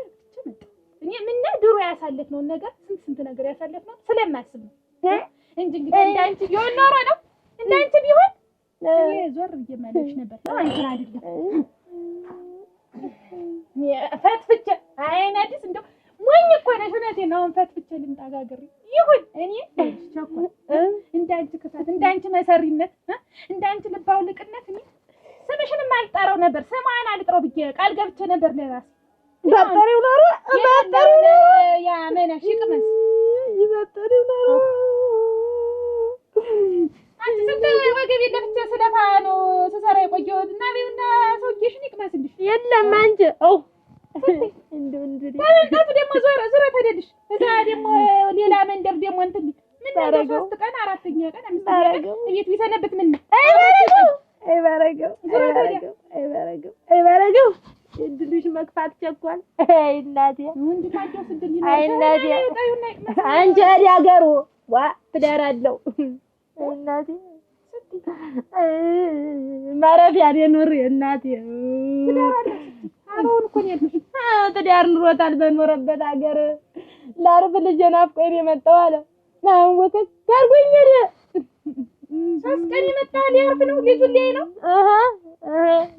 መጣ እኔ ምን ድሮ ያሳለፍነው ነገር ስንት ነገር ያሳለፍነው ስለማስብ ነው እንጂ እንግዲህ እንዳንቺ ቢሆን ኖሮ ነው እንዳንቺ ቢሆን እኔ ዞር እየመለሽ ነበር አንቺን አይደለም ፈትፍቼ አይናዲስ እንደው ሞኝ እኮ ነሽ እውነቴን ነው ፈትፍቼ ልምጣ ጋግሪ ይሁን እኔ ቸኮል እንዳንቺ ክፋት እንዳንቺ መሰሪነት እንዳንቺ ልባውልቅነት እኔ ስምሽንም አልጠራው ነበር ስሟን አልጥረው ብዬ ቃል ገብቼ ነበር ለራስ ባጠሪው ነው ያ መናሽ ይቅመስ ይባጠሪው ነው አንቺ ስንት ወገብ የለፍቼ ስለፋ ነው ስሰራ የቆየሁት እና ቢውና ሰውዬሽን ይቅመስልሽ የለም አንቺ እንደው ደግሞ ዞረ ተደልሽ እዛ ደግሞ ሌላ መንደር ደግሞ እንትን ምን ነው ሶስት ቀን አራተኛ ቀን አምስተኛ ቀን ቤት ቢሰነብት ምን ነው አይበረገው እድልሽ መክፋት ቸኳል አይ እናቴ ምንድታቸው ስድል ይኖር እናቴ አንቺ ያገሩ ዋ ትዳራለው እናቴ ማረፊያ የኖር እናቴ ትዳራለው አሁን እኮ ነው ትዳር ኑሮታል በኖረበት ሀገር ላርፍ ልጅ ናፍቆኝ የመጣው አለ አሁን ወከት ታርጎኝ ሄደ ሶስት ቀን ይመጣል ያርፍ ነው ልጁ ላይ ነው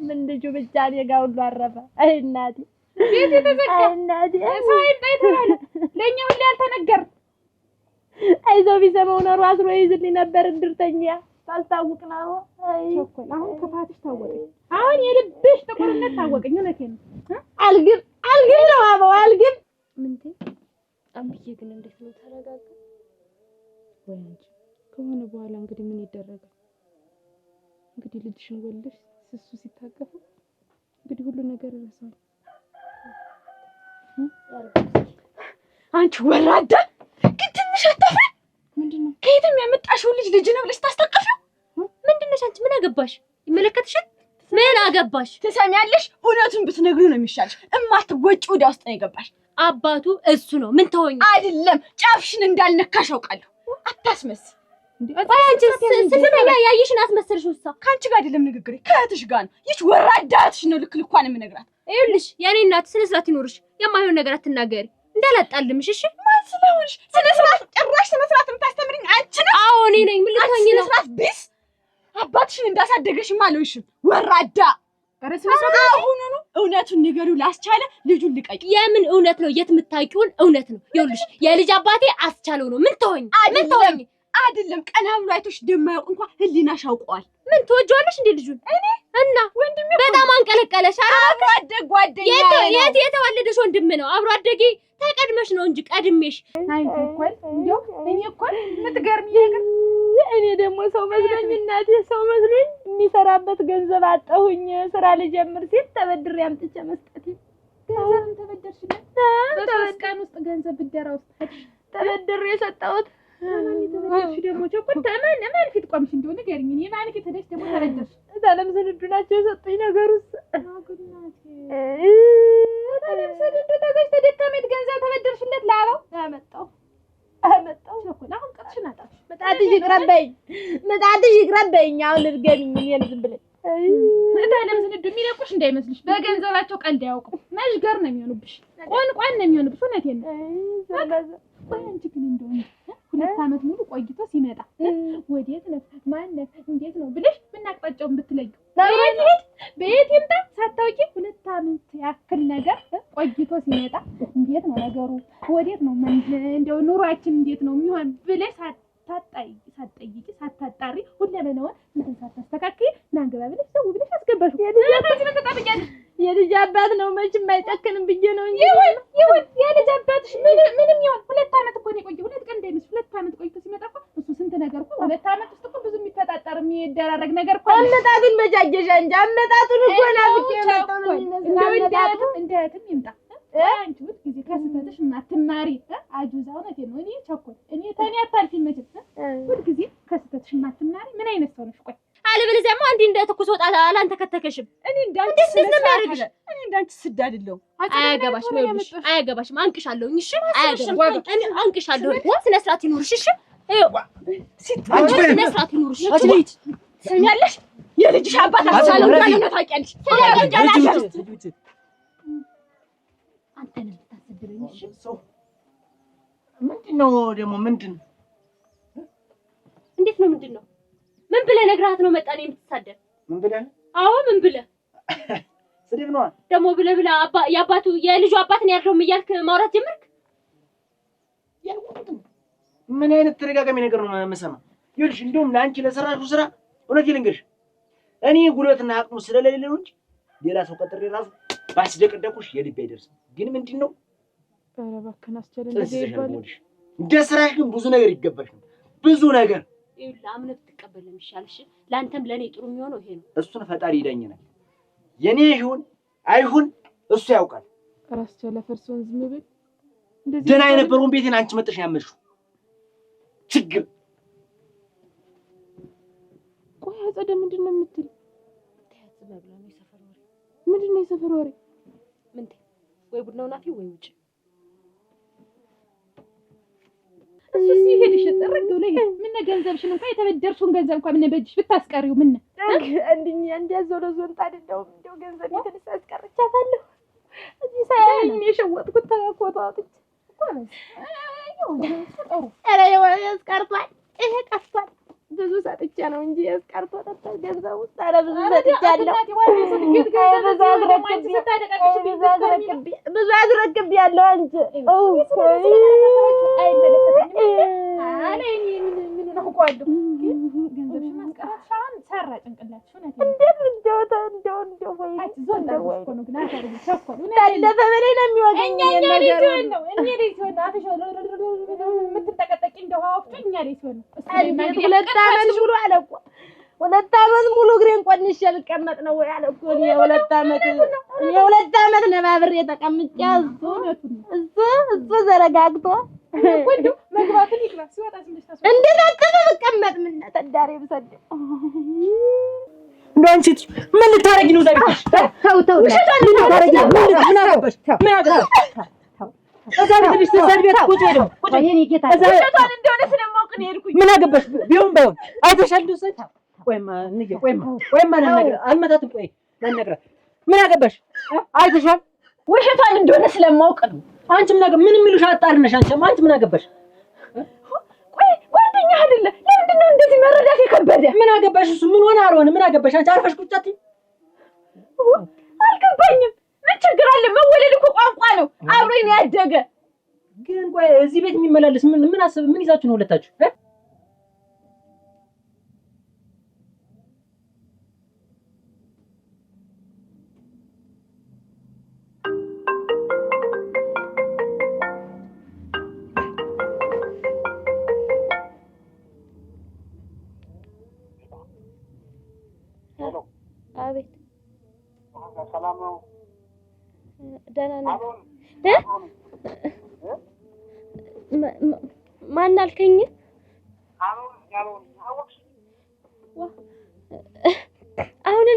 ምን ልጁ ብቻ እኔ ጋር ሁሉ አረፈ አይ እናቴ ቤት ተዘጋ እናቴ ሰው ይጣይታል ለኛ ሁሉ ያልተነገር አይዞህ ቢሰማው ኖሮ አስሮ ይዝልኝ ነበር እንድርተኛ ታስታውቅ ነው አይ ቸኮል አሁን ከፋትሽ ታወቀኝ አሁን የልብሽ ጥቁርነት ታወቀኝ እውነቴን ነው አልግም ነው አባው አልግም ምንቴ አምብዬ ግን እንዴት ነው ተረጋጋ ወይ አንቺ ከሆነ በኋላ እንግዲህ ምን ይደረጋል እንግዲህ ልጅሽን ወልደሽ ስሱ ሲታቀፉ እንግዲህ ሁሉ ነገር ይረሳል አንቺ ወራዳ ግን ትንሽ አታፍሪ ምንድነው ከየትም ያመጣሽው ልጅ ነው ብለሽ ታስተቀፊው ምንድነሽ አንቺ ምን አገባሽ ይመለከትሻል ምን አገባሽ ትሰሚያለሽ እውነቱን ብትነግሩ ነው የሚሻልሽ እማትወጪ ወደ ውስጥ ነው የገባሽ አባቱ እሱ ነው ምን ተወኝ አይደለም ጫፍሽን እንዳልነካሽ አውቃለሁ አታስመስ እንዴ አንቺ ስለኛ ያይሽን አስመሰልሽው እሷ ካንቺ ጋር አይደለም ንግግሬ ከእህትሽ ጋር ነው ይች ወራዳትሽ ነው ልክልኳን የምነግራት ይኸውልሽ የኔ እናት ስነ ስርዓት ይኖርሽ የማይሆን ነገር አትናገሪ እንዳላጣልምሽ እሺ ማን ስለሆንሽ ስነ ስርዓት ጭራሽ ስነ ስርዓት የምታስተምሪኝ አንቺ ነሽ አዎ እኔ ነኝ ምን ልትሆኚ ነው ስነ ስርዓት ቢስ አባትሽን እንዳሳደገሽ ማለውሽም ወራዳ ኧረ ስነ ስርዓት አሁን ነው እውነቱን ንገሪው ላስቻለ ልጁን ልቀቂ የምን እውነት ነው የትምታቂውን እውነት ነው ይኸውልሽ የልጅ አባቴ አስቻለው ነው ምን ተወኝ አይደለም ቀና ብሎ አይቶሽ ደማያውቅ እንኳን ህሊናሽ አውቀዋል ምን ትወጂዋለሽ እንዴ ልጁን እኔ እና ወንድሜ በጣም አንቀለቀለሽ አብሮ አደግ ጓደኛዬ የት የተወለደሽ ወንድም ነው አብሮ አደጌ ተቀድመሽ ነው እንጂ ቀድሜሽ አንቺ እንኳን እንደው እኔ እንኳን የምትገርሚ ነገር እኔ ደግሞ ሰው መስሎኝ እናቴ ሰው መስሎኝ የሚሰራበት ገንዘብ አጣሁኝ ስራ ልጀምር ሲል ተበድሬ አምጥቼ መስጠት ገንዘብን ተበደርሽልኝ በሶስት ቀን ውስጥ ገንዘብ ብደራ ውስጥ ተበድሬ የሰጠሁት ተበደርሽ ደግሞ ቸኩል ማን ፊት ቆምሽ እንደው ንገሪኝ እኔ ማን ፊት ሄደሽ ደግሞ ተበደርሽ ሰላም ሰንዱ ናቸው የሰጡኝ ነገሩስ ሰላም ሰንዱ ተገሽ ተደከመት ገንዘብ ተበደርሽለት ላባው አመጣው ቸኩል አሁን ቀጥሽና ታሽ መጣትሽ ይቅረበኝ አሁን ልርገሚኝ እኔን ዝም ብለሽ ሰላም ሰንዱ የሚለቁሽ እንዳይመስልሽ በገንዘባቸው ቀልድ ያውቁ መሽገር ነው የሚሆኑብሽ ቆንቋን ነው የሚሆኑብሽ እውነቴን ነው ቆይ አንቺ ግን እንደው 2 አመት ሙሉ ቆይቶ ሲመጣ ወዴት ነው ማን ነው እንዴት ነው ብለሽ ምን አቅጣጫውን ብትለዩ በየት ይምጣ ሳታውቂ 2 አመት ያክል ነገር ቆይቶ ሲመጣ እንዴት ነው ነገሩ ወዴት ነው እንደው ኑሯችን እንዴት ነው የሚሆን ብለሽ ሳታጣሪ ሁለመናውን እንትን ሳታስተካክይ ናንገባ ብለሽ ሰው ብለሽ አስገባሽ የልጅ አባት ነው መቼም አይጨክንም ብዬ ነው እንጂ ይሁን የልጅ አባትሽ ምንም ይሁን 2 አመት እኮ ነው የቆየው 2 ቀን እንዳይመስል 2 አመት ቆይቶ ሲመጣ እኮ እሱ ስንት ነገር እኮ 2 አመት ውስጥ እኮ ብዙ የሚፈጣጠር የሚደራረግ ነገር እኮ አመጣጡን መጃጀሻ እንጂ አመጣጡን እኮ ናፍቄ መጣው ነው የሚመስለው እንደትም ይምጣ አንቺ ሁሉ ጊዜ ከስተትሽ ማትማሪ አጁዛ እውነቴን ነው እኔ ቸኮል እኔ ተኔ አታልፊ መቼም ሁሉ ጊዜ ከስተትሽ ማትማሪ ምን አይነት ሰው ነሽ ቆይ አለበለዚያማ አንዴ እንደ ትኩስ ወጣ አላንተከተከሽም እኔ እንዳንቺ ስለማርግሽ እኔ እንዳንቺ ስድ አይደለም አያገባሽም ይኸውልሽ አያገባሽም አንቅሻለሁኝ እሺ አያገባሽም እኔ አንቅሻለሁ ስነ ስርዓት ይኑርሽ እሺ አንቺ ስነ ስርዓት ይኑርሽ ትሰሚያለሽ የልጅሽ አባት አሳለው እንዳለ ታውቂያለሽ አንተ ነህ የምታስደረኝ እሺ ምንድነው ደግሞ ምንድን እንዴት ነው ምንድነው ምን ብለህ ነግራት ነው መጣኔ የምትሳደብ ምን ብለህ አዎ ምን ብለህ ስድብ ነው ደግሞ ብለህ የአባቱ የልጁ አባት ነው ያልከው እያልክ ማውራት ጀመርክ ምን አይነት ተደጋጋሚ ነገር ነው የምሰማው ይኸውልሽ እንደውም ለአንቺ ለሰራሽው ስራ እውነቴን ልንገርሽ እኔ ጉልበትና አቅሙ ስለሌለ ነው እንጂ ሌላ ሰው ቀጥሬ ራሱ ባስደቀደቁሽ የልብ አይደርስም ግን ምንድነው ኧረ እባክህን አስቸለ እንደዚህ ይባል እንደ ስራሽ ግን ብዙ ነገር ይገባሽ ነው ብዙ ነገር ይኸውልህ አምነህ ብትቀበል ነው የሚሻልሽ ለአንተም ለኔ ጥሩ የሚሆነው ይሄ ነው እሱን ፈጣሪ ይዳኘናል የኔ ይሁን አይሁን እሱ ያውቃል ራስ ቸለፈርሶን ዝም ብል እንደዚህ ደና የነበረውን ቤቴን አንቺ መጥተሽ ያመልሽው ችግር ቆይ አጸደ ምንድነው የምትል ተያዝ መብላ ነው የሰፈር ወሬ ምንድነው የሰፈር ወሬ ምን ወይ ቡድናው ናፊ ወይ ውጭ እሱ ሲሄድሽ ጥርግ ብሎ ይሄ ምን ገንዘብሽን እንኳን የተበደርሽውን ገንዘብ እንኳን ምን በእጅሽ ብታስቀሪው ምን እንድኛ እንዲያዞለ ዞን ታደደው እንደው ገንዘብ የተነሳ አስቀርቻታለሁ እዚህ ሳይኝ የሸወጥኩት ተቆጣጥ እኮ ነው ኧረ ያስቀርቷል ይሄ ቀርቷል ብዙ ሰጥቼ ነው እንጂ ያስቀርቶ ተጣ ገንዘብ ውስጥ ኧረ ብዙ ሰጥቻለሁ ብዙ አዝረክብ ያለው አንቺ አይመለከተኝም አለ ምን መሆኑን አውቀዋለሁ። ግን ገንዘብሽን ማስቀረት ሻን ሰራ ጭንቅላትሽ ሆነ እንደው ወይ ዞንደር ወይ ነው ግን አታርግ ቸኮል ታለፈ በላይ ነው የሚወገኝ ነገር ነው። እኛ ላይ ሲሆን አትሽ የምትጠቀጠቂ እንደው አውፍቱ እኛ ላይ ሲሆን ሁለት ዓመት ሙሉ አለቆ 2 ዓመት ሙሉ እግሬን ቆንሼ ልቀመጥ ነው ወይ አለቆ እኔ 2 ዓመት ነባብሬ ተቀምጬ እሱ ዘረጋግቶ ወንዱ መግባቱን ይቅራ ሲወጣ ትንሽ እንዴት አጥፈ መቀመጥ ምን ተዳሬ ብሰድ አንቺ ምን ልታረጊ ነው? ዛሬሽ ተው ውሸቷን ልታረጊ ነው? ምን አገባሽ? እዛ ቤትሽ ተሰርቤት ቁጭ ሄደው ቁጭ ይሄን ጌታ ውሸቷን እንደሆነ ስለማውቅ ነው የሄድኩኝ። ምን አገባሽ? ቢሆን አይተሻል ዱሰት ወይማ ነገር አልመታትም። ቆይ ነግራት ምን አገባሽ? አይተሻል ውሸቷን እንደሆነ ስለማውቅ ነው። አንቺ ምን አገባሽ? ምን የሚሉሽ አጣርነሽ አንቺ ምን አገባሽ? ቆይ ጓደኛ አይደለ? ለምንድን ነው እንደዚህ መረዳት የከበደ? ምን አገባሽ? እሱ ምን ሆነ አልሆነ ምን አገባሽ? አንቺ አርፈሽ ቁጭ አትይ። አልገባኝም። ምን ችግር አለ? መወለድ እኮ ቋንቋ ነው። አብሮኝ ነው ያደገ። ግን ቆይ እዚህ ቤት የሚመላለስ ምን አስብ ምን ይዛችሁ ነው ሁለታችሁ? አቤት ሰላም ነው? ደህና ነኝ። ማን አልከኝ? አሁን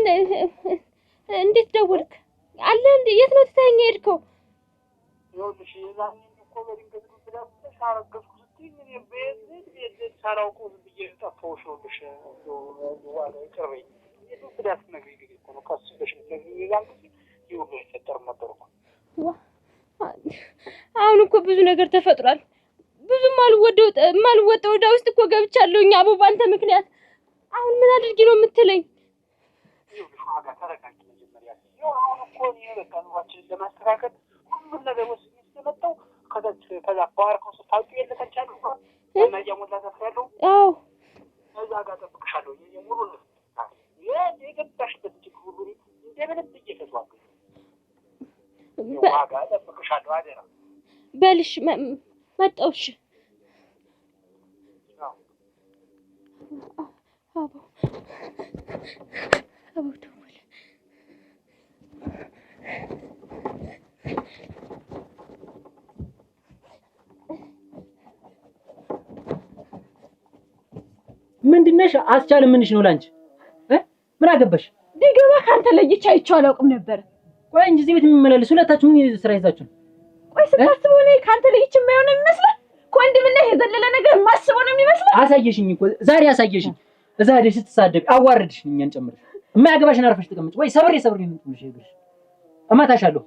እንዴት ደወልክ? አለ እንዴ? የት ነው ትተኸኝ የሄድከው? ይኸውልሽ የዛኔ እኮ በድንገት ብላሽ አረገዝኩ ስትይኝ እኔ ቤት ሳላውቀው ዝም ብዬ ጠፋሁሽ ነው ብሽ ዋለ ቅርበኝ ስዳት ነገር እኮ ነው ካስበሽ ነገር ይዛል ይሁን ይፈጠር ነበር እኮ አሁን እኮ ብዙ ነገር ተፈጥሯል። ብዙ ማልወጣው ወደ ውስጥ እኮ ገብቻለሁኝ አቦ ባንተ ምክንያት። አሁን ምን አድርጊ ነው የምትለኝ? ይሁን ዋጋ ተረጋጊ መጀመሪያ። ይሁን አሁን እኮ ነው በቃ ኑሯችንን ለማስተካከል ሁሉ ነገር ወስኜ ስለመጣሁ ከዛ ባርኮ ስታውቂ የለተቻለ እና ያሞላ ተፈያለው። አዎ እዛ ጋር ተጠብቅሻለሁ ሙሉ ነው የገባሽበት ሁሉ እንደምንም እየፈቷል። ዋጋ ተጠብቅሻለሁ አደራ በልሽ መጣውሽ አቦ ደወለ። ምንድነሽ? አስቻለ ምንሽ ነው ላንቺ? ምን አገባሽ? ዲገባ ካንተ ለይቼ አይቼው አላውቅም ነበር። ቆይ እንጂ እዚህ ቤት የሚመላለስ ሁለታችሁ ምን ስራ ይዛችሁ? ቆይ ስታስበው እኔ ካንተ ለይቼ የማይሆን ነው የሚመስለው? ከወንድምና የዘለለ ነገር ማስበው ነው የሚመስለው? አሳየሽኝ እኮ ዛሬ አሳየሽኝ። እዛ ሄደሽ ስትሳደብ አዋርድሽ እኛን ጨምረሽ። የማያገባሽን አርፈሽ ተቀመጭ። ወይ ሰብሬ ነው የምትልሽ። እማታሻለሁ።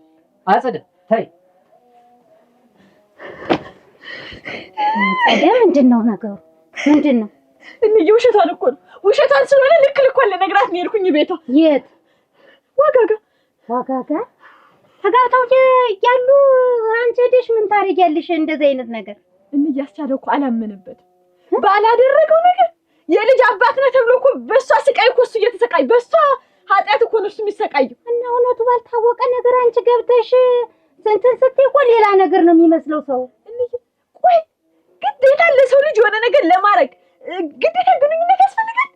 አጸደ ታይ ታዲያ ምንድነው ነገሩ? ምንድነው? እንዴ ውሸቷን እኮ ነው። ውሸቷን ስለሆነ ልክ ልኳን ለነግራት ነው የሄድኩኝ ቤቷ። የት? ዋጋጋ ተጋብተው ያሉ አንቺ ሄደሽ ምን ታረጊያለሽ? እንደዚህ አይነት ነገር እያስቻለው እኮ አላመነበትም ባላደረገው ነገር። የልጅ አባት ነው ተብሎ እኮ በሷ ስቃይ እኮ እሱ እየተሰቃይ በሷ ኃጢአት እኮ ነው እሱ የሚሰቃየው። እና እውነቱ ባልታወቀ ነገር አንቺ ገብተሽ ስንትን ስትይ እኮ ሌላ ነገር ነው የሚመስለው ሰው። ቆይ ግዴታ ለሰው ልጅ የሆነ ነገር ለማድረግ ግዴታ ግንኙነት ያስፈልጋል?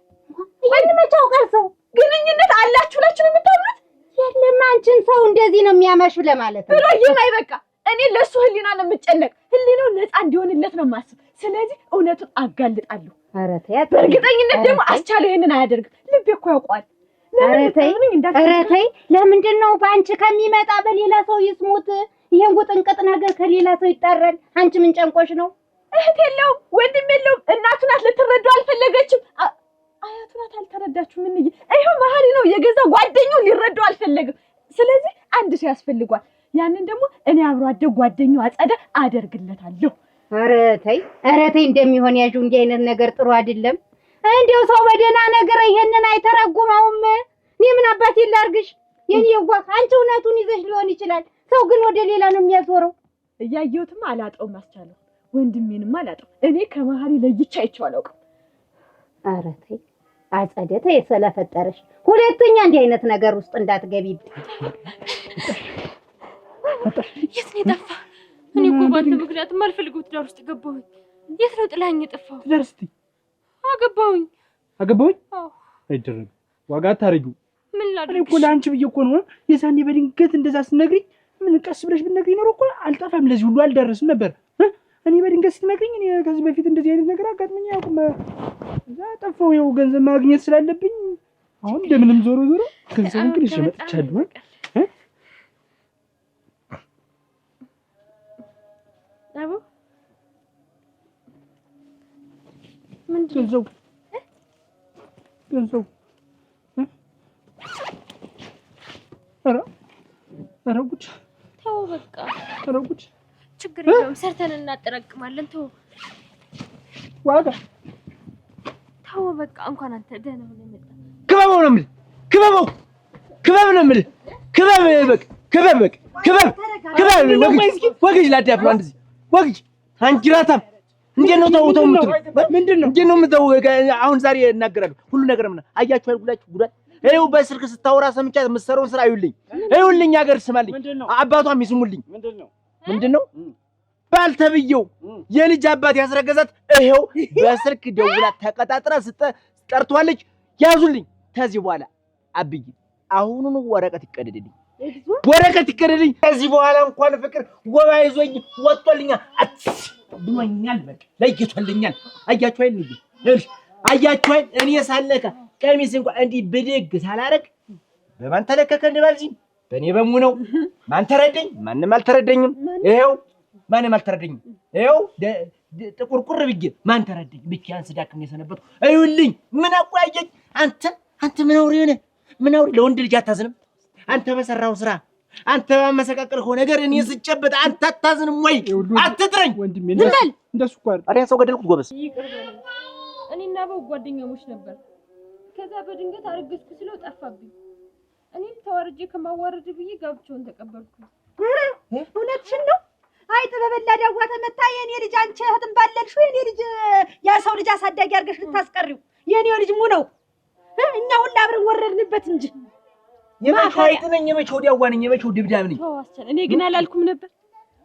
ይሄን መቻውቀር ሰው ግንኙነት አላችሁ ብላችሁ ነው የምታምኑት? የለም አንቺን ሰው እንደዚህ ነው የሚያመሽ ለማለት ነው። ብሎ ይማይ በቃ እኔ ለሱ ህሊና ነው የምጨነቅ። ህሊናው ነፃ እንዲሆንለት ነው ማስብ። ስለዚህ እውነቱን አጋልጣለሁ። ኧረ ተይ። በእርግጠኝነት ደግሞ አስቻለው ይሄንን አያደርግም። ልቤ እኮ ያውቀዋል። ኧረ ተይ። ለምንድን ነው በአንቺ ከሚመጣ በሌላ ሰው ይስሙት? ይሄን ጉጥንቅጥ ነገር ከሌላ ሰው ይጣራል። አንቺ ምን ጨንቆሽ ነው? እህት የለውም ወንድም የለውም። እናቱ ናት ልትረዳው አልፈለገችም። አያቱ ናት አልተረዳችም። ምን ይሄው መሀሪ ነው የገዛ ጓደኛው ሊረዳው አልፈለግም። ስለዚህ አንድ ሰው ያስፈልጓል። ያንን ደግሞ እኔ አብሮ አደግ ጓደኛው አጸደ አደርግለታለሁ። ኧረ ተይ እንደሚሆን ያዡ። እንዲህ አይነት ነገር ጥሩ አይደለም። እንዴው ሰው በደና ነገር ይሄንን አይተረጉመውም። እኔ ምን አባቴ ላርግሽ? የኔ ይጓ አንቺ እውነቱን ይዘሽ ሊሆን ይችላል። ሰው ግን ወደ ሌላ ነው የሚያዞረው። እያየሁትም አላጣውም አስቻለው። ወንድሜንም አላጣው። እኔ ከመሀሪ ለይቼ አይቼው አላውቅም። ኧረ ተይ አጸደ ተይ ስለፈጠረሽ ሁለተኛ እንዲህ አይነት ነገር ውስጥ እንዳትገቢ። የት ነው የጠፋ? እኔ እኮ ባንተ ምክንያት የማልፈልገው ትዳር ውስጥ ገባሁኝ። የት ነው ጥላኝ የጠፋው? ትዳር እስቲ አገባሁኝ። አዎ አይደረግም። ዋጋ አታረጊው። ምን ላድርግ? እኔ እኮ ለአንቺ ብዬሽ እኮ ነው የዛኔ በድንገት እንደዛ ስትነግሪኝ ምን ቀስ ብለሽ ብትነግሪኝ ኖሮ እኮ አልጠፋም፣ ለዚህ ሁሉ አልደረስም ነበር። እኔ በድንገት ስትነግሪኝ እኔ ከዚህ በፊት እንደዚህ አይነት ነገር አጋጥመኝ አያውቅም። እዛ ጠፋሁ። ያው ገንዘብ ማግኘት ስላለብኝ አሁን እንደምንም ዞሮ ገንዘቡን ግን ይዤ መጥቻለሁ። አቦ ምንድን ነው ገንዘቡ? ኧረ ጉድ! ተው በቃ። ኧረ ጉድ! ችግር የለውም ሰርተን እናጠራቅማለን። ተው ዋጋ ተው በቃ። እንኳን አንተ ደህና ሆነህ መጣ። ክበበው ነው የምልህ፣ ክበበው ነው የምልህ። ክበብ ወግጅ ላዳፍ ነው እንደዚህ ወግጅ። አንቺ ራታም እንዴት ነው ተው የምትለው? ምንድን ነው እንዴት ነው የምትለው? አሁን ዛሬ እናገራለሁ ሁሉ ነገር ምን አያችሁ አይጉላችሁ ጉዳይ። ይኸው በስልክ ስታወራ ሰምቻት የምትሰራውን ስራ ይኸውልኝ ሀገር ስማልኝ አባቷም ይስሙልኝ። ምንድን ነው ባልተብየው የልጅ አባት ያስረገዛት ይኸው በስልክ ደውላ ተቀጣጥራ ጠርቷለች። ያዙልኝ። ከዚህ በኋላ አብይ አሁኑኑ ወረቀት ይቀደድልኝ። ከዚህ በኋላ እንኳን ፍቅር ወባ ይዞኝ ወጥቶልኛል ብሎኛል። በቃ ለይቶልኛል። አያችሁ አይደል? አያችሁ አይደል? እኔ ሳለካ ቀሚስ እንኳን እንዲህ ብድግ ሳላረግ በማን ተለከከ እንደባልጂ በእኔ በሙ ነው። ማን ተረደኝ? ማንም አልተረደኝም። ይኸው ማንም አልተረደኝም። ይኸው ጥቁርቁር ብዬ ማን ተረደኝ? ብቻዬን ስዳክም የሰነበትኩ ይኸውልኝ። ምን አቆያየኝ? አንተ ምን አውሬ ነህ? ምን አውሬ ለወንድ ልጅ አታዝንም? አንተ በሰራው ስራ አንተ በመሰቃቀልከው ነገር እኔ ስጨበጥ አንተ አታዝንም ወይ? አትጥረኝ ወንድሜ። እንደሱ እኮ አይደል? አሪያ ሰው ገደልኩት ጎበዝ። ይቅር በለኝ። እኔና አበው ጓደኛሞች ነበር። ከዛ በድንገት አረገዝኩ ስለው ጠፋብኝ። እኔም ተዋርጄ ከማዋረድ ብዬ ጋብቻውን ተቀበልኩ። እውነትሽን ነው? አይ ተበበላ ዳዋ ተመታ። የኔ ልጅ አንቺ እህትም ባለልሽው የኔ ልጅ ያ ሰው ልጅ አሳዳጊ አድርገሽ ልታስቀሪው የኔው ልጅ ሙ ነው። እኛ ሁላ አብረን ወረድንበት እንጂ የመቼው አይጥነኝ የመቼው ዲያዋ ነኝ የመቼው ድብዳብ ነኝ። እኔ ግን አላልኩም ነበር?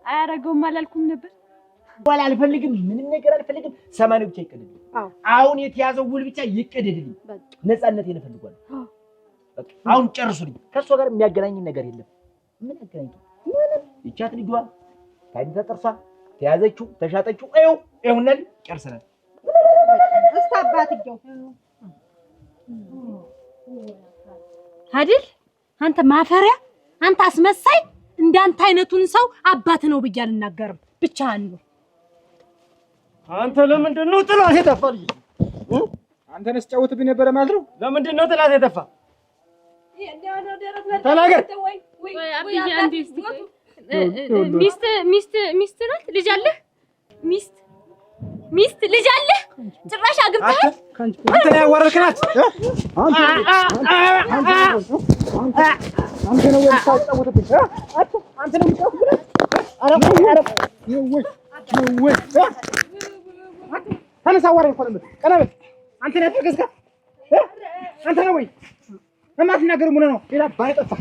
አያረገውም አላልኩም ነበር? ወላ አልፈልግም፣ ምንም ነገር አልፈልግም። ሰማንያ ብቻ ይቀደድልኝ። አሁን የተያዘው ውል ብቻ ይቀደድልኝ። ነፃነቴን እፈልጋለሁ። በቃ አሁን ጨርሱልኝ። ከእሷ ጋር የሚያገናኝ ነገር የለም። ምን ያገናኝ? ምንም ይቻት ልጇ ታዲያ ተጠርሷ ተያዘችው ተሻጠችው። ይኸውና ጨርሰናል። እስታባትየው አይደል? አንተ ማፈሪያ፣ አንተ አስመሳይ፣ እንዳንተ አይነቱን ሰው አባት ነው ብዬ አልናገርም። ብቻህን ነው። አንተ ለምንድን ነው ጥላት የጠፋ ልጅ? አንተን ስጫወትብኝ ነበረ ማለት ነው። ለምንድን ነው ጥላት የጠፋ? ተናገር። ሚስት ናት። ልጅ አለህ? ሚስት ልጅ አለህ? ጭራሽ አግብተሃል? አንተ ነው ያዋረድከናት። አንተ ነው የምታጫወትብኝ። አንተ ነው የምታጫወትብኝ። ተነሳ፣ አዋራኝ እኮ ነው የምልህ። ቀና በል። አንተ ነው ያደረገዝካት። አንተ ነው ወይ? ለማትናገር ምን ነው? ሌላ ባይጠፋ